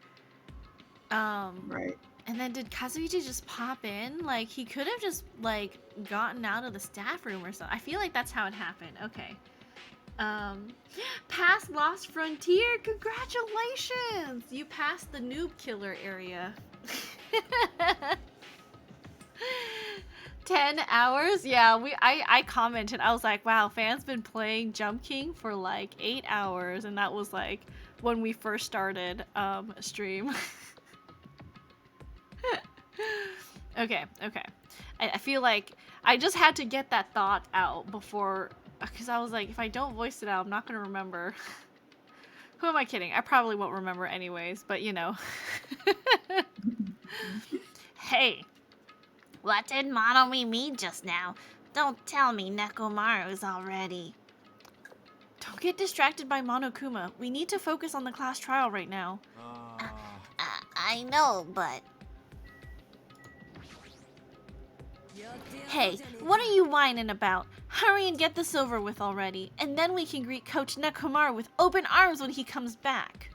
Right. And then did Kazuichi just pop in? Like, he could have just, like, gotten out of the staff room or something. I feel like that's how it happened. Okay. Past Lost Frontier, congratulations! You passed the noob killer area. 10 hours? Yeah, I commented. I was like, wow, fans been playing Jump King for like 8 hours, and that was like when we first started stream. Okay. I feel like I just had to get that thought out before, because I was like, if I don't voice it out, I'm not gonna remember. Who am I kidding? I probably won't remember anyways, but you know. Hey, what did Monomi mean just now? Don't tell me Nekomaru's already. Don't get distracted by Monokuma. We need to focus on the class trial right now. I know, but... Hey, what are you whining about? Hurry and get this over with already, and then we can greet Coach Nekomaru with open arms when he comes back.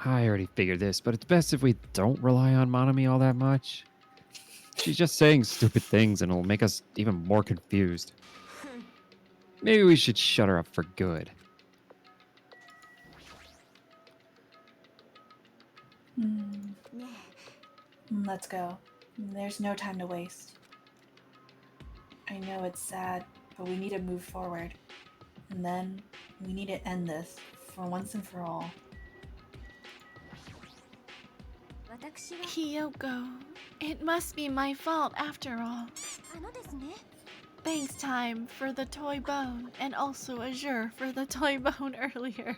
I already figured this, but it's best if we don't rely on Monomi all that much. She's just saying stupid things and it'll make us even more confused. Maybe we should shut her up for good. Let's go. There's no time to waste. I know it's sad, but we need to move forward. And then we need to end this for once and for all. Hiyoko, it must be my fault after all. Thanks time for the toy bone, and also Azure for the toy bone earlier.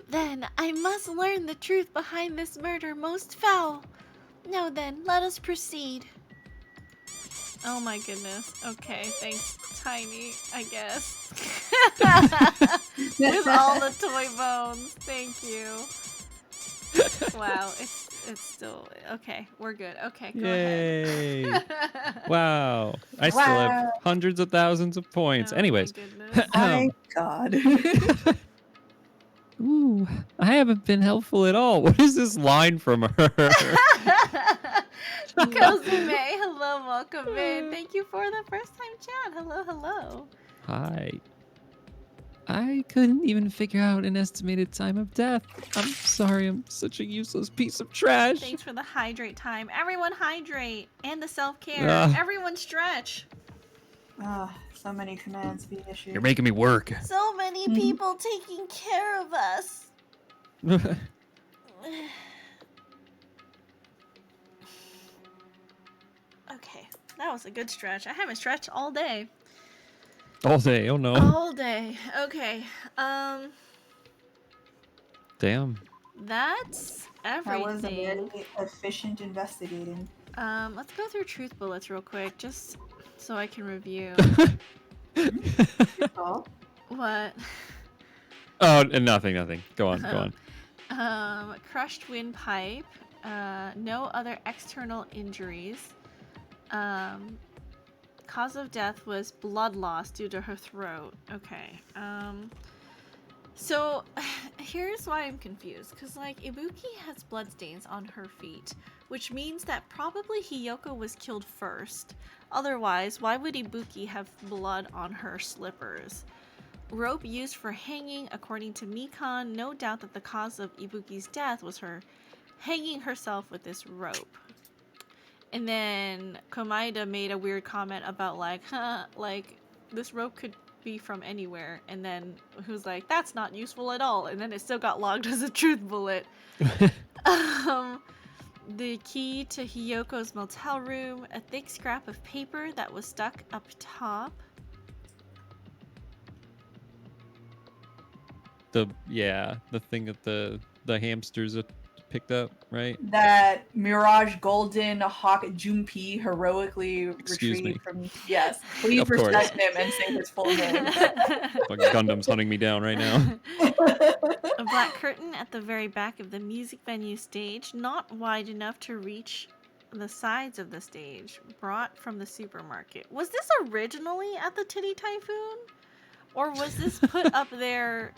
Then I must learn the truth behind this murder most foul. Now then, let us proceed. Oh my goodness. Okay, thanks, Tiny, I guess. With all the toy bones. Thank you. Wow, it's still okay. We're good. Okay, go Yay! ahead. Wow. I still have hundreds of thousands of points. Oh my Anyways. goodness. My God. Ooh, I haven't been helpful at all. What is this line from her? Kozume, hello, welcome in. Thank you for the first time chat. Hello. Hi. I couldn't even figure out an estimated time of death. I'm sorry, I'm such a useless piece of trash. Thanks for the hydrate time. Everyone hydrate. And the self-care. Everyone stretch. So many commands being issued. You're making me work. So many people taking care of us. Okay, that was a good stretch. I haven't stretched all day. All day. Oh no. All day. Okay. Damn. That's That was a everything. very efficient investigating. Let's go through truth bullets real quick, just so I can review. Oh, What? Oh, nothing. Go on. Crushed windpipe. No other external injuries. Cause of death was blood loss due to her throat. Okay. So, here's why I'm confused. Because, like, Ibuki has bloodstains on her feet, which means that probably Hiyoko was killed first. Otherwise, why would Ibuki have blood on her slippers? Rope used for hanging, according to Mikan. No doubt that the cause of Ibuki's death was her hanging herself with this rope. And then Komaeda made a weird comment about, like, like, this rope could be from anywhere. And then he was like, that's not useful at all. And then it still got logged as a truth bullet. The key to Hiyoko's motel room, a thick scrap of paper that was stuck up top. The thing that the hamsters picked up, right? That Mirage Golden Hawk Junpei heroically Excuse retrieved me. from. Yes, please Of course. respect him and say his full name. Like Gundam's hunting me down right now. A black curtain at the very back of the music venue stage, not wide enough to reach the sides of the stage, brought from the supermarket. Was this originally at the Titty Typhoon? Or was this put up there?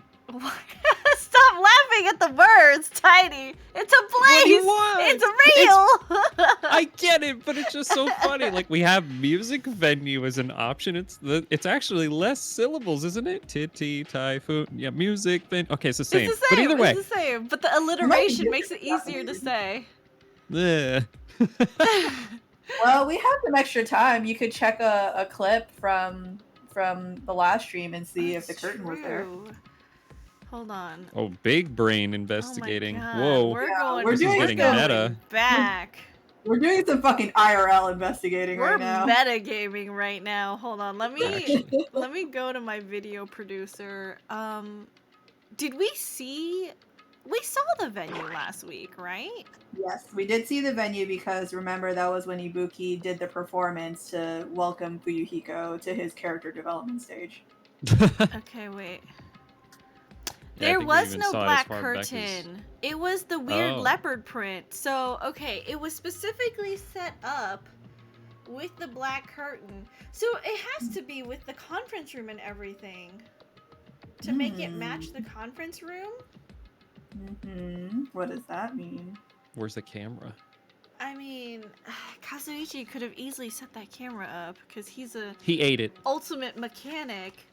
Stop laughing at the birds, Tiny. It's a place. What do you want? It's real. I get it, but it's just so funny. Like, we have music venue as an option. It's actually less syllables, isn't it? Titty Typhoon. Yeah, music venue. Okay, it's the same. It's the same. But either way. It's the same. But the alliteration makes it easier to say. Yeah. Well, we have some extra time. You could check a clip from the last stream and see if the curtain was there. True. Hold on. Oh, big brain investigating. Oh my God. Whoa. We're Yeah, going. we're This is doing getting some- meta. Back. We're doing some fucking IRL investigating We're right now. metagaming right now. Hold on. Let me Actually. let me go to my video producer. Did we see? We saw the venue last week, right? Yes, we did see the venue because remember that was when Ibuki did the performance to welcome Fuyuhiko to his character development stage. Okay, wait. Yeah, I There think we was even no saw it as black far back as- curtain. It was the weird Oh. leopard print. So, okay, it was specifically set up with the black curtain. So it has to be with the conference room and everything to make it match the conference room. What does that mean? Where's the camera? I mean, Kazuichi could have easily set that camera up because he's a He ate it. ultimate mechanic.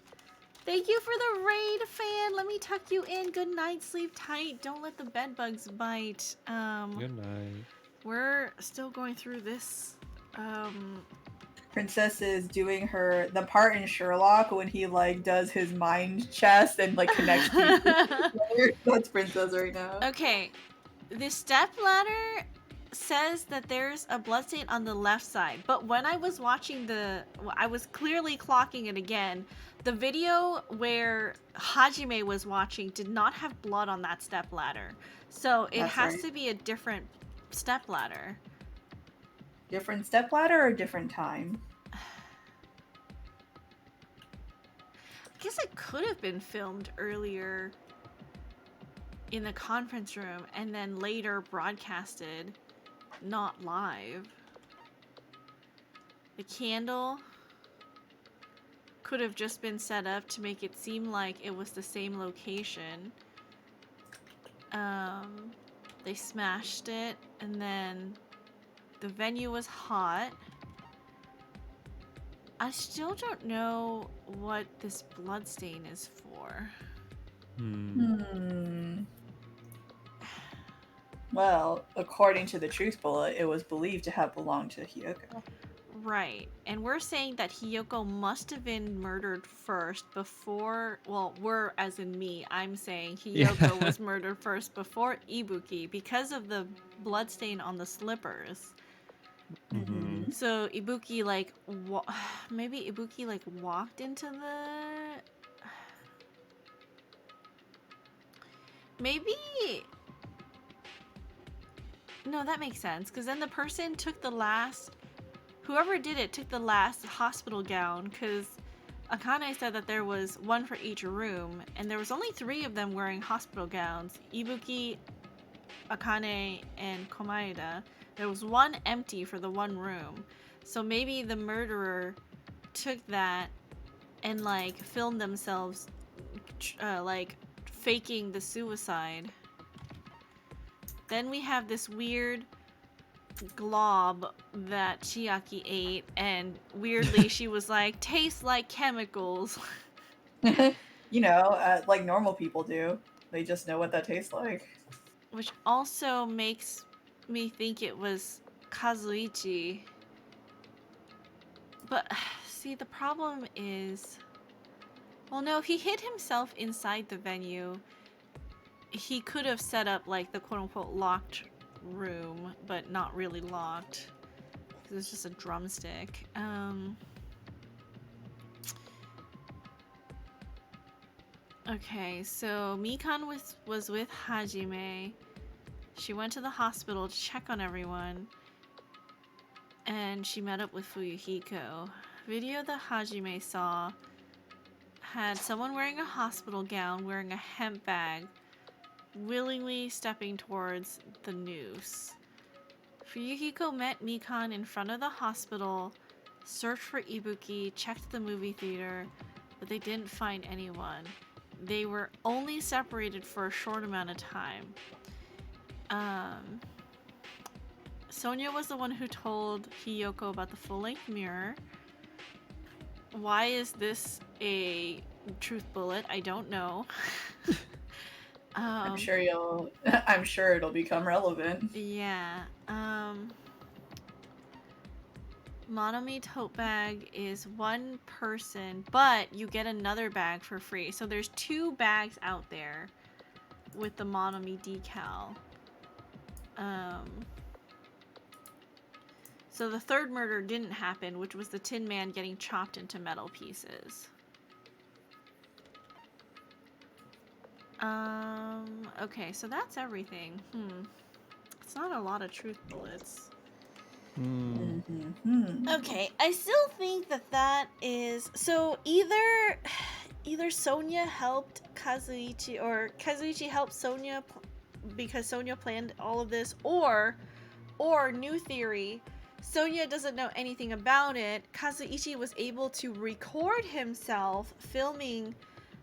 Thank you for the raid, fan. Let me tuck you in. Good night. Sleep tight. Don't let the bed bugs bite. Good night. We're still going through this. Princess is doing the part in Sherlock when he like does his mind chest and like connects people. That's Princess right now. Okay, the step ladder says that there's a bloodstain on the left side, but when I was watching I was clearly clocking it again. The video where Hajime was watching did not have blood on that step ladder, so it That's has right. to be a different step ladder. Different step ladder or different time? I guess it could have been filmed earlier in the conference room and then later broadcasted, not live. The candle could have just been set up to make it seem like it was the same location. They smashed it and then the venue was hot. I still don't know what this bloodstain is for. Well, according to the truth bullet, it was believed to have belonged to Hiyoko. Right. And we're saying that Hiyoko must have been murdered first before, well, we're as in me, I'm saying Hiyoko was murdered first before Ibuki because of the bloodstain on the slippers. Mm-hmm. So Ibuki like maybe Ibuki like walked into the maybe no, that makes sense because then the person took whoever did it took the last hospital gown because Akane said that there was one for each room and there was only 3 of them wearing hospital gowns. Ibuki, Akane, and Komaeda. There was one empty for the one room. So maybe the murderer took that and like filmed themselves like faking the suicide. Then we have this weird glob that Chiaki ate, and weirdly she was like, tastes like chemicals. You know, like normal people do. They just know what that tastes like. Which also makes me think it was Kazuichi. But, see, the problem is... Well, no, he hid himself inside the venue. He could have set up, like, the quote-unquote locked room, but not really locked. It was just a drumstick. Okay, so Mikan was with Hajime. She went to the hospital to check on everyone. And she met up with Fuyuhiko. Video that Hajime saw had someone wearing a hospital gown, wearing a hemp bag, willingly stepping towards the noose. Fuyuhiko met Mikan in front of the hospital, searched for Ibuki, checked the movie theater, but they didn't find anyone. They were only separated for a short amount of time. Sonia was the one who told Hiyoko about the full-length mirror. Why is this a truth bullet? I don't know. I'm sure it'll become relevant. Yeah. Monomi tote bag is one person, but you get another bag for free. So there's 2 bags out there with the Monomi decal. So the third murder didn't happen, which was the Tin Man getting chopped into metal pieces. Okay, so that's everything. It's not a lot of truth bullets. Okay, I still think that is... So either Sonia helped Kazuichi, or Kazuichi helped Sonia because Sonia planned all of this, or new theory, Sonia doesn't know anything about it. Kazuichi was able to record himself filming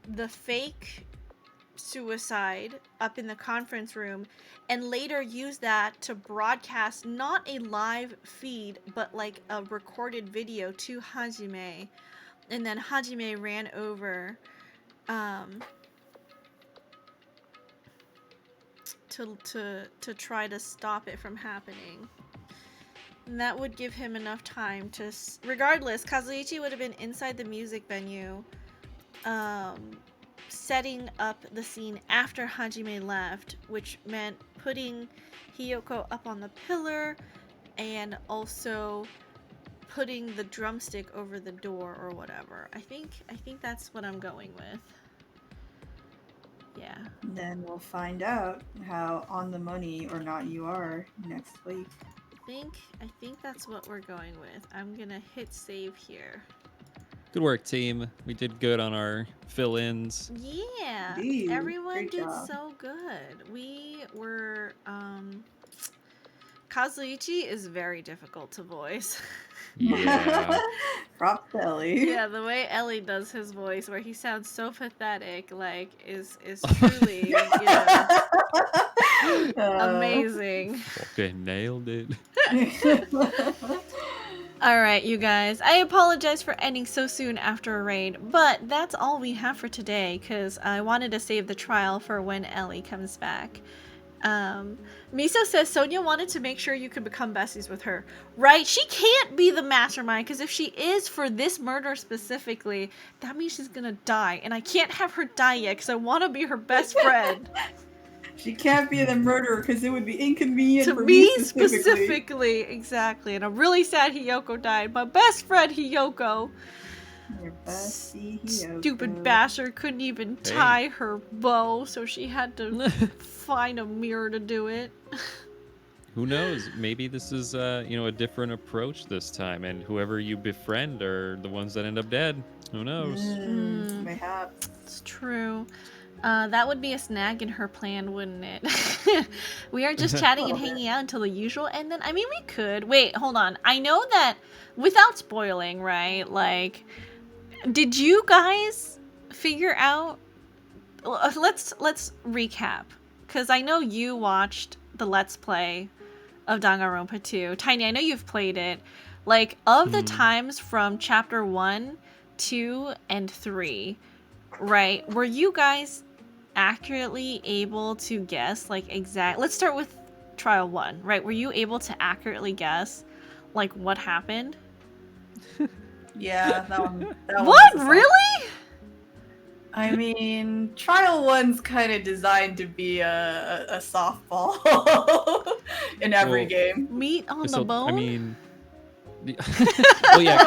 the fake suicide up in the conference room and later use that to broadcast not a live feed but like a recorded video to Hajime, and then Hajime ran over to try to stop it from happening. And that would give him enough time to... Regardless, Kazuichi would have been inside the music venue, setting up the scene after Hajime left, which meant putting Hiyoko up on the pillar and also putting the drumstick over the door or whatever. I think that's what I'm going with. Yeah. Then we'll find out how on the money or not you are next week. I think that's what we're going with. I'm gonna hit save here. Good work, team. We did good on our fill-ins. Yeah, Indeed. everyone Great did job. so good. We were Kazuichi is very difficult to voice. Yeah. Props to Ellie. Yeah, the way Ellie does his voice, where he sounds so pathetic, like is truly, amazing. Fucking nailed it. Alright, you guys. I apologize for ending so soon after a raid, but that's all we have for today, because I wanted to save the trial for when Ellie comes back. Miso says Sonia wanted to make sure you could become besties with her. Right? She can't be the mastermind, because if she is for this murder specifically, that means she's gonna die, and I can't have her die yet, because I want to be her best friend. She can't be the murderer because it would be inconvenient To for me me specifically. exactly. And I'm really sad Hiyoko died. My best friend Hiyoko. Your bestie Hiyoko. Stupid bastard couldn't even tie her bow, so she had to find a mirror to do it. Who knows? Maybe this is a different approach this time, and whoever you befriend are the ones that end up dead. Who knows? Mayhaps. It's true. That would be a snag in her plan, wouldn't it? We are just chatting and hanging out until the usual, and then, I mean, we could. Wait, hold on. I know that, without spoiling, right? Like, did you guys figure out let's recap, because I know you watched the Let's Play of Danganronpa 2. Tiny, I know you've played it. Like, of the times from chapter 1, 2, and 3, right, were you guys accurately able to guess, like, let's start with trial 1, right? Were you able to accurately guess, like, what happened? Yeah, that one. What? was a Really? I mean, trial 1's kind of designed to be a softball in every Well, game. Meat on the bone? I mean, well, yeah.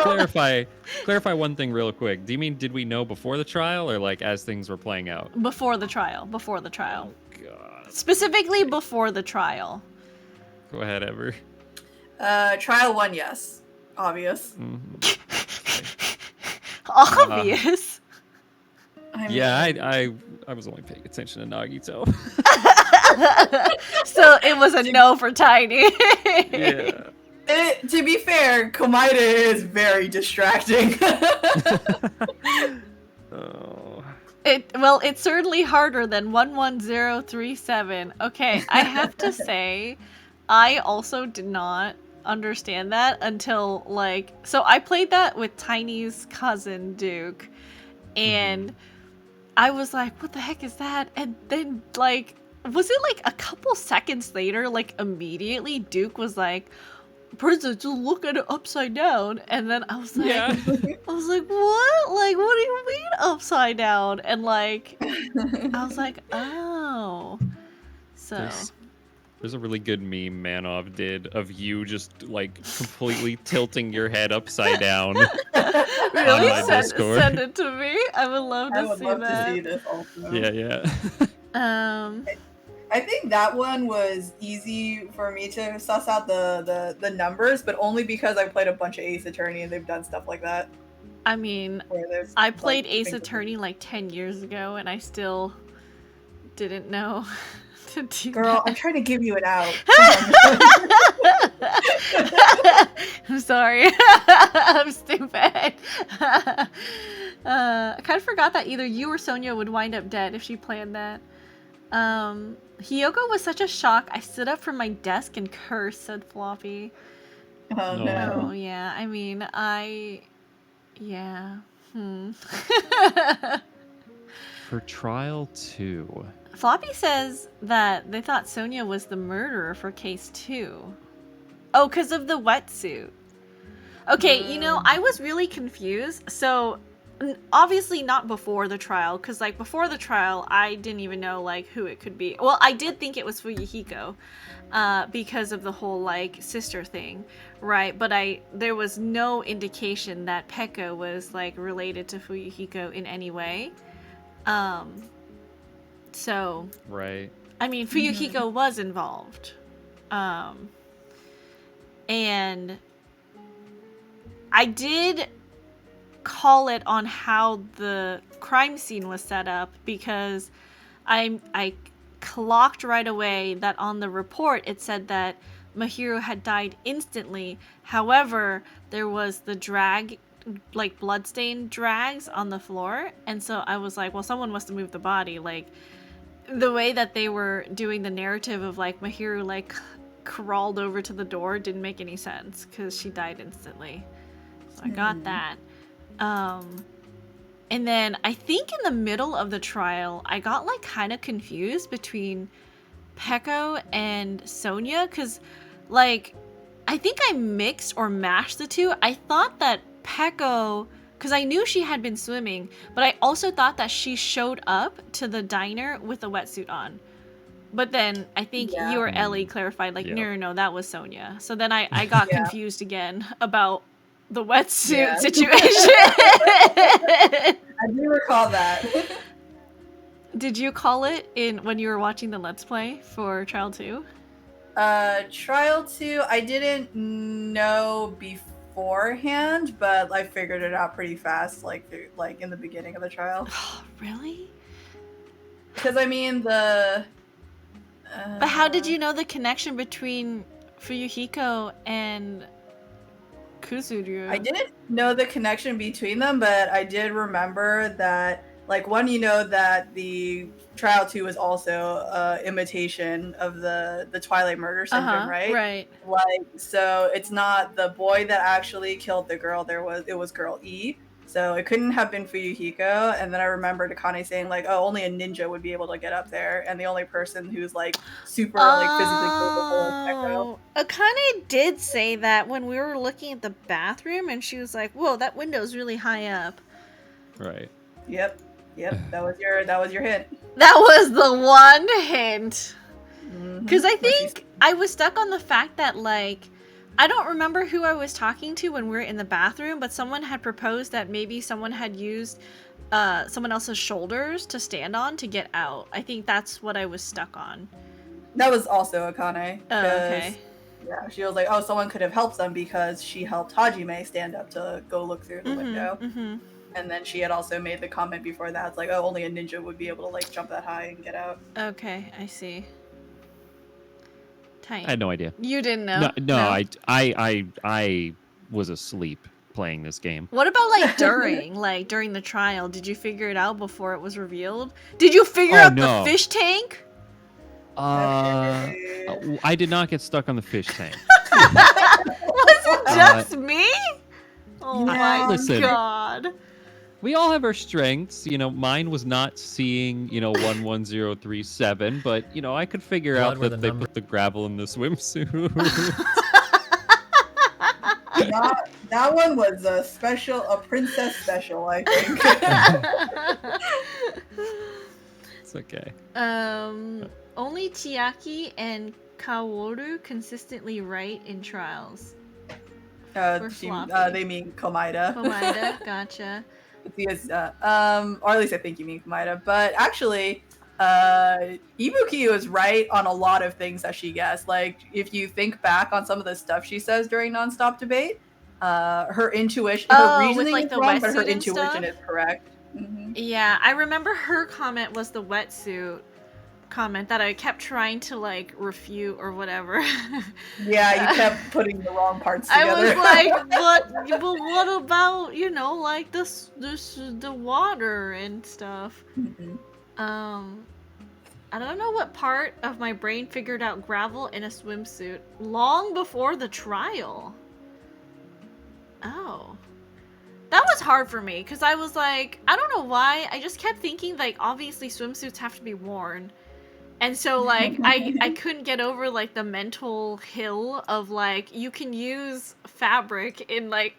Clarify one thing real quick. Do you mean did we know before the trial, or like as things were playing out? Before the trial. Before the trial. Oh God. Specifically before the trial. Go ahead, Ever. Trial 1, yes, obvious. Obvious. I mean, Yeah, I was only paying attention to Nagito. So it was a no for Tiny. Yeah. To be fair, Komaeda is very distracting. Oh. It's certainly harder than 11037. Okay, I have to say, I also did not understand that until, like, so I played that with Tiny's cousin, Duke, and I was like, what the heck is that? And then, like, was it like a couple seconds later, like, immediately Duke was like, Princess, just look at it upside down. And then I was like, Yeah. I was like, what? Like, what do you mean upside down? And like, I was like, oh. So. There's a really good meme Manov did of you just like completely tilting your head upside down. Really? my Discord. Send it to me. I would love to I would see love that. to see this also. Yeah. I think that one was easy for me to suss out the numbers, but only because I played a bunch of Ace Attorney and they've done stuff like that. I mean, where there's, I played like, Ace things- Attorney like 10 years ago and I still didn't know to do Girl, that. I'm trying to give you an out. I'm sorry. I'm stupid. I kind of forgot that either you or Sonia would wind up dead if she planned that. Hiyoko was such a shock. I stood up from my desk and cursed, said Floppy. Oh No. no. Oh, yeah. I mean, yeah. For trial 2. Floppy says that they thought Sonia was the murderer for case 2. Oh, because of the wetsuit. Okay, you know, I was really confused. So, obviously not before the trial, because, like, before the trial, I didn't even know, like, who it could be. Well, I did think it was Fuyuhiko, because of the whole, like, sister thing, right? But there was no indication that Pekka was, like, related to Fuyuhiko in any way. So, Right. I mean, Fuyuhiko was involved. And I did call it on how the crime scene was set up because I clocked right away that on the report it said that Mahiru had died instantly. However, there was the drag, like bloodstained drags on the floor, and so I was like, well, someone must have moved the body. Like, the way that they were doing the narrative of like Mahiru like crawled over to the door didn't make any sense because she died instantly. So I got that. And then I think in the middle of the trial, I got like kind of confused between Peko and Sonia because like I think I mixed or mashed the two. I thought that Peko, because I knew she had been swimming, but I also thought that she showed up to the diner with a wetsuit on. But then I think you or Ellie clarified, like, no, that was Sonia. So then I got confused again about the wetsuit situation. I do recall that. Did you call it when you were watching the Let's Play for Trial 2? Trial 2, I didn't know beforehand, but I figured it out pretty fast, like in the beginning of the trial. Really? Because I mean the. But how did you know the connection between Fuyuhiko and Kusuru? I didn't know the connection between them, but I did remember that Like, one, you know that the Trial 2 was also imitation of the Twilight murder syndrome, right? Right. Like, so it's not the boy that actually killed the girl. It was girl E. So it couldn't have been Fuyuhiko. And then I remembered Akane saying like, "Oh, only a ninja would be able to get up there, and the only person who's like super like physically capable is Neko." Akane did say that when we were looking at the bathroom, and she was like, "Whoa, that window's really high up." Right. Yep, that was your hint. That was the one hint. Because I What she think I was stuck on the fact that, like, I don't remember who I was talking to when we were in the bathroom, but someone had proposed that maybe someone had used someone else's shoulders to stand on to get out. I think that's what I was stuck on. That was also Akane. Oh, okay. Yeah, she was like, "Oh, someone could have helped them because she helped Hajime stand up to go look through the window." And then she had also made the comment before that, it's like, "Oh, only a ninja would be able to like jump that high and get out." Okay, I see. Tight. I had no idea. You didn't know? No, I was asleep playing this game. What about like during the trial? Did you figure it out before it was revealed? Did you figure out the fish tank? I did not get stuck on the fish tank. Was it just me? Oh my listen, god. We all have our strengths. You know, mine was not seeing, 11037, but, I could figure out that they put the gravel in the swimsuit. That one was a princess special, I think. It's okay. Only Chiaki and Kaworu consistently write in trials. They mean Komaeda. Komaeda, gotcha. Because, or at least I think you mean Komaeda. But actually, Ibuki was right on a lot of things that she guessed. Like, if you think back on some of the stuff she says during Nonstop Debate, her intuition, her reasoning is wrong, but her intuition is correct. Mm-hmm. Yeah, I remember her comment was the wetsuit comment that I kept trying to like refute or whatever. Yeah, you kept putting the wrong parts together. I was like, but what about, like the water and stuff? Mm-hmm. I don't know what part of my brain figured out gravel in a swimsuit long before the trial. Oh. That was hard for me, because I was like, I don't know why, I just kept thinking, like, obviously swimsuits have to be worn. And so, like, I couldn't get over, like, the mental hill of, like, you can use fabric in, like,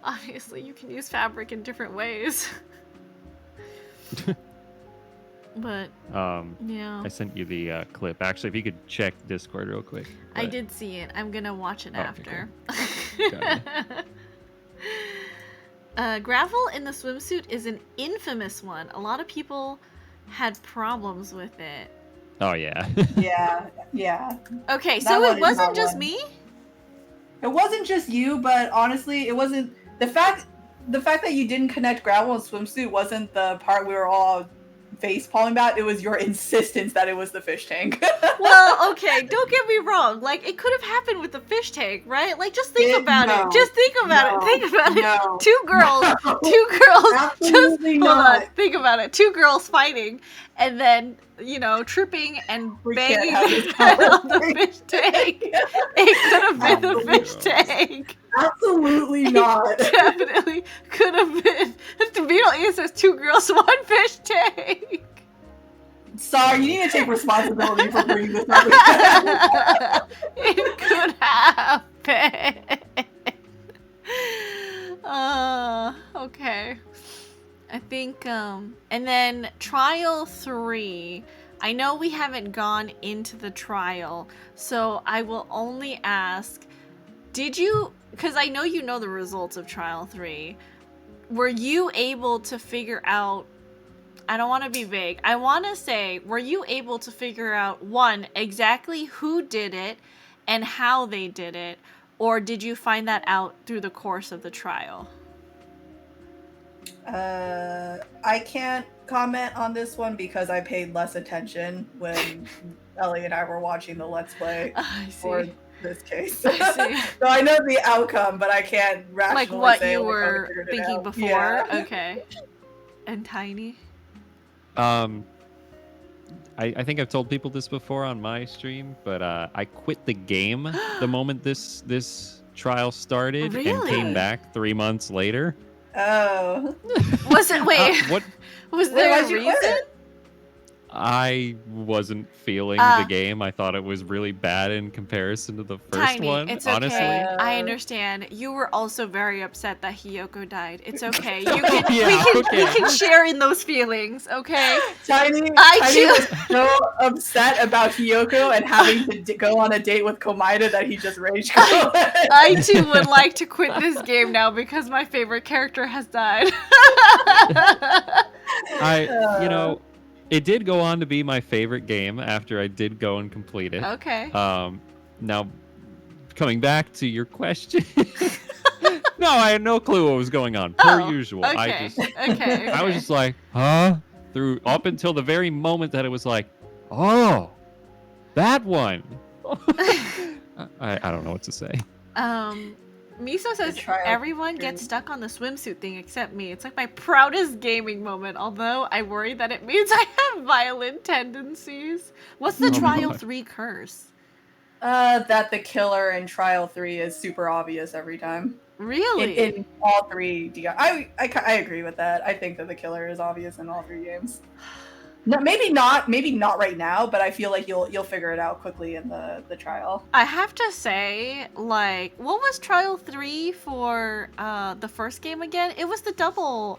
obviously you can use fabric in different ways. But, yeah. I sent you the clip. Actually, if you could check Discord real quick. But... I did see it. I'm gonna watch it after. Okay, cool. Gravel in the swimsuit is an infamous one. A lot of people had problems with it. Oh, yeah. Yeah. Okay, so it wasn't just me? It wasn't just you, but honestly, it wasn't... The fact that you didn't connect gravel and swimsuit wasn't the part we were all face-palming about. It was your insistence that it was the fish tank. Well, okay, don't get me wrong. Like, it could have happened with the fish tank, right? Like, just think about it. Just think about it. Think about it. Two girls. Absolutely hold not. on. Think about it. Two girls fighting, and then, tripping and banging their head on the fish tank. It could have been the fish tank. Absolutely not. It definitely could have been. The Beetle even says 2 girls, 1 fish tank. Sorry, you need to take responsibility for bringing this up. It could happen. Okay. I think, and then trial 3. I know we haven't gone into the trial, so I will only ask, did you, because I know you know the results of trial 3, were you able to figure out, I don't want to be vague, I want to say, were you able to figure out, 1, exactly who did it and how they did it, or did you find that out through the course of the trial? I can't comment on this one because I paid less attention when Ellie and I were watching the Let's Play for this case. So I know the outcome, but I can't rationally like what say you like, were thinking before. Yeah. Okay. and Tiny? I think I've told people this before on my stream, but I quit the game the moment this trial started and Really? came back 3 months later. Oh. Was it wait? What? Was Wait, there why'd a you quit? reason? I wasn't feeling the game. I thought it was really bad in comparison to the first Tiny, one. it's honestly. okay. I Uh, understand. You were also very upset that Hiyoko died. It's okay. You Yeah, can, we okay. can share in those feelings, okay? Tiny I was so upset about Hiyoko and having to go on a date with Komaeda that he just rage quit. I too would like to quit this game now because my favorite character has died. It did go on to be my favorite game after I did go and complete it. Okay. Now, coming back to your question, no, I had no clue what was going on. Per usual, Okay. Okay. I was just like, huh? Through up until the very moment that it was like, oh, that one. I don't know what to say. Miso says trial everyone gets stuck on the swimsuit thing except me. It's like my proudest gaming moment, although I worry that it means I have violent tendencies. What's the Oh Trial my. 3 curse? That the killer in Trial 3 is super obvious every time. Really? In all three I agree with that. I think that the killer is obvious in all three games. No, maybe not right now, but I feel like you'll figure it out quickly in the trial. I have to say, like, what was Trial 3 for the first game again? It was the double,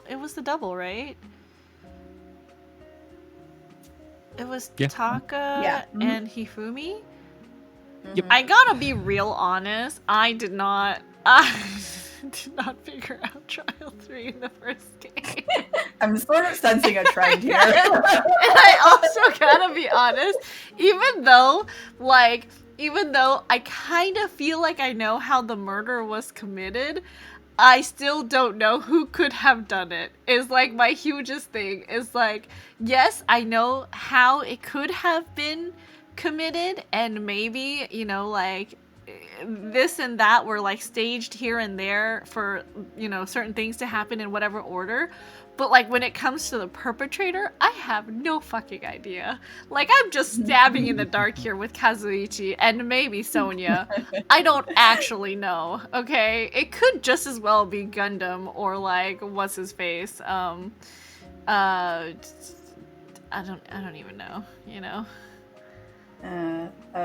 right? It was Yeah. Taka Yeah. and Hifumi? Yep. I gotta be real honest, I did not figure out Trial 3 in the first game. I'm sort of sensing a trend here. And I also gotta be honest, even though I kind of feel like I know how the murder was committed, I still don't know who could have done it. Is like my hugest thing. Is like, yes, I know how it could have been committed, and maybe, like, this and that were like staged here and there for, certain things to happen in whatever order. But like when it comes to the perpetrator, I have no fucking idea. Like, I'm just stabbing in the dark here with Kazuichi and maybe Sonya. I don't actually know, okay? It could just as well be Gundam or like what's his face. I don't even know,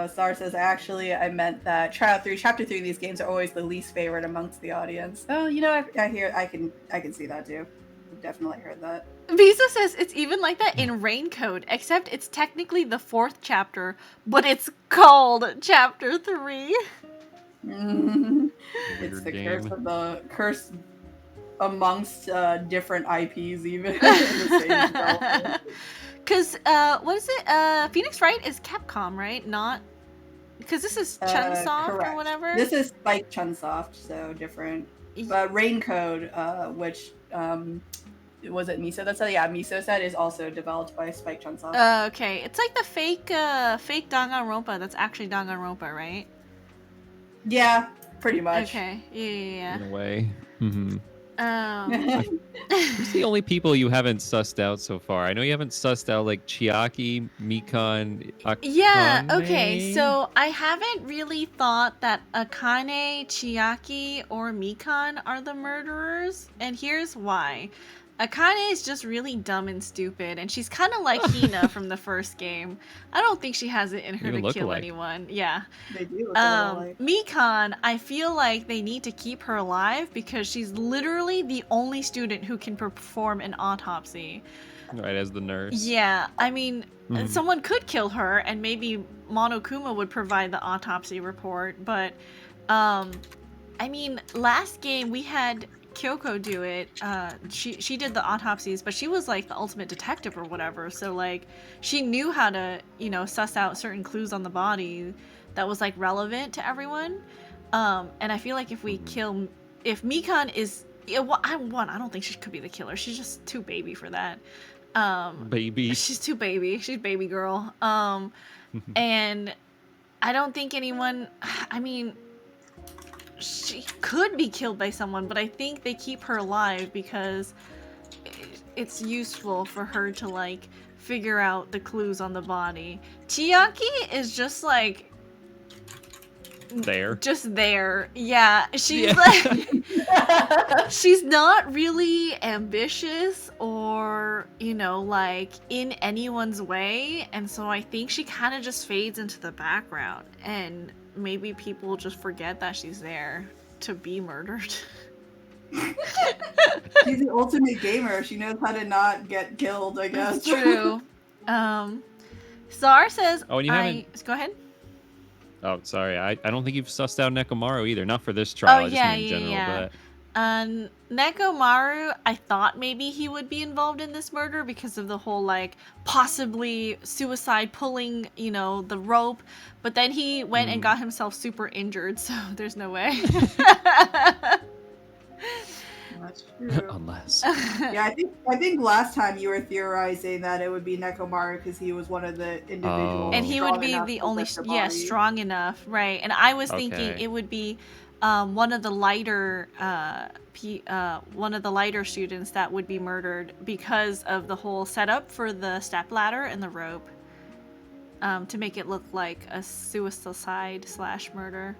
Star says, actually, I meant that Chapter 3 of these games are always the least favorite amongst the audience. Oh, I can see that too. I've definitely heard that. Visa says it's even like that in Raincoat, except it's technically the 4th chapter, but it's called Chapter 3. It's the game. curse amongst different IPs even in the same development. Because, what is it? Phoenix Wright is Capcom, right? Not... Because this is Chunsoft or correct. whatever? This is Spike Chunsoft, so different. But Raincode, which, was it Miso that said? Yeah, Miso said is also developed by Spike Chunsoft. Okay. It's like the fake Danganronpa that's actually Danganronpa, right? Yeah, pretty much. Okay. Yeah. In a way. Mm-hmm. Who's Who's the only people you haven't sussed out so far? I know you haven't sussed out like Chiaki, Mikan, Akane. Yeah, okay, so I haven't really thought that Akane, Chiaki, or Mikan are the murderers, and here's why. Akane is just really dumb and stupid, and she's kind of like Hina from the first game. I don't think she has it in her Even to look kill alike. anyone. Yeah. They do look a little like. Mikan, I feel like they need to keep her alive because she's literally the only student who can perform an autopsy. Right, as the nurse. Yeah, I mean, Mhm. someone could kill her, and maybe Monokuma would provide the autopsy report, but, I mean, last game we had Kyoko do it. She did the autopsies, but she was like the ultimate detective or whatever, so like, she knew how to, suss out certain clues on the body that was like relevant to everyone, and I feel like if we kill, if Mikan is, I don't think she could be the killer, she's just too baby for that. Baby. She's too baby. She's baby girl. And I don't think anyone, I mean, she could be killed by someone, but I think they keep her alive because it's useful for her to like figure out the clues on the body. Chiaki is just like There. just there. Yeah, she's Yeah. like she's not really ambitious or, you know, like in anyone's way, and so I think she kind of just fades into the background, and maybe people just forget that she's there to be murdered. She's the ultimate gamer. She knows how to not get killed, I guess. That's true. Zar says, Oh, and you haven't. Go ahead. Oh, sorry. I don't think you've sussed out Nekomaru either. Not for this trial. Oh, I just yeah, mean in yeah, general. yeah. But Nekomaru, I thought maybe he would be involved in this murder because of the whole, like, possibly suicide pulling, you know, the rope. But then he went and got himself super injured, so there's no way. That's true. unless. Yeah, I think last time you were theorizing that it would be Nekomaru because he was one of the individuals. And he strong would be enough the to only, lift the yeah, body. strong enough, right? And I was thinking Okay. it would be one of the lighter, one of the lighter students that would be murdered because of the whole setup for the stepladder and the rope, to make it look like a suicide / murder.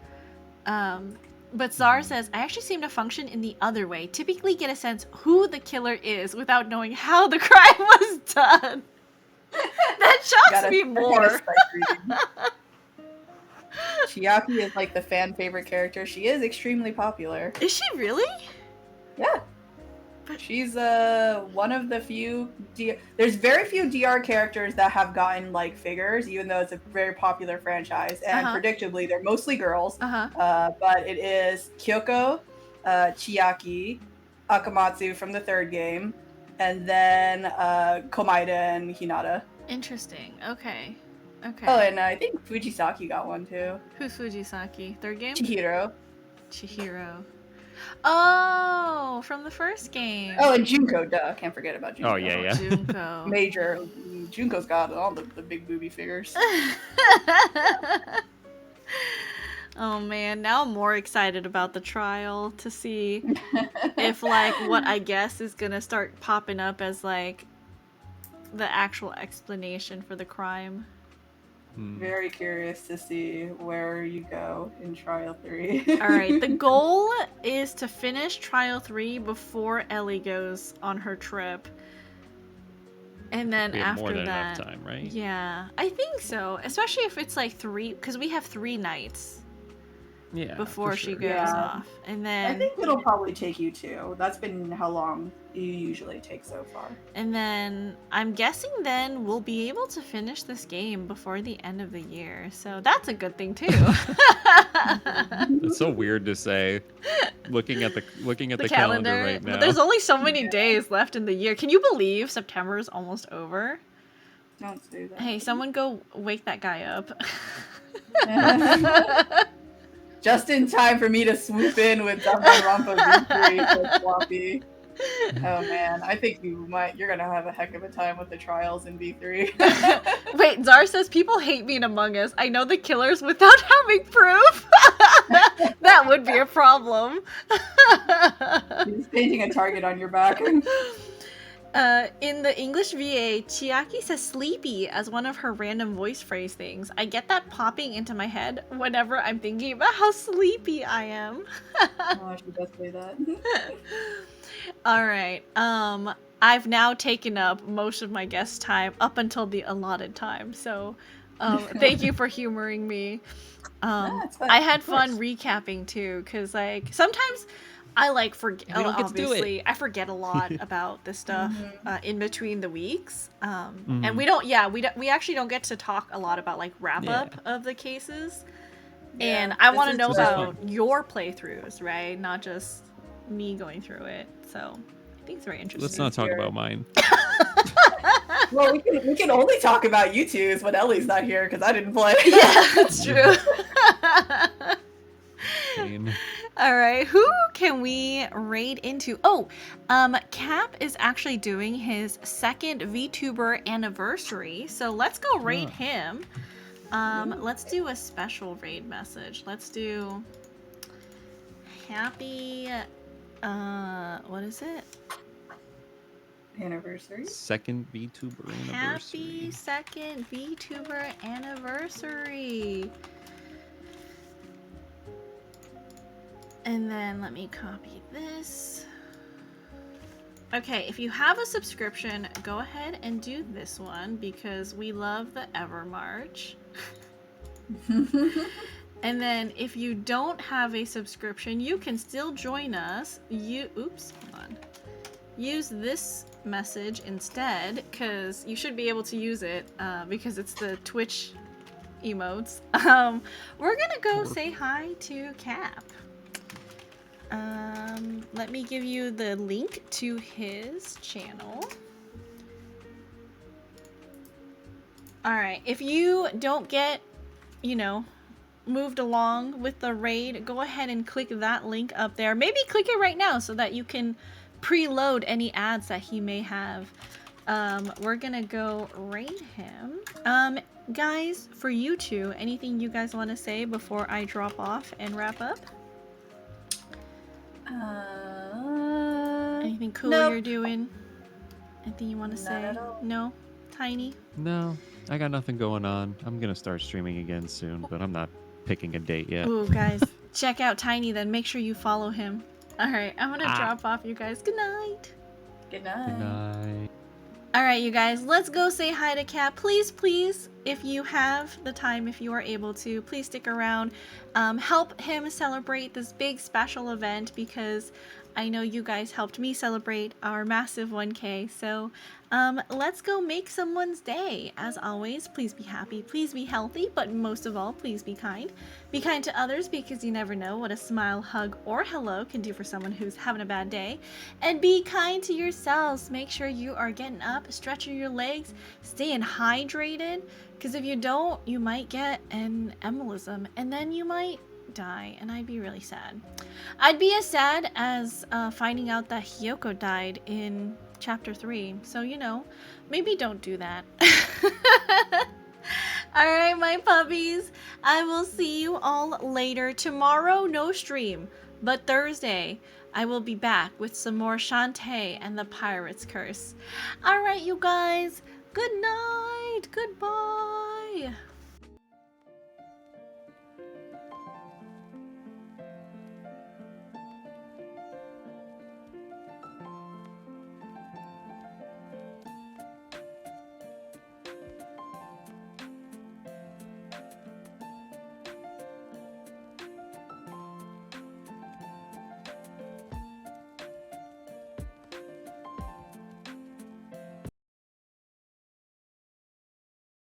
But Zar says, I actually seem to function in the other way. Typically get a sense who the killer is without knowing how the crime was done. That shocks me more. Chiaki is like the fan favorite character. She is extremely popular. Is she really? Yeah. She's one of the few there's very few DR characters that have gotten like figures, even though it's a very popular franchise. And predictably, they're mostly girls. But it is Kyoko, Chiaki, Akamatsu from the third game, and then Komaeda and Hinata. Interesting. Okay. Okay. Oh, and I think Fujisaki got one too. Who's Fujisaki? Third game? Chihiro. Oh, from the first game. Oh, and Junko, duh. Can't forget about Junko. Oh, yeah. Junko. Major. Junko's got all the big booby figures. Oh man, now I'm more excited about the trial to see if like what I guess is gonna start popping up as like the actual explanation for the crime. Very curious to see where you go in Trial 3. Alright, the goal is to finish Trial 3 before Ellie goes on her trip. And then We have after more than that, enough time, right? yeah, I think so. Especially if it's like 3, because we have 3 nights Yeah. before for she sure. goes Yeah. off. And then I think it'll probably take you 2. That's been how long you usually take so far. And then I'm guessing then we'll be able to finish this game before the end of the year. So that's a good thing too. It's so weird to say. Looking at the calendar right now. But there's only so many days left in the year. Can you believe September is almost over? Don't say that. Hey, someone go wake that guy up. Just in time for me to swoop in with Danganronpa V3 for Floppy. Oh man, I think you're gonna have a heck of a time with the trials in V3. Wait, Zar says people hate me in Among Us. I know the killers without having proof. That would be a problem. He's painting a target on your back. In the English VA, Chiaki says sleepy as one of her random voice phrase things. I get that popping into my head whenever I'm thinking about how sleepy I am. Oh, she does say that. Alright, I've now taken up most of my guest time up until the allotted time, so thank you for humoring me. I had fun recapping too, because like sometimes I like forget. We don't get to do it. Obviously, I forget a lot about this stuff in between the weeks, and we don't. Yeah, we actually don't get to talk a lot about like wrap up of the cases, and I want to know about your playthroughs, right? Not just me going through it. So I think it's very interesting. Let's not talk about mine. Well, we can only talk about you two's when Ellie's not here because I didn't play. Yeah, that's true. Pain. All right, who can we raid into? Oh, Cap is actually doing his second VTuber anniversary, so let's go raid him. Let's do a special raid message. Let's do happy, what is it? Anniversary. Second VTuber Happy anniversary. second VTuber anniversary. And then let me copy this. Okay, if you have a subscription, go ahead and do this one because we love the Evermarch. And then if you don't have a subscription, you can still join us. Oops, hold on. Use this message instead because you should be able to use it because it's the Twitch emotes. We're gonna go say hi to Cap. Let me give you the link to his channel. Alright, if you don't get, moved along with the raid, go ahead and click that link up there. Maybe click it right now so that you can preload any ads that he may have. We're gonna go raid him. Guys, for you two, anything you guys want to say before I drop off and wrap up? Anything cool nope. you're doing? Anything you want to say? at all. No? Tiny? No, I got nothing going on. I'm gonna start streaming again soon, but I'm not picking a date yet. Ooh, guys, check out Tiny then. Make sure you follow him. Alright, I'm gonna drop off, you guys. Good night. Good night. Good night. Alright, you guys, let's go say hi to Kat. Please, if you have the time, if you are able to, please stick around. Help him celebrate this big special event because I know you guys helped me celebrate our massive 1K. So let's go make someone's day. As always, please be happy, please be healthy, but most of all, please be kind. Be kind to others because you never know what a smile, hug, or hello can do for someone who's having a bad day. And be kind to yourselves. Make sure you are getting up, stretching your legs, staying hydrated, because if you don't, you might get an embolism, and then you might die, and I'd be really sad. I'd be as sad as finding out that Hiyoko died in chapter 3, so maybe don't do that. Alright, my puppies, I will see you all later. Tomorrow, no stream, but Thursday, I will be back with some more Shantae and the Pirate's Curse. Alright, you guys, good night, goodbye.